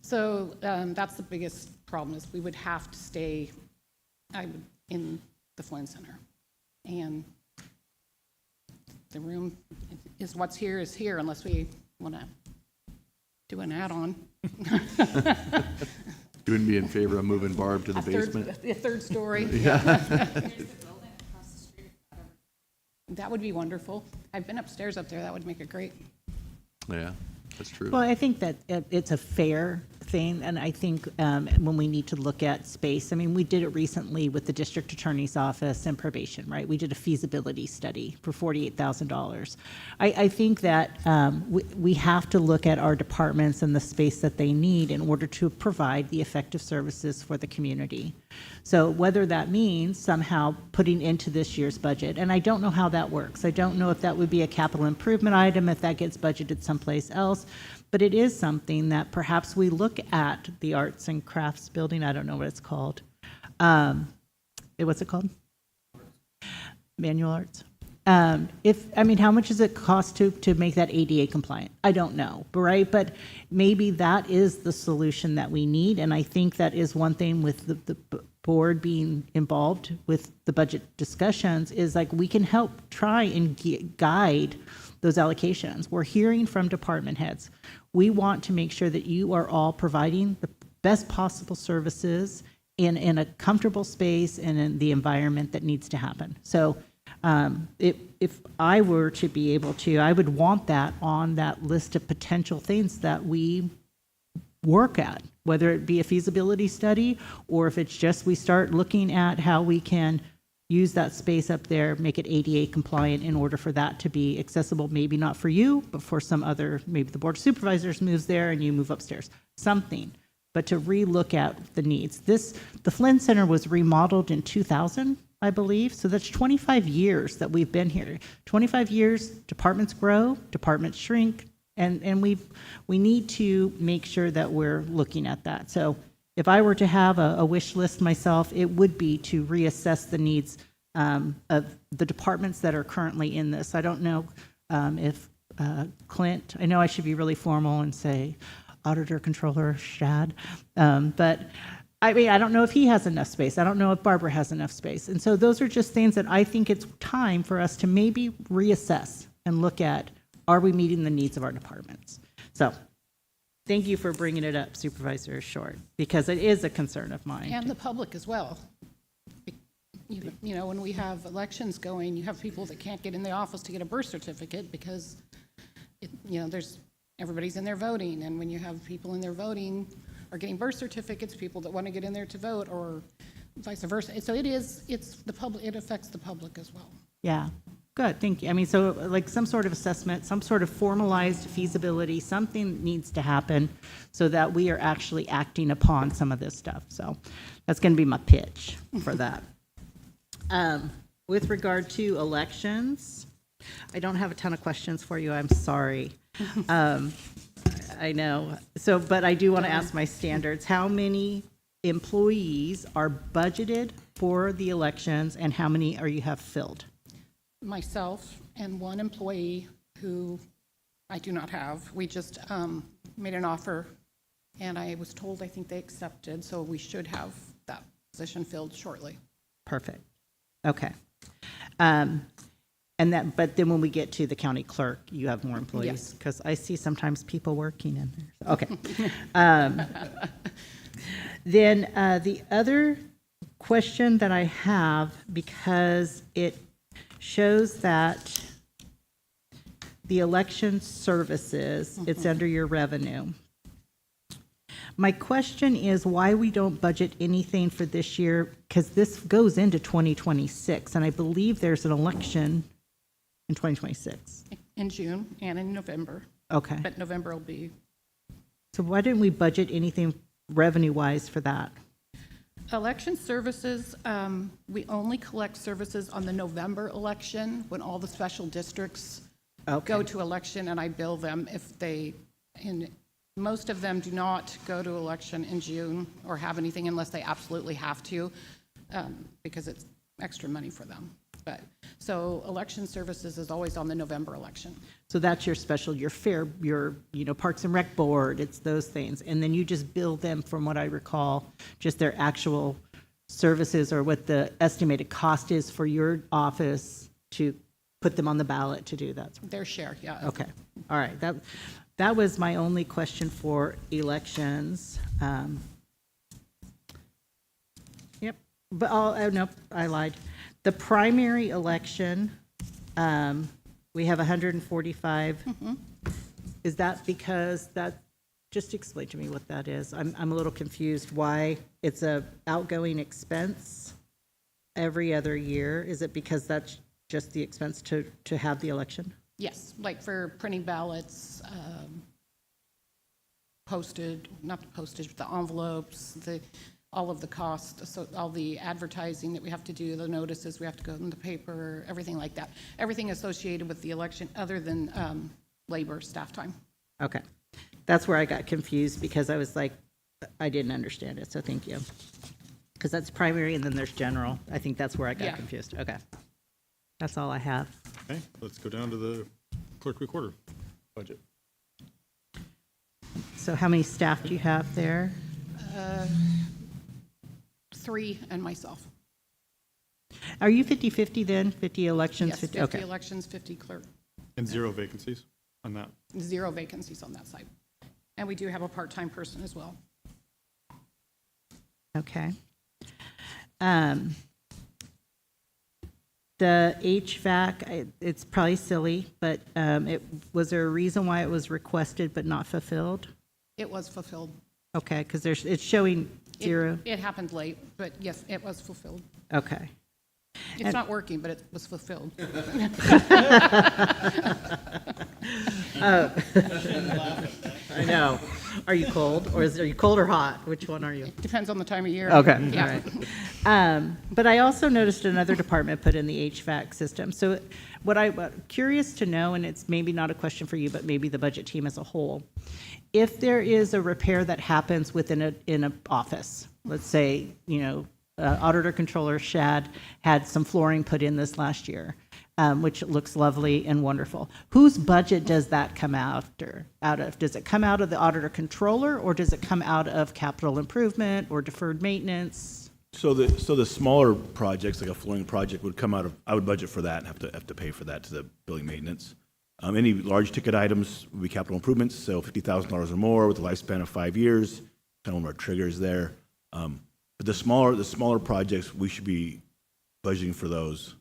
So that's the biggest problem is we would have to stay in the Flynn Center. And the room is what's here is here unless we want to do an add-on. You wouldn't be in favor of moving Barb to the basement? A third story. Yeah. That would be wonderful. I've been upstairs up there. That would make it great. Yeah, that's true. Well, I think that it's a fair thing, and I think when we need to look at space, I mean, we did it recently with the district attorney's office and probation, right? We did a feasibility study for $48,000. I think that we have to look at our departments and the space that they need in order to provide the effective services for the community. So whether that means somehow putting into this year's budget, and I don't know how that works. I don't know if that would be a capital improvement item, if that gets budgeted someplace else, but it is something that perhaps we look at the arts and crafts building. I don't know what it's called. What's it called? Manual arts. How much does it cost to make that ADA compliant? I don't know, right? But maybe that is the solution that we need, and I think that is one thing with the board being involved with the budget discussions is like we can help try and guide those allocations. We're hearing from department heads. We want to make sure that you are all providing the best possible services in a comfortable space and in the environment that needs to happen. So if I were to be able to, I would want that on that list of potential things that we work at, whether it be a feasibility study or if it's just we start looking at how we can use that space up there, make it ADA compliant in order for that to be accessible, maybe not for you, but for some other, maybe the board of supervisors moves there and you move upstairs, something. But to relook at the needs. The Flynn Center was remodeled in 2000, I believe, so that's 25 years that we've been here. 25 years, departments grow, departments shrink, And we need to make sure that we're looking at that. So if I were to have a wish list myself, it would be to reassess the needs of the departments that are currently in this. I don't know if Clint, I know I should be really formal and say auditor, controller, Shad, but I mean, I don't know if he has enough space. I don't know if Barbara has enough space. And so those are just things that I think it's time for us to maybe reassess and look at, are we meeting the needs of our departments? So thank you for bringing it up, Supervisor Short, because it is a concern of mine. And the public as well. You know, when we have elections going, you have people that can't get in the office to get a birth certificate because, you know, everybody's in there voting. And when you have people in there voting or getting birth certificates, people that want to get in there to vote, or vice versa. So it's the public, it affects the public as well. Yeah, good, thank you. I mean, so like some sort of assessment, some sort of formalized feasibility, something needs to happen so that we are actually acting upon some of this stuff. So that's going to be my pitch for that. With regard to elections, I don't have a ton of questions for you, I'm sorry. I know, so, but I do want to ask my standards. How many employees are budgeted for the elections and how many are you have filled? Myself and one employee who I do not have. We just made an offer, and I was told I think they accepted, so we should have that position filled shortly. Perfect. Okay. And that, but then when we get to the county clerk, you have more employees? Yes. Because I see sometimes people working in there. Okay. Then the other question that I have, because it shows that the election services, it's under your revenue. My question is why we don't budget anything for this year, because this goes into 2026, and I believe there's an election in 2026. In June and in November. Okay. But November will be. So why didn't we budget anything revenue-wise for that? Election services, we only collect services on the November election when all the special districts go to election, and I bill them if they, and most of them do not go to election in June or have anything unless they absolutely have to, because it's extra money for them. But so election services is always on the November election. So that's your special, your fair, your, Parks and Rec Board, it's those things. And then you just bill them, from what I recall, just their actual services or what the estimated cost is for your office to put them on the ballot to do that. Their share, yeah. Okay, all right. That was my only question for elections. Yep, but nope, I lied. The primary election, we have 145. Is that because just explain to me what that is. I'm a little confused why it's a outgoing expense every other year. Is it because that's just the expense to have the election? Yes, like for printing ballots, not the postage, but the envelopes, all of the costs, so all the advertising that we have to do, the notices, we have to go in the paper, everything like that. Everything associated with the election other than labor, staff time. Okay. That's where I got confused because I was like, I didn't understand it, so thank you. Because that's primary and then there's general. I think that's where I got confused. Okay. That's all I have. Okay, let's go down to the clerk recorder budget. So how many staff do you have there? 3 and myself. Are you 50-50 then? 50 elections? Yes, 50 50 elections, 50 clerk. And 0 vacancies on that? 0 vacancies on that side. And we do have a part-time person as well. Okay. The HVAC, it's probably silly, but was there a reason why it was requested but not fulfilled? It was fulfilled. Okay, because it's showing 0. It happened late, but yes, it was fulfilled. Okay. It's not working, but it was fulfilled. Oh. I know. Are you cold, or are you cold or hot? Which one are you? Depends on the time of year. Okay, Yeah. all right. But I also noticed another department put in the HVAC system. So what I'm curious to know, and it's maybe not a question for you, but maybe the budget team as a whole, if there is a repair that happens within an office, let's say, auditor controller Shad had some flooring put in this last year, which looks lovely and wonderful. Whose budget does that come out of? Does it come out of the auditor controller, or does it come out of capital improvement or deferred maintenance? So the smaller projects, like a flooring project, would come out of, I would budget for that and have to pay for that to the building maintenance. Any large ticket items would be capital improvements, so $50,000 or more with a lifespan of 5 years, kind of one of our triggers there. But the smaller projects, we should be budgeting for those.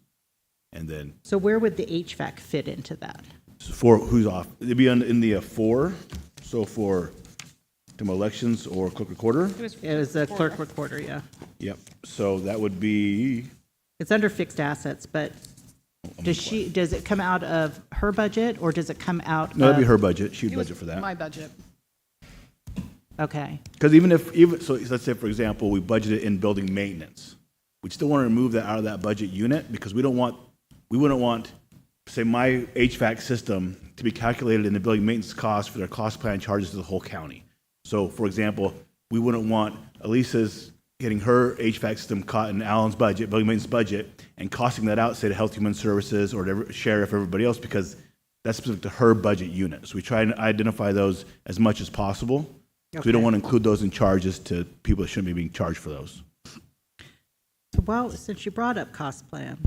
And then So where would the HVAC fit into that? for who's off, it'd be in the 4, so for elections or clerk recorder. It was the clerk recorder, yeah. Yep, so that would be, It's under fixed assets, but does it come out of her budget, or does it come out of? no, that'd be her budget, she'd It was budget for that. my budget. Okay, Because so let's say, for example, we budgeted in building maintenance. We still want to remove that out of that budget unit because we wouldn't want, say, my HVAC system to be calculated in the building maintenance cost for their cost plan charges to the whole county. So, for example, we wouldn't want Elisa's getting her HVAC system caught in Alan's budget, building maintenance budget, and costing that out, say, to Health Human Services or to Sheriff, everybody else, because that's specific to her budget unit. So we try and identify those as much as possible. So we don't want to include those in charges to people that shouldn't be being charged for those. well, since you brought up cost plan,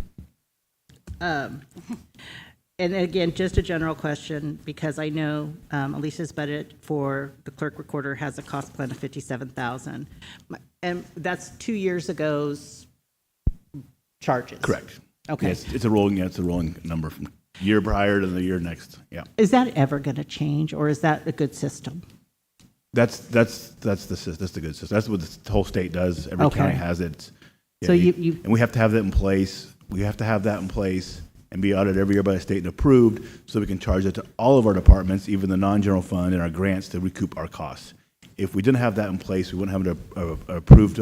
and again, just a general question, because I know Alicia's budget for the clerk recorder has a cost plan of $57,000, and that's 2 years ago's charges. Correct. Okay. Yeah, it's a rolling number from year prior to the year next. Yeah. Is that ever going to change, or is that a good system? That's the good system. That's what the whole state does. Every Okay. county has it. So Yeah, you and we have to have that in place. We have to have that in place and be audited every year by the state and approved, so we can charge it to all of our departments, even the non-general fund and our grants, to recoup our costs. If we didn't have that in place, we wouldn't have an approved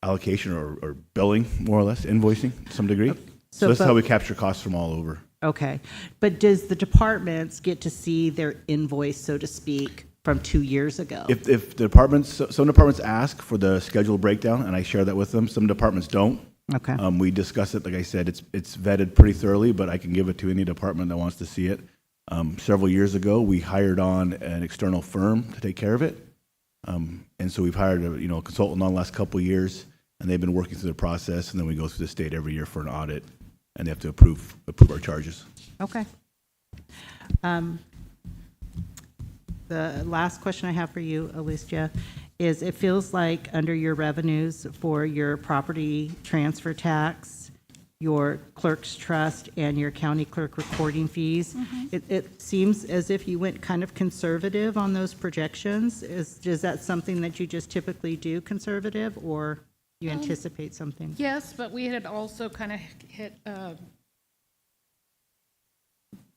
allocation or billing, more or less, invoicing to some degree. So that's how we capture costs from all over. Okay, but does the departments get to see their invoice, so to speak, from 2 years ago? If the departments, some departments ask for the schedule breakdown, and I share that with them. Some departments don't. Okay. We discuss it, like I said, it's vetted pretty thoroughly, but I can give it to any department that wants to see it. Several years ago, we hired on an external firm to take care of it. And so we've hired a consultant on the last couple of years, and they've been working through the process, and then we go through the state every year for an audit, and they have to approve our charges. Okay. The last question I have for you, Alicia, is it feels like under your revenues for your property transfer tax, your clerk's trust, and your county clerk recording fees, it seems as if you went kind of conservative on those projections. Is that something that you just typically do, conservative, or you anticipate something? Yes, but we had also kind of hit,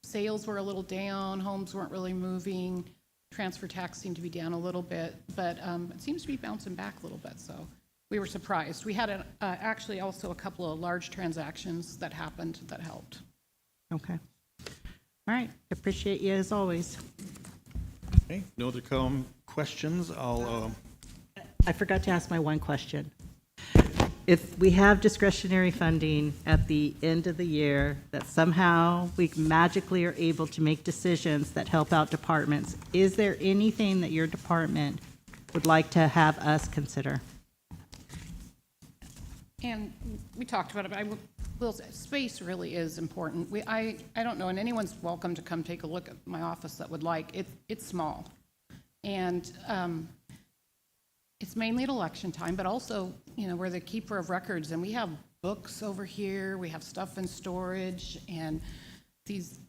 sales were a little down, homes weren't really moving, transfer tax seemed to be down a little bit, but it seems to be bouncing back a little bit, so we were surprised. We had actually also a couple of large transactions that happened that helped. Okay. All right, appreciate you as always. Okay, no other questions? I forgot to ask my one question. If we have discretionary funding at the end of the year, that somehow we magically are able to make decisions that help out departments, is there anything that your department would like to have us consider? And we talked about it, but I will say, space really is important. I don't know, and anyone's welcome to come take a look at my office that would like. It's small. And it's mainly at election time, but also, we're the keeper of records, and we have books over here, we have stuff in storage, and these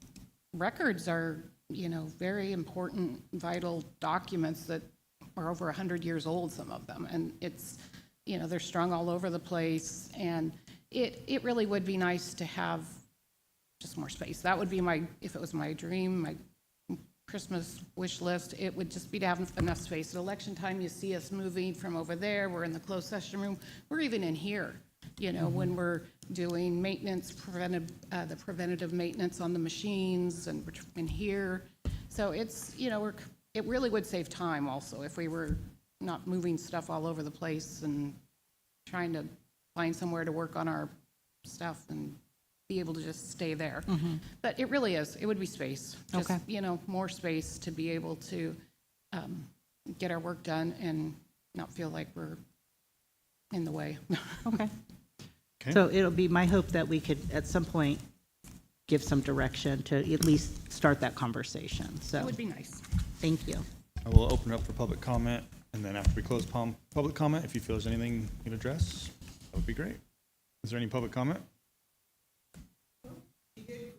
records are, very important, vital documents that are over 100 years old, some of them, and it's, they're strung all over the place, and it really would be nice to have just more space. That would be if it was my dream, Christmas wish list, it would just be to have enough space. At election time, you see us moving from over there, we're in the closed session room, we're even in here, you know, when we're doing maintenance, the preventative maintenance on the machines, and we're in here. So it's, you know, it really would save time also if we were not moving stuff all over the place and trying to find somewhere to work on our stuff and be able to just stay there. But it really is, it would be space. Just, Okay. you know, more space to be able to get our work done and not feel like we're in the way. Okay. Okay. So it'll be my hope that we could, at some point, give some direction to at least start that conversation. It So, would be nice. thank you. I will open up for public comment, and then after we close public comment, if you feel there's anything you can address, that would be great. Is there any public comment? Okay,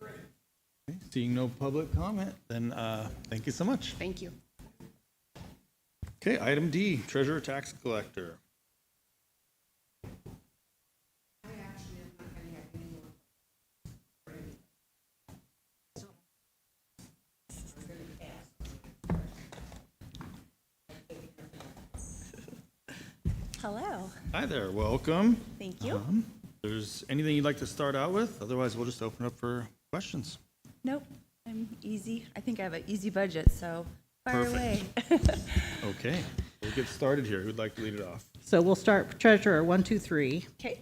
seeing no public comment, then thank you so much. Thank you. Okay, item D, treasurer tax collector. Hello, Hi there, welcome. thank you. There's anything you'd like to start out with? Otherwise, we'll just open up for questions. Nope, I'm easy. I think I have an easy budget, so fire away. Okay, we'll get started here. Who'd like to lead it off? So we'll start treasurer, 1, 2, 3. Okay.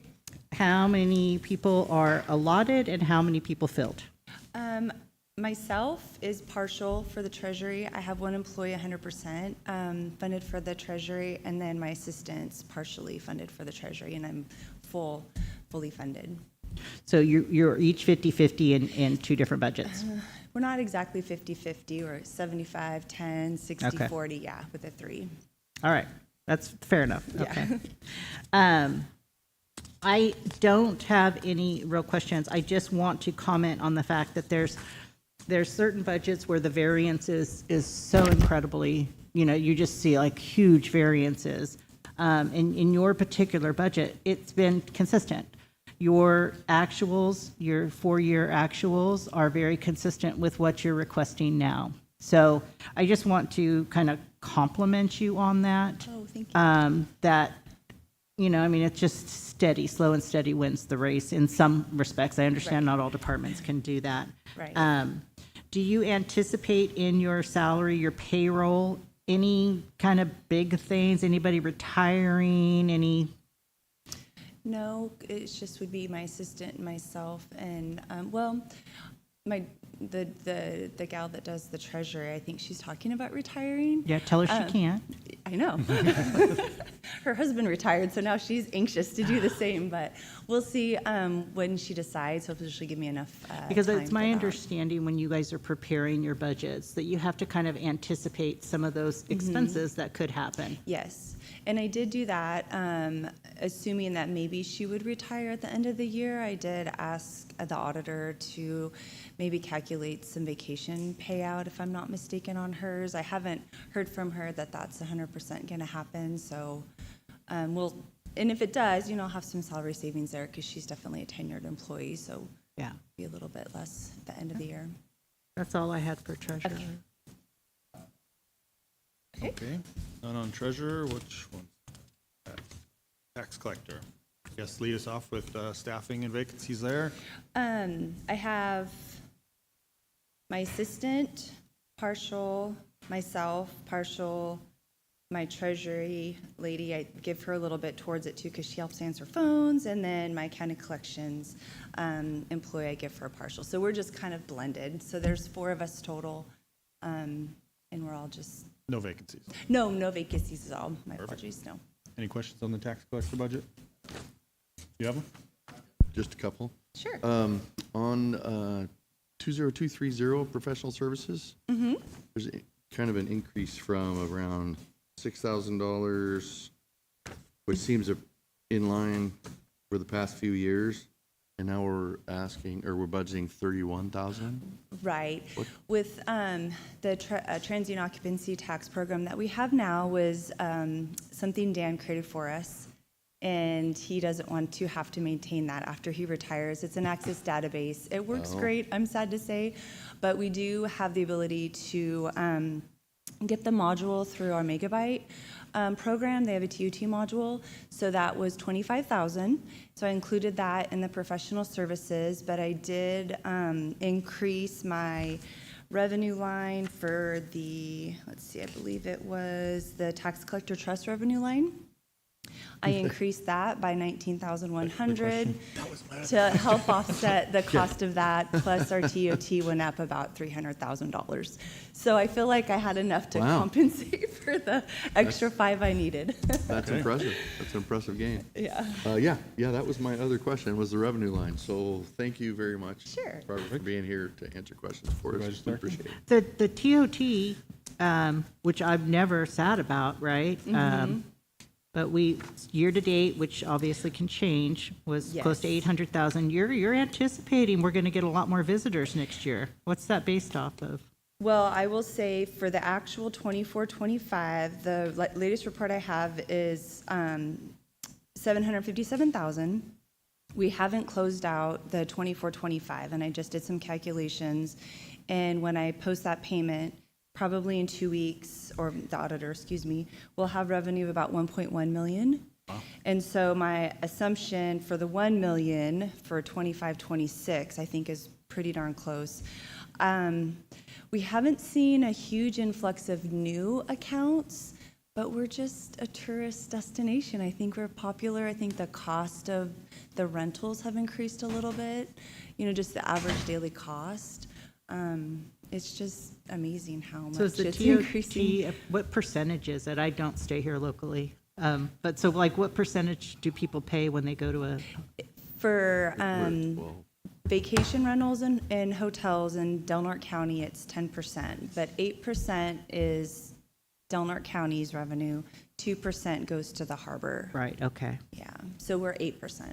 How many people are allotted and how many people filled? Myself is partial for the treasury. I have one employee 100% funded for the treasury, and then my assistant's partially funded for the treasury, and I'm fully funded. So you're each 50/50 in two different budgets? We're not exactly 50/50, or 75/10, 60/40, yeah, with the 3. All right, that's fair enough. Yeah. Okay. I don't have any real questions. I just want to comment on the fact that there's certain budgets where the variance is so incredibly, you know, you just see like huge variances. In your particular budget, it's been consistent. Your actuals, your 4-year actuals are very consistent with what you're requesting now. So I just want to kind of compliment you on that. Oh, thank you. That, you know, I mean, it's just steady, slow and steady wins the race in some respects. I understand Right. not all departments can do that. Right. Do you anticipate in your salary, your payroll, any kind of big things, anybody retiring, any? No, it just would be my assistant and myself, and, well, the gal that does the treasury, I think she's talking about retiring. Yeah, tell her she can't. I know. Her husband retired, so now she's anxious to do the same, but we'll see when she decides. Hopefully she'll give me enough Because time it's for my that. understanding when you guys are preparing your budgets, that you have to kind of anticipate some of those expenses that could happen. Yes, and I did do that, assuming that maybe she would retire at the end of the year. I did ask the auditor to maybe calculate some vacation payout, if I'm not mistaken, on hers. I haven't heard from her that that's 100% going to happen, so we'll, and if it does, you know, I'll have some salary savings there, because she's definitely a tenured employee, so Yeah, be a little bit less at the end of the year. that's all I had for treasurer. Okay, none on treasurer, which one? Tax collector. Yes, lead us off with staffing and vacancies there. I have my assistant, partial, myself, partial, my treasury lady, I give her a little bit towards it too, because she helps answer phones, and then my county collections employee, I give her a partial. So we're just kind of blended. So there's 4 of us total, and we're all just, No vacancies. no vacancies at all. My Perfect. apologies, no. Any questions on the tax collector budget? You have them? Just a couple. Sure. On 20230, professional services, there's kind of an increase from around $6,000, which seems in line for the past few years, and now we're asking, or we're budgeting 31,000. Right. With the transient occupancy tax program that we have now was something Dan created for us. and he doesn't want to have to maintain that after he retires. It's an Access database. It works great, I'm sad to say, but we do have the ability to get the module through our Megabyte program. They have a TOT module, so that was $25,000. So I included that in the professional services, but I did increase my revenue line for the, let's see, I believe it was the tax collector trust revenue line. I increased that by $19,100 to help offset the cost of that, plus our TOT went up about $300,000. So I feel like I had enough to compensate for the extra $5 I needed. That's impressive. That's an impressive gain. Yeah. Yeah, that was my other question, was the revenue line. So thank you very much. Sure. Barbara, for being here to answer questions for us. We appreciate it. The TOT, which I've never sat about, right? But we, year-to-date, which obviously can change, was close to Yes. 800,000. You're anticipating we're going to get a lot more visitors next year. What's that based off of? Well, I will say for the actual 24-25, the latest report I have is 757,000. We haven't closed out the 24-25, and I just did some calculations. And when I post that payment, probably in 2 weeks, or the auditor, excuse me, will have revenue of about 1.1 million. Wow. And so my assumption for the 1 million for 25-26, I think is pretty darn close. We haven't seen a huge influx of new accounts, but we're just a tourist destination. I think we're popular. I think the cost of the rentals have increased a little bit, just the average daily cost. It's just amazing how much So is the it's increasing. TOT, what percentage is it? I don't stay here locally. But so like what percentage do people pay when they go to a? For vacation rentals and hotels in Del Norte County, it's 10%, but 8% is Del Norte County's revenue, 2% goes to the harbor. Right, okay. Yeah, so we're 8%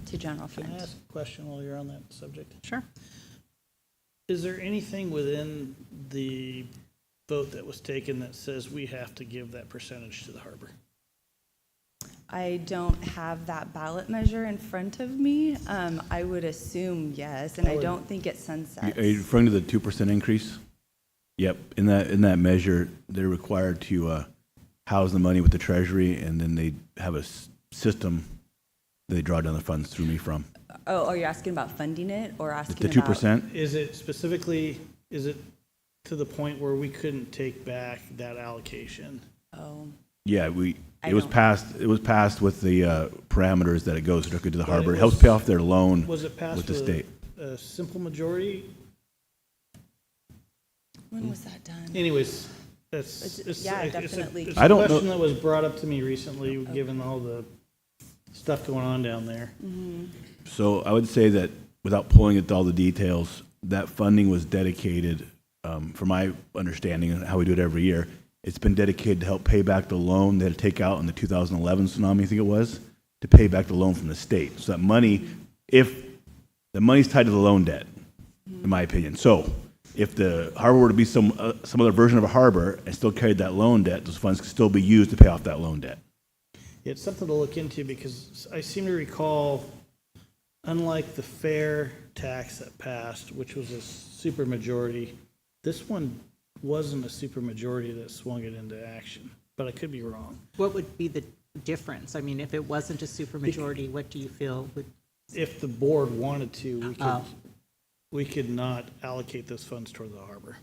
to general Can fund. I ask a question while you're on that subject? Sure. Is there anything within the vote that was taken that says we have to give that percentage to the harbor? I don't have that ballot measure in front of me. I would assume yes, and I don't think it sunsets. Are you referring to the 2% increase? Yep, in that measure, they're required to house the money with the treasury, and then they have a system that they draw down the funds through me from. Oh, are you asking about funding it or asking The about? 2%? Is it specifically, is it to the point where we couldn't take back that allocation? Oh, Yeah, I it was don't- passed with the parameters that it goes directly to the But harbor. it It helps was- pay off their loan Was it passed with the state. a simple majority? when was that done? Anyways, that's, Yeah, definitely. it's I a don't know- question that was brought up to me recently, given all the stuff going on down there. So I would say that, without pulling into all the details, that funding was dedicated, from my understanding and how we do it every year, it's been dedicated to help pay back the loan they had to take out in the 2011 tsunami, I think it was, to pay back the loan from the state. So that money, if the money's tied to the loan debt, in my opinion. So if the harbor were to be some other version of a harbor and still carried that loan debt, those funds could still be used to pay off that loan debt. It's something to look into because I seem to recall, unlike the fair tax that passed, which was a supermajority, this one wasn't a supermajority that swung it into action, but I could be wrong. What would be the difference? I mean, if it wasn't a supermajority, what do you feel would? If the board wanted to, Oh. we could not allocate those funds toward the harbor.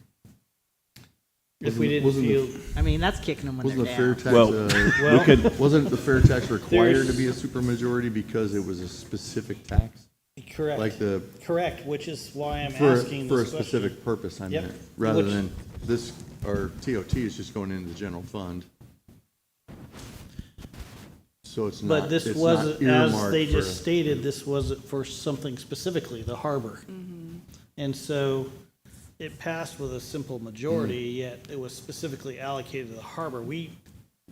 If we didn't Wasn't feel, I mean, that's kicking them when Wasn't the they're fair down. tax, Well, we could, wasn't the fair tax required to There's- be a supermajority because it was a specific tax? correct, Like correct, which is why I'm for asking a this question. specific purpose, I Yep. meant, rather Which- than this, our TOT is just going into the general fund. So it's not, But this it's wasn't, not as earmarked they for just stated, this wasn't for something specifically, the harbor. And so it passed with a simple majority, yet it was specifically allocated to the harbor. you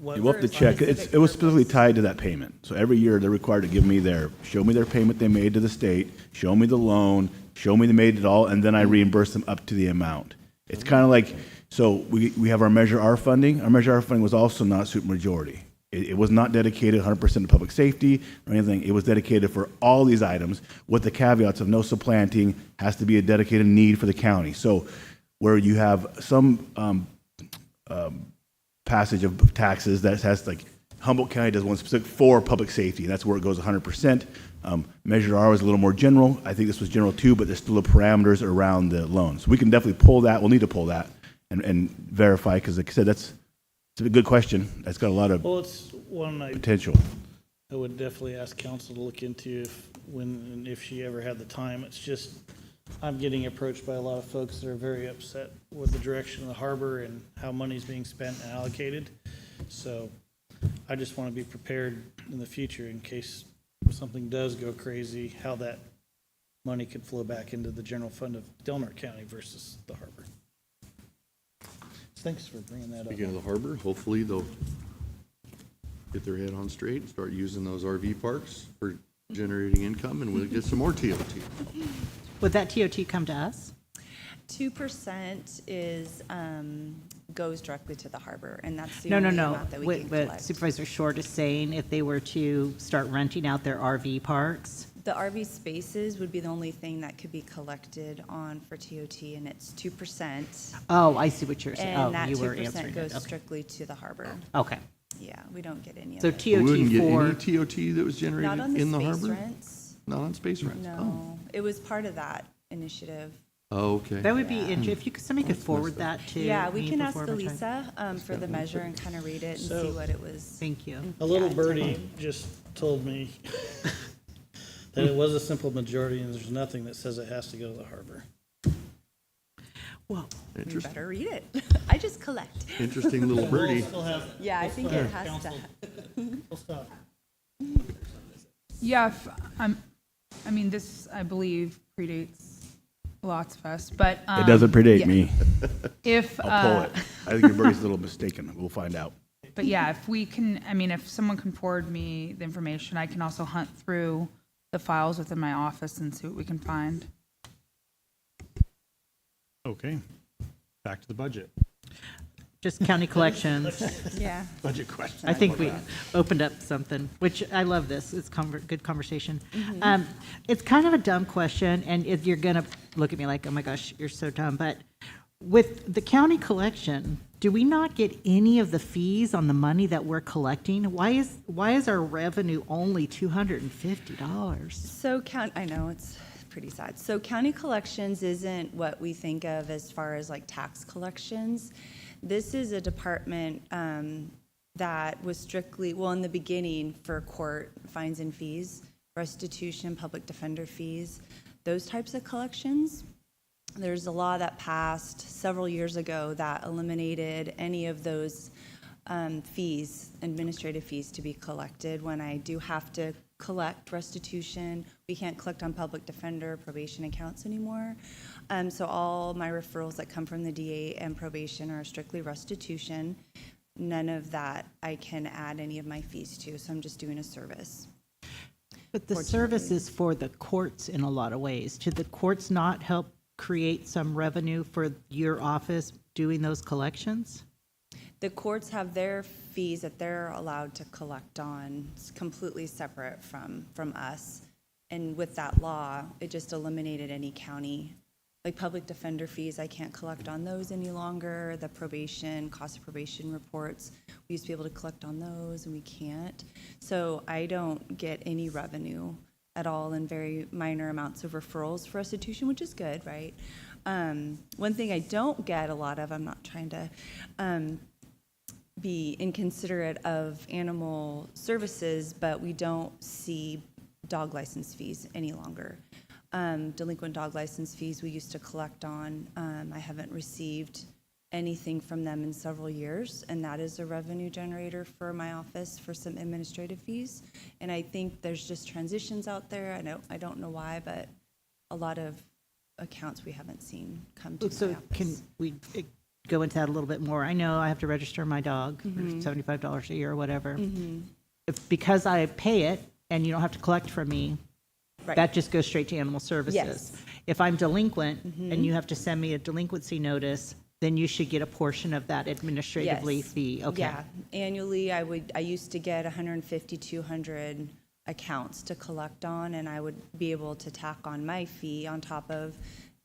have to check, it was specifically tied to that payment. So every year, they're required to show me their payment they made to the state, show me the loan, show me they made it all, and then I reimburse them up to the amount. It's kind of like, so we have our Measure R funding. Our Measure R funding was also not supermajority. It was not dedicated 100% to public safety or anything. It was dedicated for all these items with the caveats of no supplanting, has to be a dedicated need for the county. So where you have some passage of taxes that has like Humboldt County does one specific for public safety. That's where it goes 100%. Measure R was a little more general. I think this was general too, but there's still the parameters around the loans. So we can definitely pull that. We'll need to pull that and verify, because like I said, it's a good question. That's got a lot of Well, it's one potential. I would definitely ask council to look into if she ever had the time. It's just, I'm getting approached by a lot of folks that are very upset with the direction of the harbor and how money's being spent and allocated. So I just want to be prepared in the future in case something does go crazy, how that money could flow back into the general fund of Delaware County versus the harbor. Thanks for bringing that up. Speaking of the harbor, hopefully they'll get their head on straight and start using those RV parks for generating income, and we'll get some more TOT. Would that TOT come to us? 2% is, goes directly to the harbor, and that's the No, only no. amount that we What can what collect. Supervisor Short is saying, if they were to start renting out their RV parks, The RV spaces would be the only thing that could be collected on for TOT, and it's 2%. oh, I see what you're saying. And Oh, that you were 2% answering goes it. Okay. strictly to the harbor. Okay. Yeah, we don't get any of So it. We wouldn't TOT get for, any TOT that was Not generated on the in the space harbor? rents. Not on space rents? No, it was part of that initiative. Oh, okay. that would be, Yeah. if you could, somebody could forward that to Yeah, we me can ask before my time. Elisa for the measure and kind of read it and So- see what it was. Thank you. A little Yeah, birdie just told me that it was a simple majority and there's nothing that says it has to go to the harbor. Well, You Interesting, better read it. I just collect. interesting little birdie. Yeah, I think it has to. Yeah, I mean, this, I believe, predates Lots Fest, but. It doesn't predate yeah. me. If, I'll pull it. I think your birdie's a little mistaken. We'll find out. but yeah, if we can, I mean, if someone can forward me the information, I can also hunt through the files within my office and see what we can find. Okay, back to the budget. just county collections. Yeah. Budget question. I think we opened up something, which I love this. It's good conversation. It's kind of a dumb question, and if you're gonna look at me like, oh my gosh, you're so dumb, but with the county collection, do we not get any of the fees on the money that we're collecting? Why is our revenue only $250? So I know it's pretty sad. So county collections isn't what we think of as far as like tax collections. This is a department that was strictly, well, in the beginning for court fines and fees, restitution, public defender fees, those types of collections. There's a law that passed several years ago that eliminated any of those fees, administrative fees to be collected. When I do have to collect restitution, we can't collect on public defender probation accounts anymore. So all my referrals that come from the DA and probation are strictly restitution. None of that I can add any of my fees to, so I'm just doing a service. But the service is for the courts in a lot of ways. Should the courts not help create some revenue for your office doing those collections? The courts have their fees that they're allowed to collect on. It's completely separate from us. And with that law, it just eliminated any county, like public defender fees, I can't collect on those any longer. The probation, cost of probation reports, we used to be able to collect on those and we can't. So I don't get any revenue at all in very minor amounts of referrals for restitution, which is good, right? One thing I don't get a lot of, I'm not trying to be inconsiderate of animal services, but we don't see dog license fees any longer. Delinquent dog license fees we used to collect on. I haven't received anything from them in several years, and that is a revenue generator for my office for some administrative fees. And I think there's just transitions out there. I don't know why, but a lot of accounts we haven't seen come to my So office. can we go into that a little bit more? I know I have to register my dog for $75 a year or whatever. Because I pay it and you don't have to collect from me, Right. that just goes straight to animal services. Yes. If I'm delinquent and you have to send me a delinquency notice, then you should get a portion of that administratively Yes. fee. Okay. Yeah, annually, I used to get 150, 200 accounts to collect on, and I would be able to tack on my fee on top of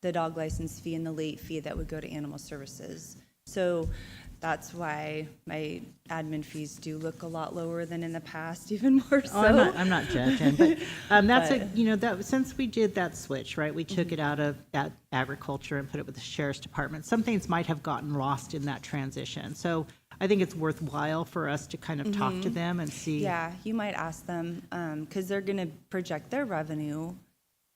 the dog license fee and the late fee that would go to animal services. So that's why my admin fees do look a lot lower than in the past, even more so. Oh, I'm not judging, but that's But- a, you know, that, since we did that switch, right, we took it out of agriculture and put it with the sheriff's department. Some things might have gotten lost in that transition. So I think it's worthwhile for us to kind of talk to them and see. Yeah, you might ask them, because they're going to project their revenue,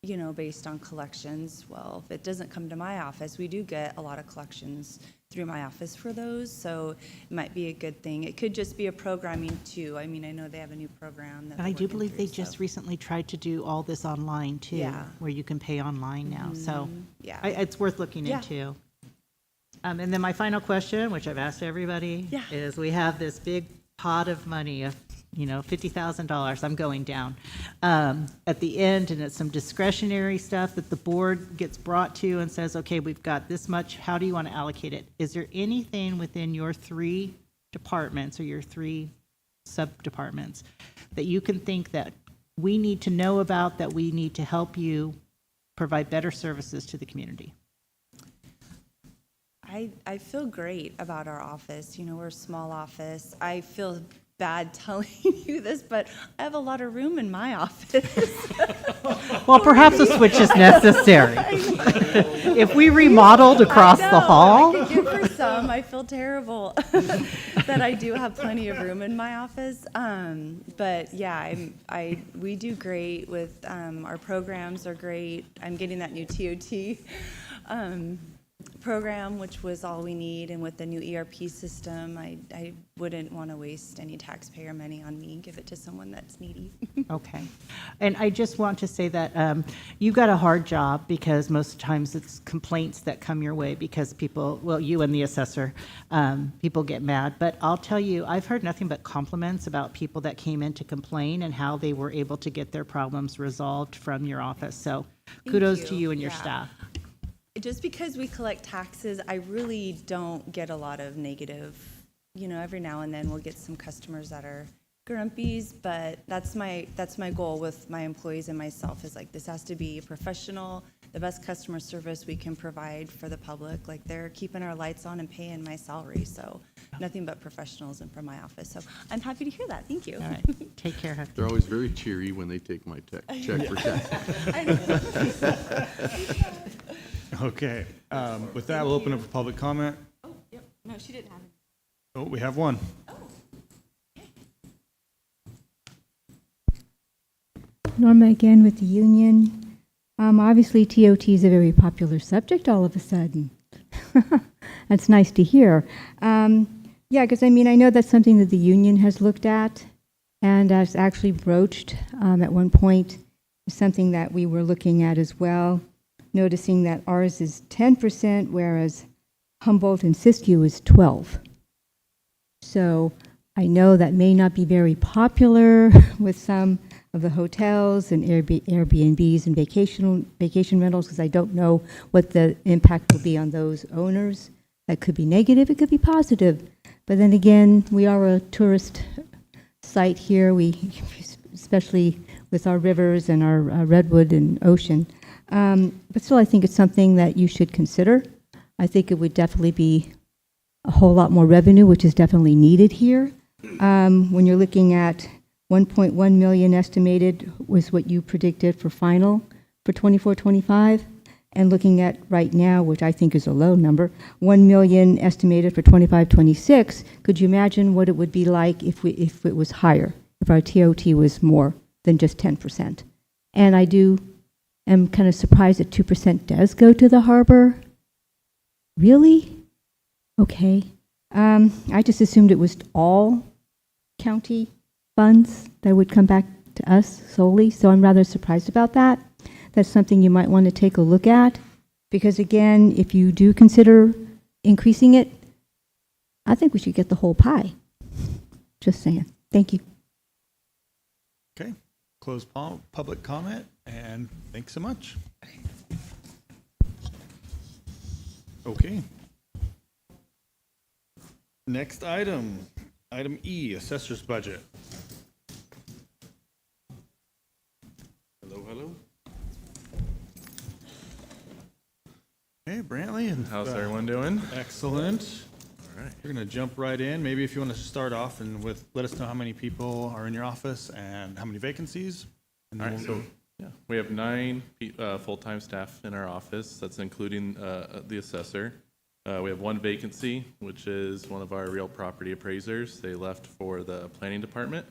you know, based on collections. Well, if it doesn't come to my office, we do get a lot of collections through my office for those, so it might be a good thing. It could just be a programming too. I mean, I know they have a new program that And I they're do working believe they through, just so- recently tried to do all this online too. Yeah. Where you can pay online now, so. Yeah. It's worth looking Yeah. into. And then my final question, which I've asked everybody, Yeah. is we have this big pot of money of, you know, $50,000, I'm going down, at the end, and it's some discretionary stuff that the board gets brought to and says, okay, we've got this much, how do you want to allocate it? Is there anything within your 3 departments or your 3 sub-departments that you can think that we need to know about, that we need to help you provide better services to the community? I feel great about our office. You know, we're a small office. I feel bad telling you this, but I have a lot of room in my office. Well, perhaps a switch is necessary. If we remodeled across the hall. I could get for some. I feel terrible that I do have plenty of room in my office. But yeah, we do great with our programs are great. I'm getting that new TOT program, which was all we need, and with the new ERP system, I wouldn't want to waste any taxpayer money on me. Give it to someone that's needy. Okay. And I just want to say that you've got a hard job, because most times it's complaints that come your way because people, well, you and the assessor, people get mad. But I'll tell you, I've heard nothing but compliments about people that came in to complain and how they were able to get their problems resolved from your office. So kudos to you and your Yeah. staff. Just because we collect taxes, I really don't get a lot of negative, you know, every now and then we'll get some customers that are grumpies, but that's my goal with my employees and myself, is like, this has to be professional, the best customer service we can provide for the public. Like, they're keeping our lights on and paying my salary, so nothing but professionalism from my office. So I'm happy to hear that. Thank you. All right. Take care, Hefty. They're always very cheery when they take my check for tax. Okay, with that, we'll open up for public comment. Oh, yep. No, she didn't have it. Oh, we have one. Norma again with the union. Obviously, TOT is a very popular subject all of a sudden. That's nice to hear. Yeah, because I mean, I know that's something that the union has looked at and has actually broached at one point, something that we were looking at as well, noticing that ours is 10%, whereas Humboldt and Siskiyou is 12. So I know that may not be very popular with some of the hotels and Airbnbs and vacation rentals, because I don't know what the impact will be on those owners. That could be negative, it could be positive. But then again, we are a tourist site here, especially with our rivers and our redwood and ocean. But still, I think it's something that you should consider. I think it would definitely be a whole lot more revenue, which is definitely needed here. When you're looking at 1.1 million estimated was what you predicted for final for 24-25, and looking at right now, which I think is a low number, 1 million estimated for 25-26. Could you imagine what it would be like if it was higher, if our TOT was more than just 10%? And I am kind of surprised that 2% does go to the harbor. Really? Okay. I just assumed it was all county funds that would come back to us solely, so I'm rather surprised about that. That's something you might want to take a look at, because again, if you do consider increasing it, I think we should get the whole pie. Just saying. Thank you. Okay, close public comment, and thanks so much. Okay, Next item, item E, assessor's budget. Hello, hello. Hey, Brantley. And How's everyone doing? Excellent. All right. We're gonna jump right in. Maybe if you want to start off and let us know how many people are in your office and how many vacancies. And All then right, we'll so, yeah, we have 9 full-time staff in our office. That's including the assessor. We have 1 vacancy, which is one of our real property appraisers. They left for the planning department.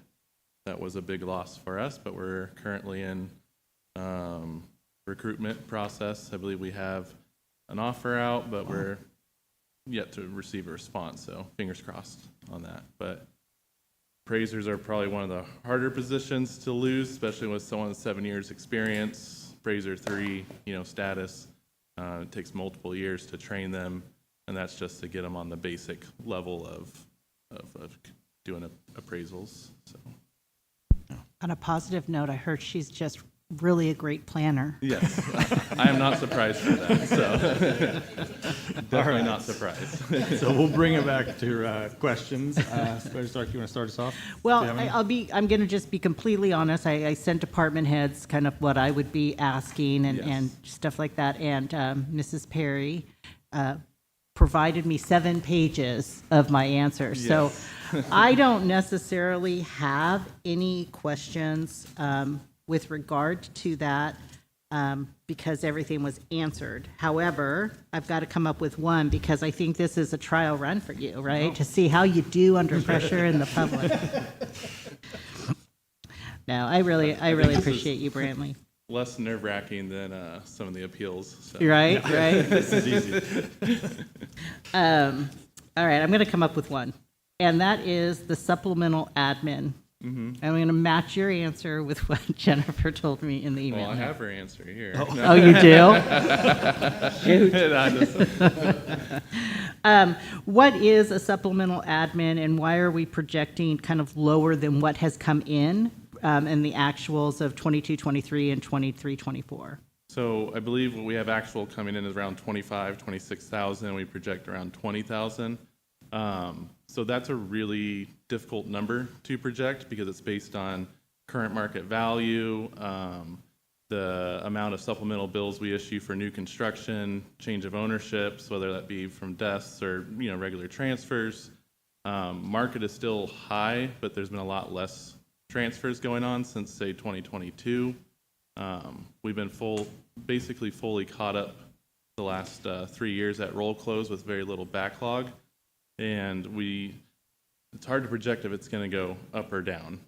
That was a big loss for us, but we're currently in recruitment process. I believe we have an offer out, but we're yet to receive a response, so fingers crossed on that. But appraisers are probably one of the harder positions to lose, especially with someone with 7 years experience, appraiser 3, status. It takes multiple years to train them, and that's just to get them on the basic level of doing appraisals. So. On a positive note, I heard she's just really a great planner. Yes, I am not surprised for that. So definitely not surprised. So we'll bring it back to questions. Stark, you want to start us off? Well, Do you have any? I'm going to just be completely honest. I sent department heads kind of what I would be asking and stuff like that. And Mrs. Perry provided me 7 pages of my answers. So I don't necessarily have any questions with regard to that because everything was answered. However, I've got to come up with one because I think this is a trial run for you, right? To see how you do under pressure in the public. No, I really appreciate you, Brantley. Less nerve-wracking than some of the appeals. So. Right, right. This is easy. All right, I'm going to come up with one, and that is the supplemental admin. Mm-hmm. I'm going to match your answer with what Jennifer told me in the email. Well, I have her answer here. Oh, you do? Shoot. What is a supplemental admin, and why are we projecting kind of lower than what has come in the actuals of 22-23 and 23-24? So I believe what we have actual coming in is around 26,000. We project around 20,000. So that's a really difficult number to project because it's based on current market value, the amount of supplemental bills we issue for new construction, change of ownerships, whether that be from deaths or regular transfers. Market is still high, but there's been a lot less transfers going on since, say, 2022. We've been basically fully caught up the last 3 years at roll close with very little backlog. And it's hard to project if it's going to go up or down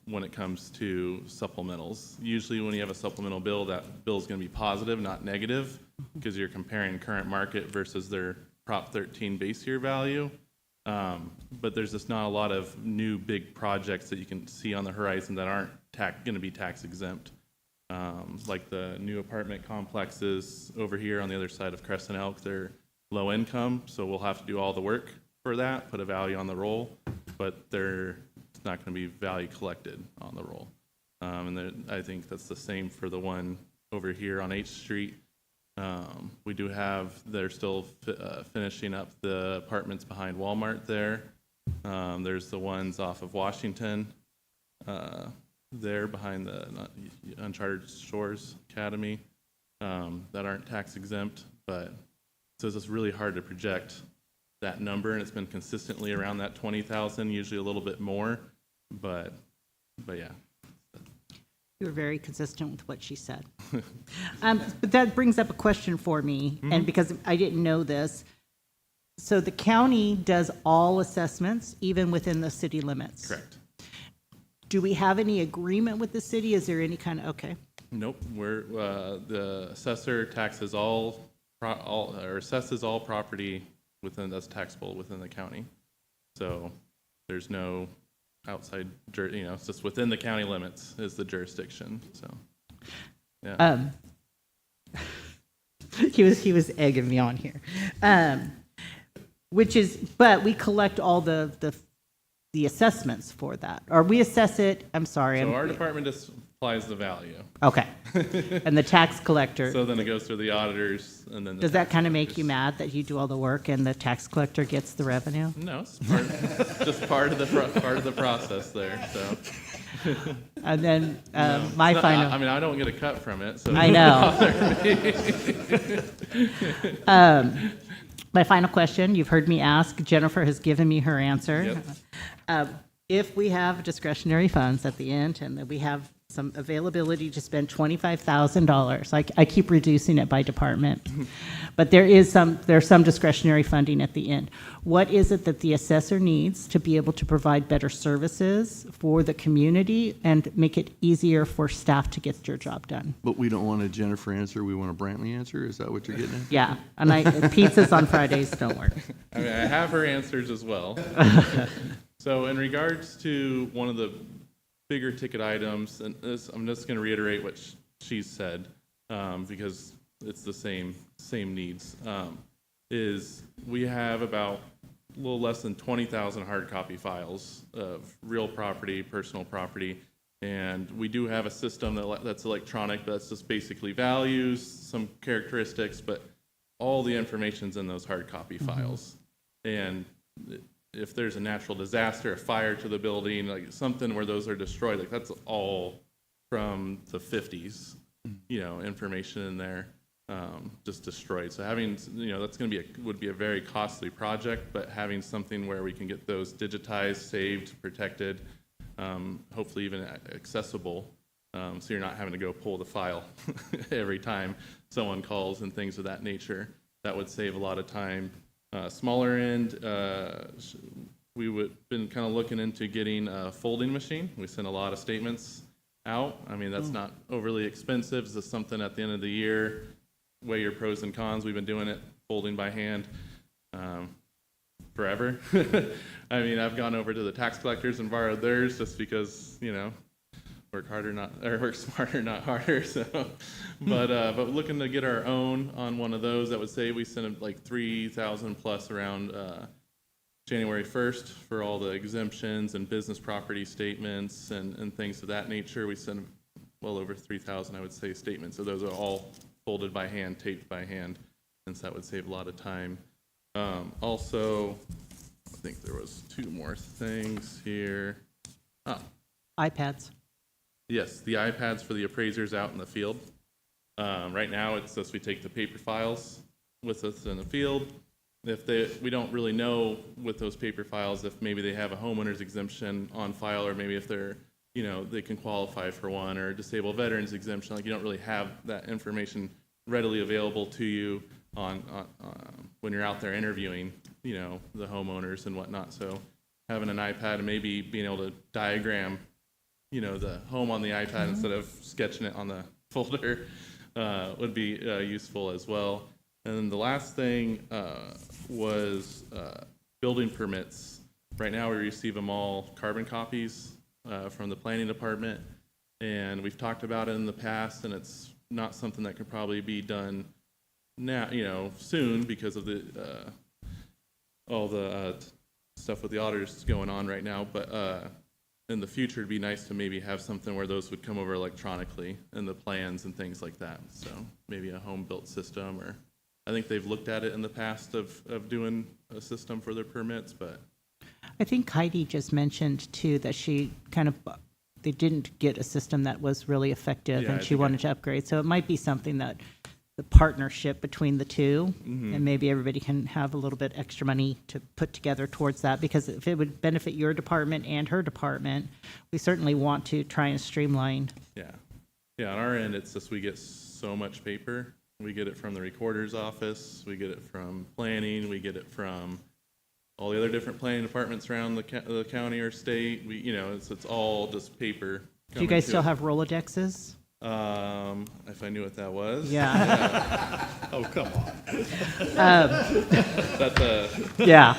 when it comes to supplementals. Usually when you have a supplemental bill, that bill is going to be positive, not negative, because you're comparing current market versus their Prop 13 base year value. But there's just not a lot of new big projects that you can see on the horizon that aren't going to be tax exempt. Like the new apartment complexes over here on the other side of Crescent Elk, they're low income, so we'll have to do all the work for that, put a value on the roll, but it's not going to be value collected on the roll. And I think that's the same for the one over here on H Street. They're still finishing up the apartments behind Walmart there. There's the ones off of Washington there behind the Uncharted Shores Academy that aren't tax exempt, but so it's just really hard to project that number, and it's been consistently around that 20,000, usually a little bit more, but yeah. You were very consistent with what she said. But that brings up a question for me, and because I didn't know this. So the county does all assessments, even within the city limits? Correct. Do we have any agreement with the city? Is there any kind of, okay. Nope, the assessor taxes or assesses all property that's taxable within the county. So there's no outside, it's just within the county limits is the jurisdiction, so, yeah. He was egging me on here. But we collect all the the assessments for that? Or we assess it, I'm sorry. So I'm- our department just applies the value. Okay. And the tax collector, So then it goes through the auditors and then. the does that tax kind of make you collectors. mad that you do all the work and the tax collector gets the revenue? No, it's just part of the process there, so. And then No, my it's not- final. I mean, I don't get a cut from it, so. I know. My final question, you've heard me ask, Jennifer has given me her answer. If we have discretionary funds at the end and that we have some availability to spend $25,000, I keep reducing it by department, but there's some discretionary funding at the end. What is it that the assessor needs to be able to provide better services for the community and make it easier for staff to get their job done? But we don't want a Jennifer answer, we want a Brantley answer? Is that what you're getting at? Yeah, and pizzas on Fridays don't work. I mean, I have her answers as well. So in regards to one of the bigger ticket items, and this, I'm just going to reiterate what she said, because it's the same needs, is we have about a little less than 20,000 hard copy files of real property, personal property, and we do have a system that's electronic, that's just basically values, some characteristics, but all the information's in those hard copy files. And if there's a natural disaster, a fire to the building, like something where those are destroyed, like that's all from the 50s, information in there, just destroyed. So having, that's going to would be a very costly project, but having something where we can get those digitized, saved, protected, hopefully even accessible, so you're not having to go pull the file every time someone calls and things of that nature, that would save a lot of time. Smaller end, we would been kind of looking into getting a folding machine. We send a lot of statements out. I mean, that's not overly expensive. It's just something at the end of the year, weigh your pros and cons. We've been doing it, folding by hand, forever. I mean, I've gone over to the tax collectors and borrowed theirs just because, work smarter, not harder. So, but looking to get our own on one of those, that would say we send like 3,000 plus around January 1st for all the exemptions and business property statements and things of that nature. We send well over 3,000, I would say, statements. So those are all folded by hand, taped by hand, since that would save a lot of time. Also, I think there was two more things here. iPads. Yes, the iPads for the appraisers out in the field. Right now, it's just we take the paper files with us in the field. We don't really know with those paper files if maybe they have a homeowner's exemption on file, or maybe if they're, they can qualify for one, or a disabled veterans exemption. Like, you don't really have that information readily available to you on when you're out there interviewing, the homeowners and whatnot. So having an iPad and maybe being able to diagram the home on the iPad instead of sketching it on the folder would be useful as well. And then the last thing was building permits. Right now we receive them all carbon copies from the planning department, and we've talked about it in the past, and it's not something that could probably be done now, soon, because of the all the stuff with the auditors going on right now, but in the future, it'd be nice to maybe have something where those would come over electronically and the plans and things like that. So maybe a home-built system, or I think they've looked at it in the past of doing a system for their permits, but. I think Heidi just mentioned too that they didn't get a system that was really effective, Yeah, and I she think wanted to upgrade. So it might be something that the partnership between the two, Mhm. and maybe everybody can have a little bit extra money to put together towards that, because if it would benefit your department and her department, we certainly want to try and streamline. Yeah. Yeah, on our end, it's just we get so much paper. We get it from the recorder's office, we get it from planning, we get it from all the other different planning departments around the county or state. It's all just paper. Do you guys still have Rolodexes? If I knew what that was. Yeah. Oh, come on. That's Yeah.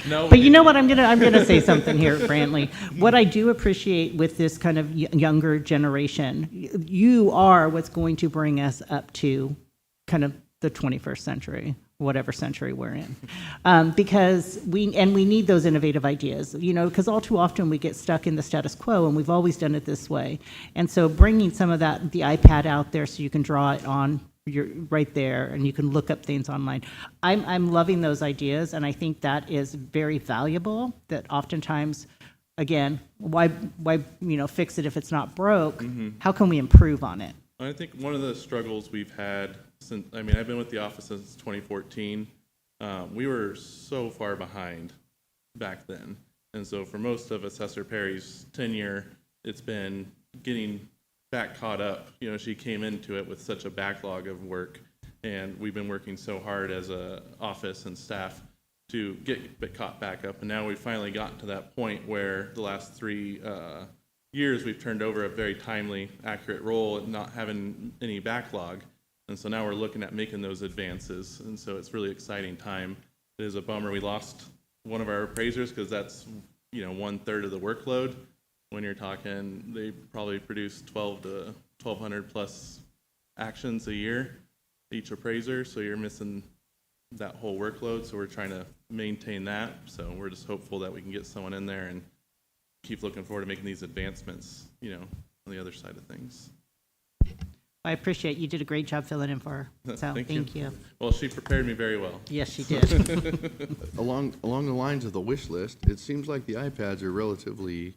No, but you know what? I'm gonna say something here, Brantley. What I do appreciate with this kind of younger generation, you are what's going to bring us up to kind of the 21st century. whatever century we're in. Because we need those innovative ideas, because all too often we get stuck in the status quo, and we've always done it this way. And so bringing some of that, the iPad out there so you can draw it on, you're right there, and you can look up things online. I'm loving those ideas, and I think that is very valuable, that oftentimes, again, why fix it if it's not broke? How can we improve on it? I think one of the struggles we've had since, I've been with the office since 2014. We were so far behind back then. And so for most of Assessor Perry's tenure, it's been getting back caught up. She came into it with such a backlog of work, and we've been working so hard as a office and staff to get caught back up. And now we've finally gotten to that point where the last 3 years we've turned over a very timely, accurate role and not having any backlog. And so now we're looking at making those advances. And so it's really exciting time. It is a bummer we lost one of our appraisers, because that's 1/3 of the workload. When you're talking, they probably produce 12 to 1,200 plus actions a year, each appraiser. So you're missing that whole workload. So we're trying to maintain that. So we're just hopeful that we can get someone in there and keep looking forward to making these advancements, on the other side of things. I appreciate, you did a great job filling in for her, so thank you. Well, she prepared me very well. Yes, she did. Along the lines of the wish list, it seems like the iPads are relatively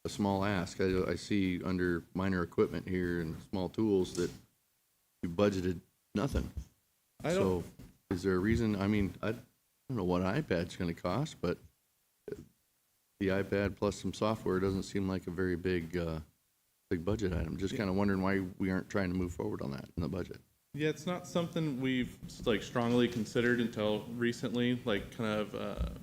a small ask. I see under minor equipment here and small tools that you budgeted nothing. So is there a reason? I don't know what an iPad's going to cost, but the iPad plus some software doesn't seem like a very big budget item. Just kind of wondering why we aren't trying to move forward on that in the budget. Yeah, it's not something we've strongly considered until recently.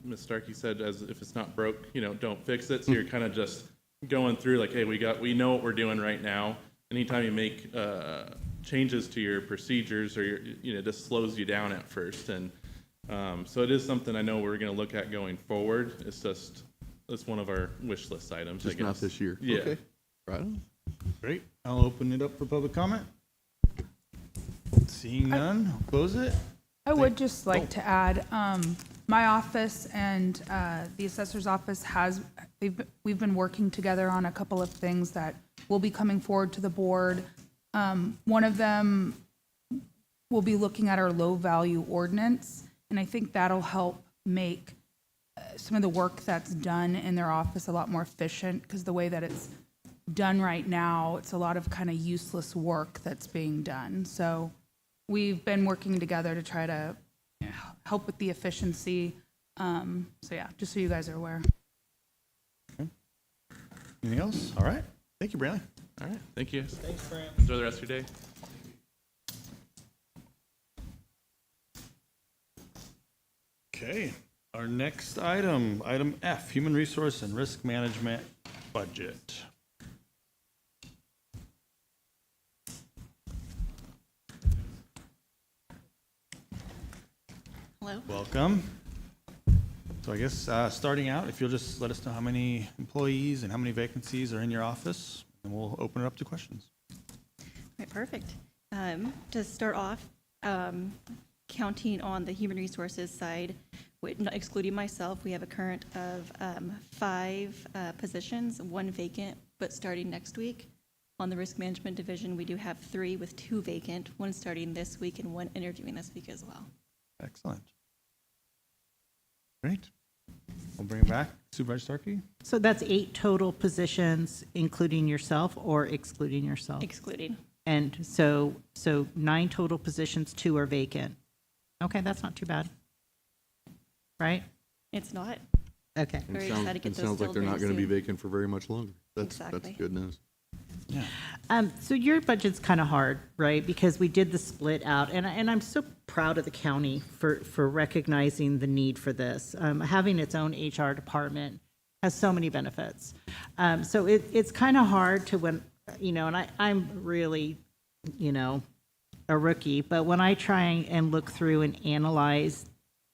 Ms. Starkey said, as if it's not broke, don't fix it. So you're kind of just going through hey, we know what we're doing right now. Anytime you make changes to your procedures, or it just slows you down at first. And so it is something I know we're going to look at going forward. It's one of our wish list items. Just not this year. Yeah. Okay. Right on. Great. I'll open it up for public comment. Seeing none, I'll close it. I would just like to add, my office and the assessor's office we've been working together on a couple of things that will be coming forward to the board. One of them will be looking at our low-value ordinance, and I think that'll help make some of the work that's done in their office a lot more efficient, because the way that it's done right now, it's a lot of kind of useless work that's being done. So we've been working together to try to help with the efficiency. So yeah, just so you guys are aware. Okay. Anything else? All right. Thank you, Brantley. All right. Thank you. Thanks, Brant. Enjoy the rest of your day. Okay. Our next item, item F, Human Resource and Risk Management Budget. Hello. Welcome. So I guess starting out, if you'll just let us know how many employees and how many vacancies are in your office, and we'll open it up to questions. Right, perfect. To start off, counting on the human resources side, excluding myself, we have a current of 5 positions, 1 vacant, but starting next week. On the risk management division, we do have 3 with 2 vacant, 1 starting this week and 1 interviewing this week as well. Excellent. Great. We'll bring it back. Supervisor Starkey? So that's 8 total positions, including yourself or excluding yourself? Excluding. And so 9 total positions, 2 are vacant. Okay, that's not too bad. Right? It's not. Okay. Very excited to get those sounds like filled they're not very going to be soon. vacant for very much longer. That's Exactly. good news. Yeah. So your budget's kind of hard, right? Because we did the split out, and I'm so proud of the county for recognizing the need for this. Having its own HR department has so many benefits. So it's kind of hard to when, and I'm really, a rookie, but when I try and look through and analyze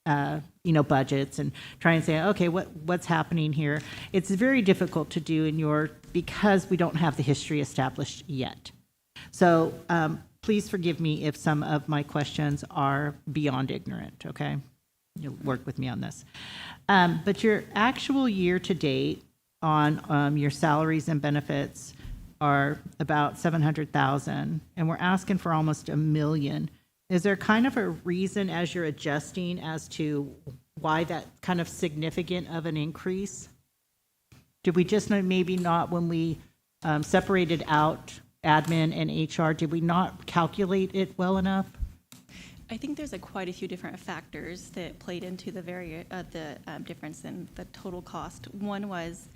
budgets and try and say, okay, what's happening here? It's very difficult to do because we don't have the history established yet. So please forgive me if some of my questions are beyond ignorant, okay? You'll work with me on this. But your actual year-to-date on your salaries and benefits are about 700,000, and we're asking for almost 1 million. Is there kind of a reason as you're adjusting as to why that kind of significant of an increase? Did we just maybe not, when we separated out admin and HR, did we not calculate it well enough? I think there's quite a few different factors that played into the difference in the total cost. One was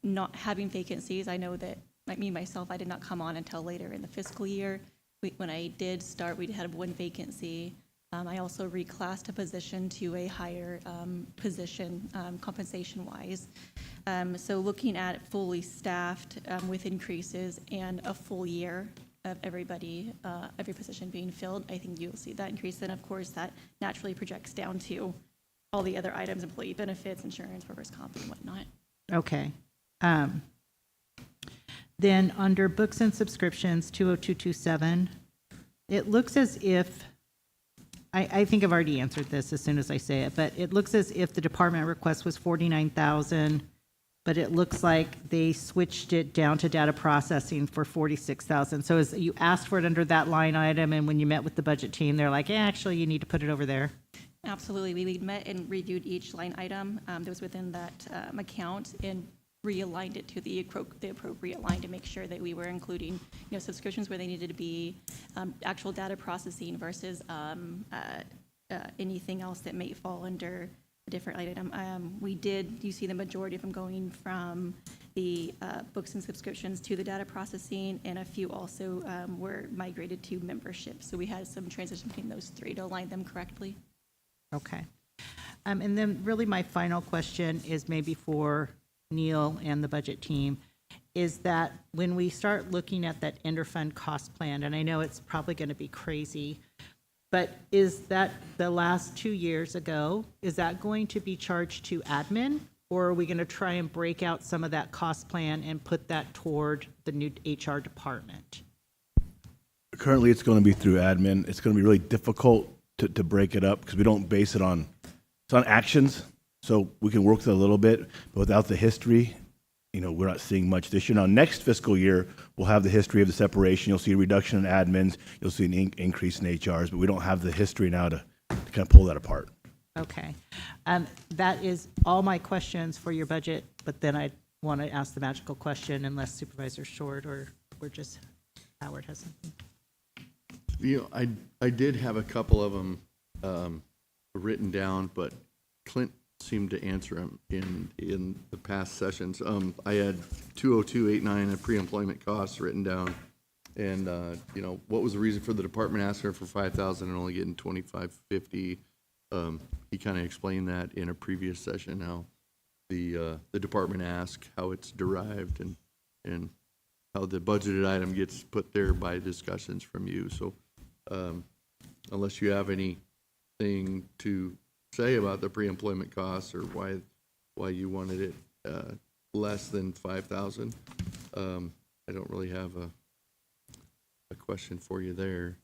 not having vacancies. I know that, like me, myself, I did not come on until later in the fiscal year. When I did start, we had 1 vacancy. I also reclassed a position to a higher position, compensation-wise. So looking at fully staffed with increases and a full year of everybody, every position being filled, I think you'll see that increase. And of course, that naturally projects down to all the other items, employee benefits, insurance, workers' comp, and whatnot. Okay. Then under books and subscriptions, 20227, it looks as if, I think I've already answered this as soon as I say it, but it looks as if the department request was 49,000, but it looks like they switched it down to data processing for 46,000. So as you asked for it under that line item, and when you met with the budget team, they're like, actually, you need to put it over there. Absolutely. We met and reviewed each line item that was within that account and realigned it to the appropriate line to make sure that we were including, subscriptions where they needed to be, actual data processing versus anything else that may fall under a different item. You see the majority of them going from the books and subscriptions to the data processing, and a few also were migrated to membership. So we had some transition between those 3 to align them correctly. Okay. And then really my final question is maybe for Neil and the budget team, is that when we start looking at that interfund cost plan, and I know it's probably going to be crazy, but is that the last 2 years ago, is that going to be charged to admin, or are we going to try and break out some of that cost plan and put that toward the new HR department? Currently, it's going to be through admin. It's going to be really difficult to break it up because we don't base it on, it's on actions. So we can work with it a little bit, but without the history, we're not seeing much this year. Now, next fiscal year, we'll have the history of the separation. You'll see a reduction in admins. You'll see an increase in HRs, but we don't have the history now to kind of pull that apart. Okay. That is all my questions for your budget, but then I want to ask the magical question unless Supervisor Short or just Howard has something. I did have a couple of them written down, but Clint seemed to answer them in the past sessions. I had 20289, a pre-employment costs written down, and what was the reason for the department asking for 5,000 and only getting 2,550? He kind of explained that in a previous session, how the department asked, how it's derived, and how the budgeted item gets put there by discussions from you. So unless you have anything to say about the pre-employment costs or why you wanted it less than 5,000, I don't really have a question for you there.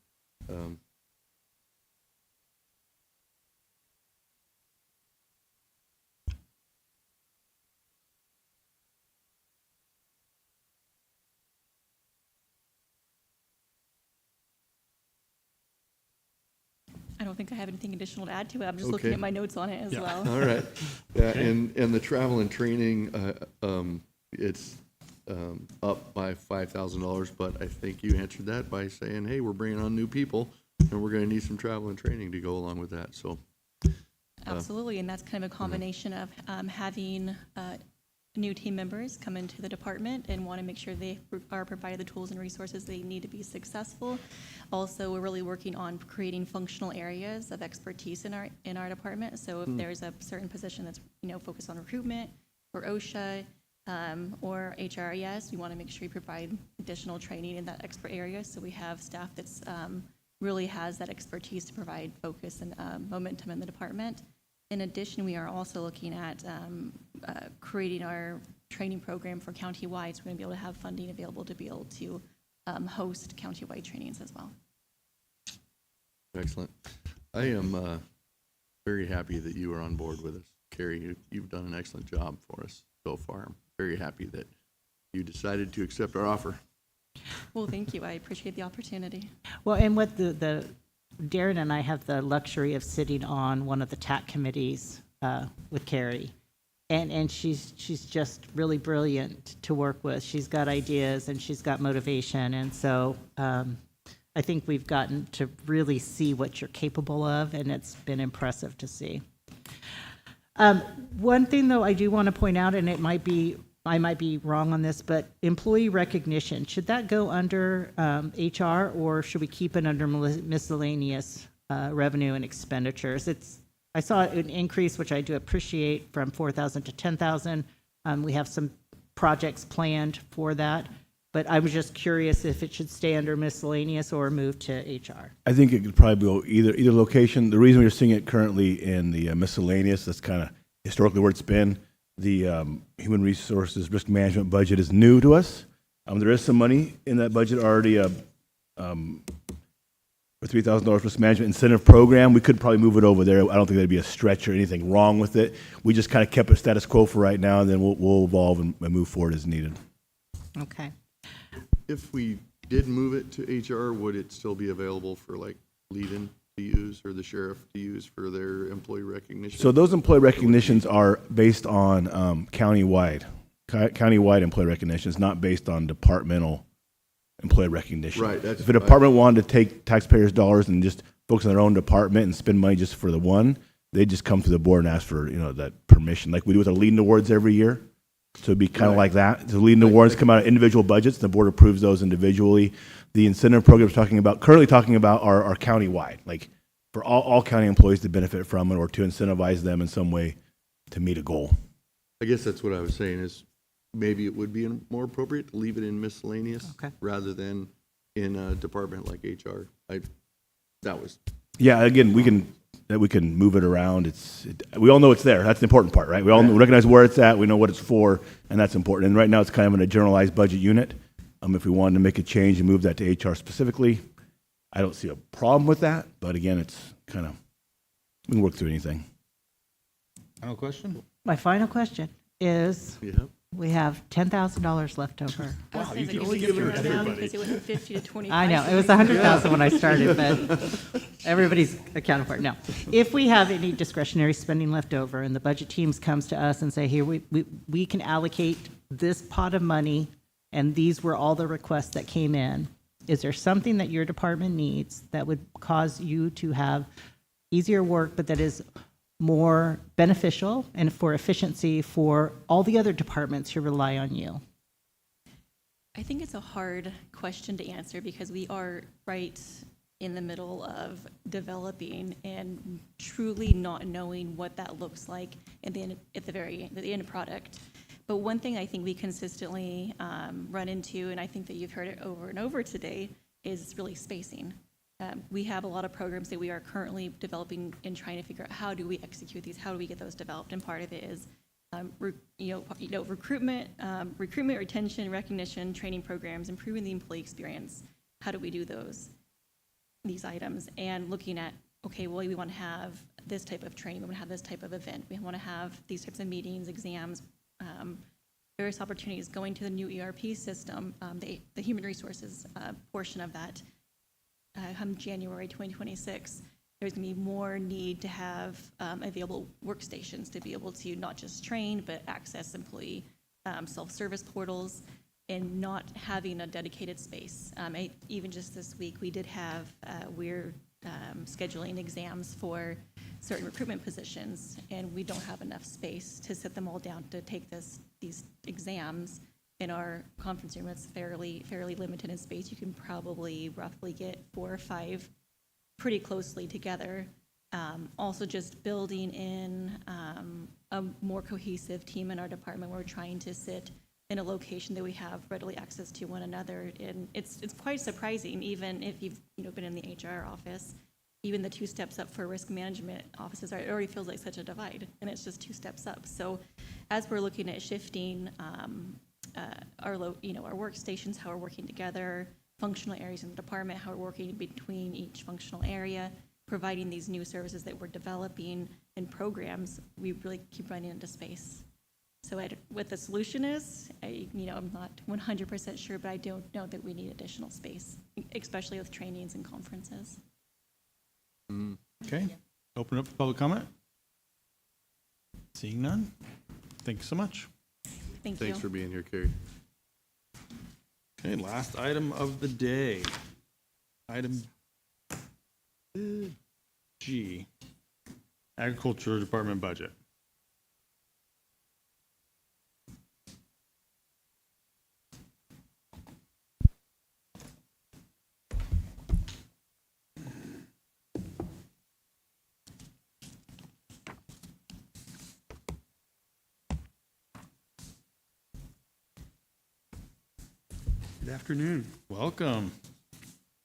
I don't think I have anything additional to add to it. I'm just looking at my notes on it as well. All right. Yeah, and the travel and training, it's up by $5,000, but I think you answered that by saying, hey, we're bringing on new people, and we're going to need some travel and training to go along with that. So, absolutely, and that's kind of a combination of having new team members come into the department and want to make sure they are provided the tools and resources they need to be successful. Also, we're really working on creating functional areas of expertise in our department. So if there's a certain position that's focused on recruitment or OSHA or HRIS, we want to make sure we provide additional training in that expert area. So we have staff that's really has that expertise to provide focus and momentum in the department. In addition, we are also looking at creating our training program for county-wide, so we're going to be able to have funding available to be able to host countywide trainings as well. Excellent. I am very happy that you are on board with us. Carrie, you've done an excellent job for us so far. I'm very happy that you decided to accept our offer. Well, thank you. I appreciate the opportunity. Well, and what the Darren and I have the luxury of sitting on one of the TAC committees with Carrie. And she's just really brilliant to work with. She's got ideas and she's got motivation. And so I think we've gotten to really see what you're capable of, and it's been impressive to see. One thing, though, I do want to point out, and I might be wrong on this, but employee recognition, should that go under HR, or should we keep it under miscellaneous revenue and expenditures? I saw an increase, which I do appreciate, from 4,000 to 10,000. We have some projects planned for that, but I was just curious if it should stay under miscellaneous or move to HR. I think it could probably go either location. The reason we're seeing it currently in the miscellaneous, that's kind of historically where it's been. The human resources risk management budget is new to us. There is some money in that budget already for $3,000 risk management incentive program. We could probably move it over there. I don't think there'd be a stretch or anything wrong with it. We just kind of kept it status quo for right now, and then we'll evolve and move forward as needed. Okay. If we did move it to HR, would it still be available for like lead-in to use or the sheriff to use for their employee recognition? So those employee recognitions are based on countywide employee recognitions, not based on departmental employee recognition. Right. If a department wanted to take taxpayers' dollars and just focus on their own department and spend money just for the one, they just come to the board and ask for that permission, like we do with our Leading Awards every year. So it'd be kind of like that. The Leading Awards come out of individual budgets. The board approves those individually. The incentive programs currently talking about are countywide, like for all county employees to benefit from it or to incentivize them in some way to meet a goal. I guess that's what I was saying is maybe it would be more appropriate to leave it in miscellaneous rather than in a department like HR. Yeah, again, we can move it around. We all know it's there. That's the important part, right? We all recognize where it's at. We know what it's for, and that's important. And right now, it's kind of in a generalized budget unit. If we wanted to make a change and move that to HR specifically, I don't see a problem with that. But again, it's kind of, we can work through anything. Final question? My final question is, we have $10,000 left over. Wow, you can only give it to everybody. Because it went from 50 to 25. I know, it was 100,000 when I started, but everybody's accounted for it. No. If we have any discretionary spending left over and the budget teams comes to us and say, here, we can allocate this pot of money and these were all the requests that came in, is there something that your department needs that would cause you to have easier work, but that is more beneficial and for efficiency for all the other departments who rely on you? I think it's a hard question to answer because we are right in the middle of developing and truly not knowing what that looks like at the end product. But one thing I think we consistently run into, and I think that you've heard it over and over today, is really spacing. We have a lot of programs that we are currently developing and trying to figure out how do we execute these, how do we get those developed, and part of it is recruitment, retention, recognition, training programs, improving the employee experience. How do we do these items? And looking at, okay, well, we want to have this type of training, we want to have this type of event, we want to have these types of meetings, exams, various opportunities. Going to the new ERP system, the human resources portion of that, come January 2026, there's going to be more need to have available workstations to be able to not just train, but access employee self-service portals, and not having a dedicated space. Even just this week, we did have, we're scheduling exams for certain recruitment positions, and we don't have enough space to sit them all down to take these exams. In our conference room, it's fairly limited in space. You can probably roughly get 4 or 5 pretty closely together. Also just building in a more cohesive team in our department. We're trying to sit in a location that we have readily access to one another. And it's quite surprising, even if you've been in the HR office, even the 2 steps up for risk management offices, it already feels like such a divide, and it's just 2 steps up. So as we're looking at shifting our workstations, how we're working together, functional areas in the department, how we're working between each functional area, providing these new services that we're developing and programs, we really keep running into space. So what the solution is, I'm not 100% sure, but I don't know that we need additional space, especially with trainings and conferences. Okay, open up for public comment. Seeing none, thank you so much. Thank you. Thanks for being here, Carrie. Okay, last item of the day. Item G, Agriculture Department budget. Good afternoon. Welcome.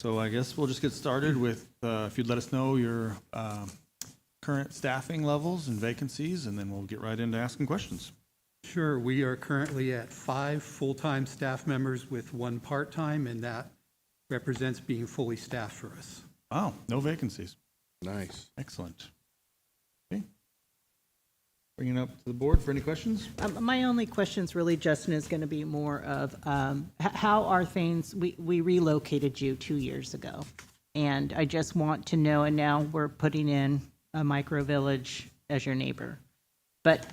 So I guess we'll just get started with, if you'd let us know your current staffing levels and vacancies, and then we'll get right into asking questions. Sure, we are currently at 5 full-time staff members with 1 part-time, and that represents being fully staffed for us. Wow, no vacancies. Nice. Excellent. Okay. Bringing it up to the board for any questions? My only questions really, Justin, is going to be more of how are things, we relocated you 2 years ago, and I just want to know, and now we're putting in a micro village as your neighbor. But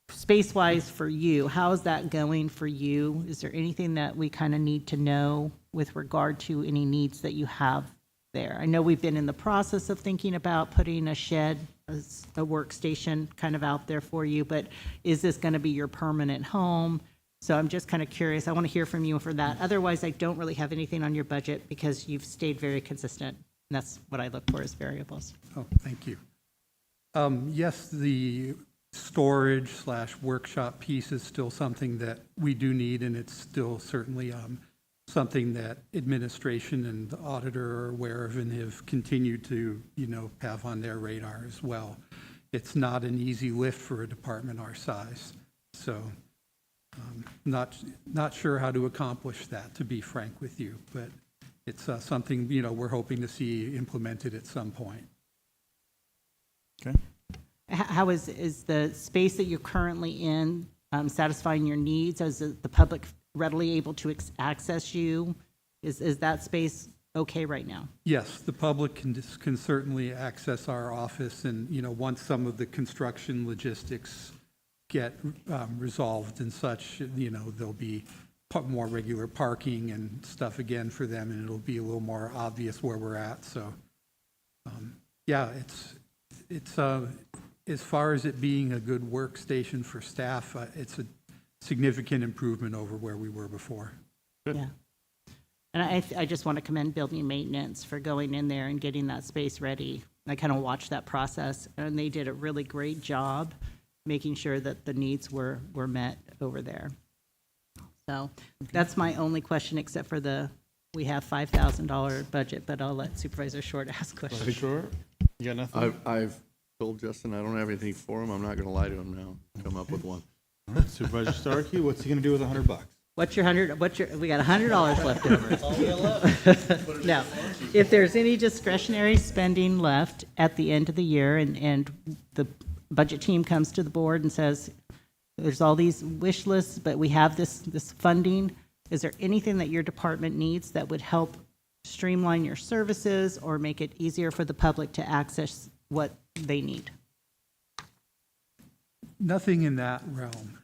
space-wise for you, how is that going for you? Is there anything that we kind of need to know with regard to any needs that you have there? I know we've been in the process of thinking about putting a shed, a workstation kind of out there for you, but is this going to be your permanent home? So I'm just kind of curious. I want to hear from you for that. Otherwise, I don't really have anything on your budget because you've stayed very consistent. And that's what I look for as variables. Oh, thank you. Yes, the storage/workshop piece is still something that we do need, and it's still certainly something that administration and the auditor are aware of and have continued to, have on their radar as well. It's not an easy lift for a department our size, so not sure how to accomplish that, to be frank with you, but it's something, we're hoping to see implemented at some point. Okay. How is the space that you're currently in satisfying your needs? Is the public readily able to access you? Is that space okay right now? Yes, the public can certainly access our office, and, once some of the construction logistics get resolved and such, there'll be more regular parking and stuff again for them, and it'll be a little more obvious where we're at. So, yeah, it's as far as it being a good workstation for staff, it's a significant improvement over where we were before. Good. Yeah. And I just want to commend building maintenance for going in there and getting that space ready. I kind of watched that process, and they did a really great job making sure that the needs were met over there. So that's my only question, except for we have $5,000 budget, but I'll let Supervisor Short ask questions. Sure. You got nothing? I've told Justin I don't have anything for him. I'm not going to lie to him now. Come up with one. All right, Supervisor Starkey, what's he going to do with $100? We got $100 left over. Now, if there's any discretionary spending left at the end of the year and the budget team comes to the board and says, there's all these wish lists, but we have this funding, is there anything that your department needs that would help streamline your services or make it easier for the public to access what they need? Nothing in that realm.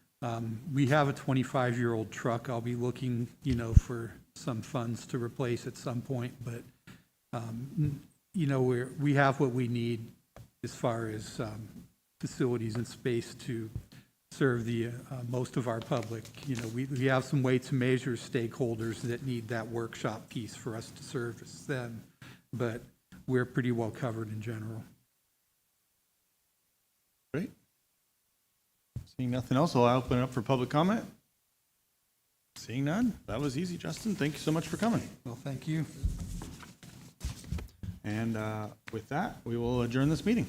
We have a 25-year-old truck. I'll be looking, for some funds to replace at some point, but, we have what we need as far as facilities and space to serve the most of our public. We have some weights and measures stakeholders that need that workshop piece for us to service them, but we're pretty well covered in general. Great. Seeing nothing else, I'll open it up for public comment. Seeing none, that was easy, Justin. Thank you so much for coming. Well, thank you. And with that, we will adjourn this meeting.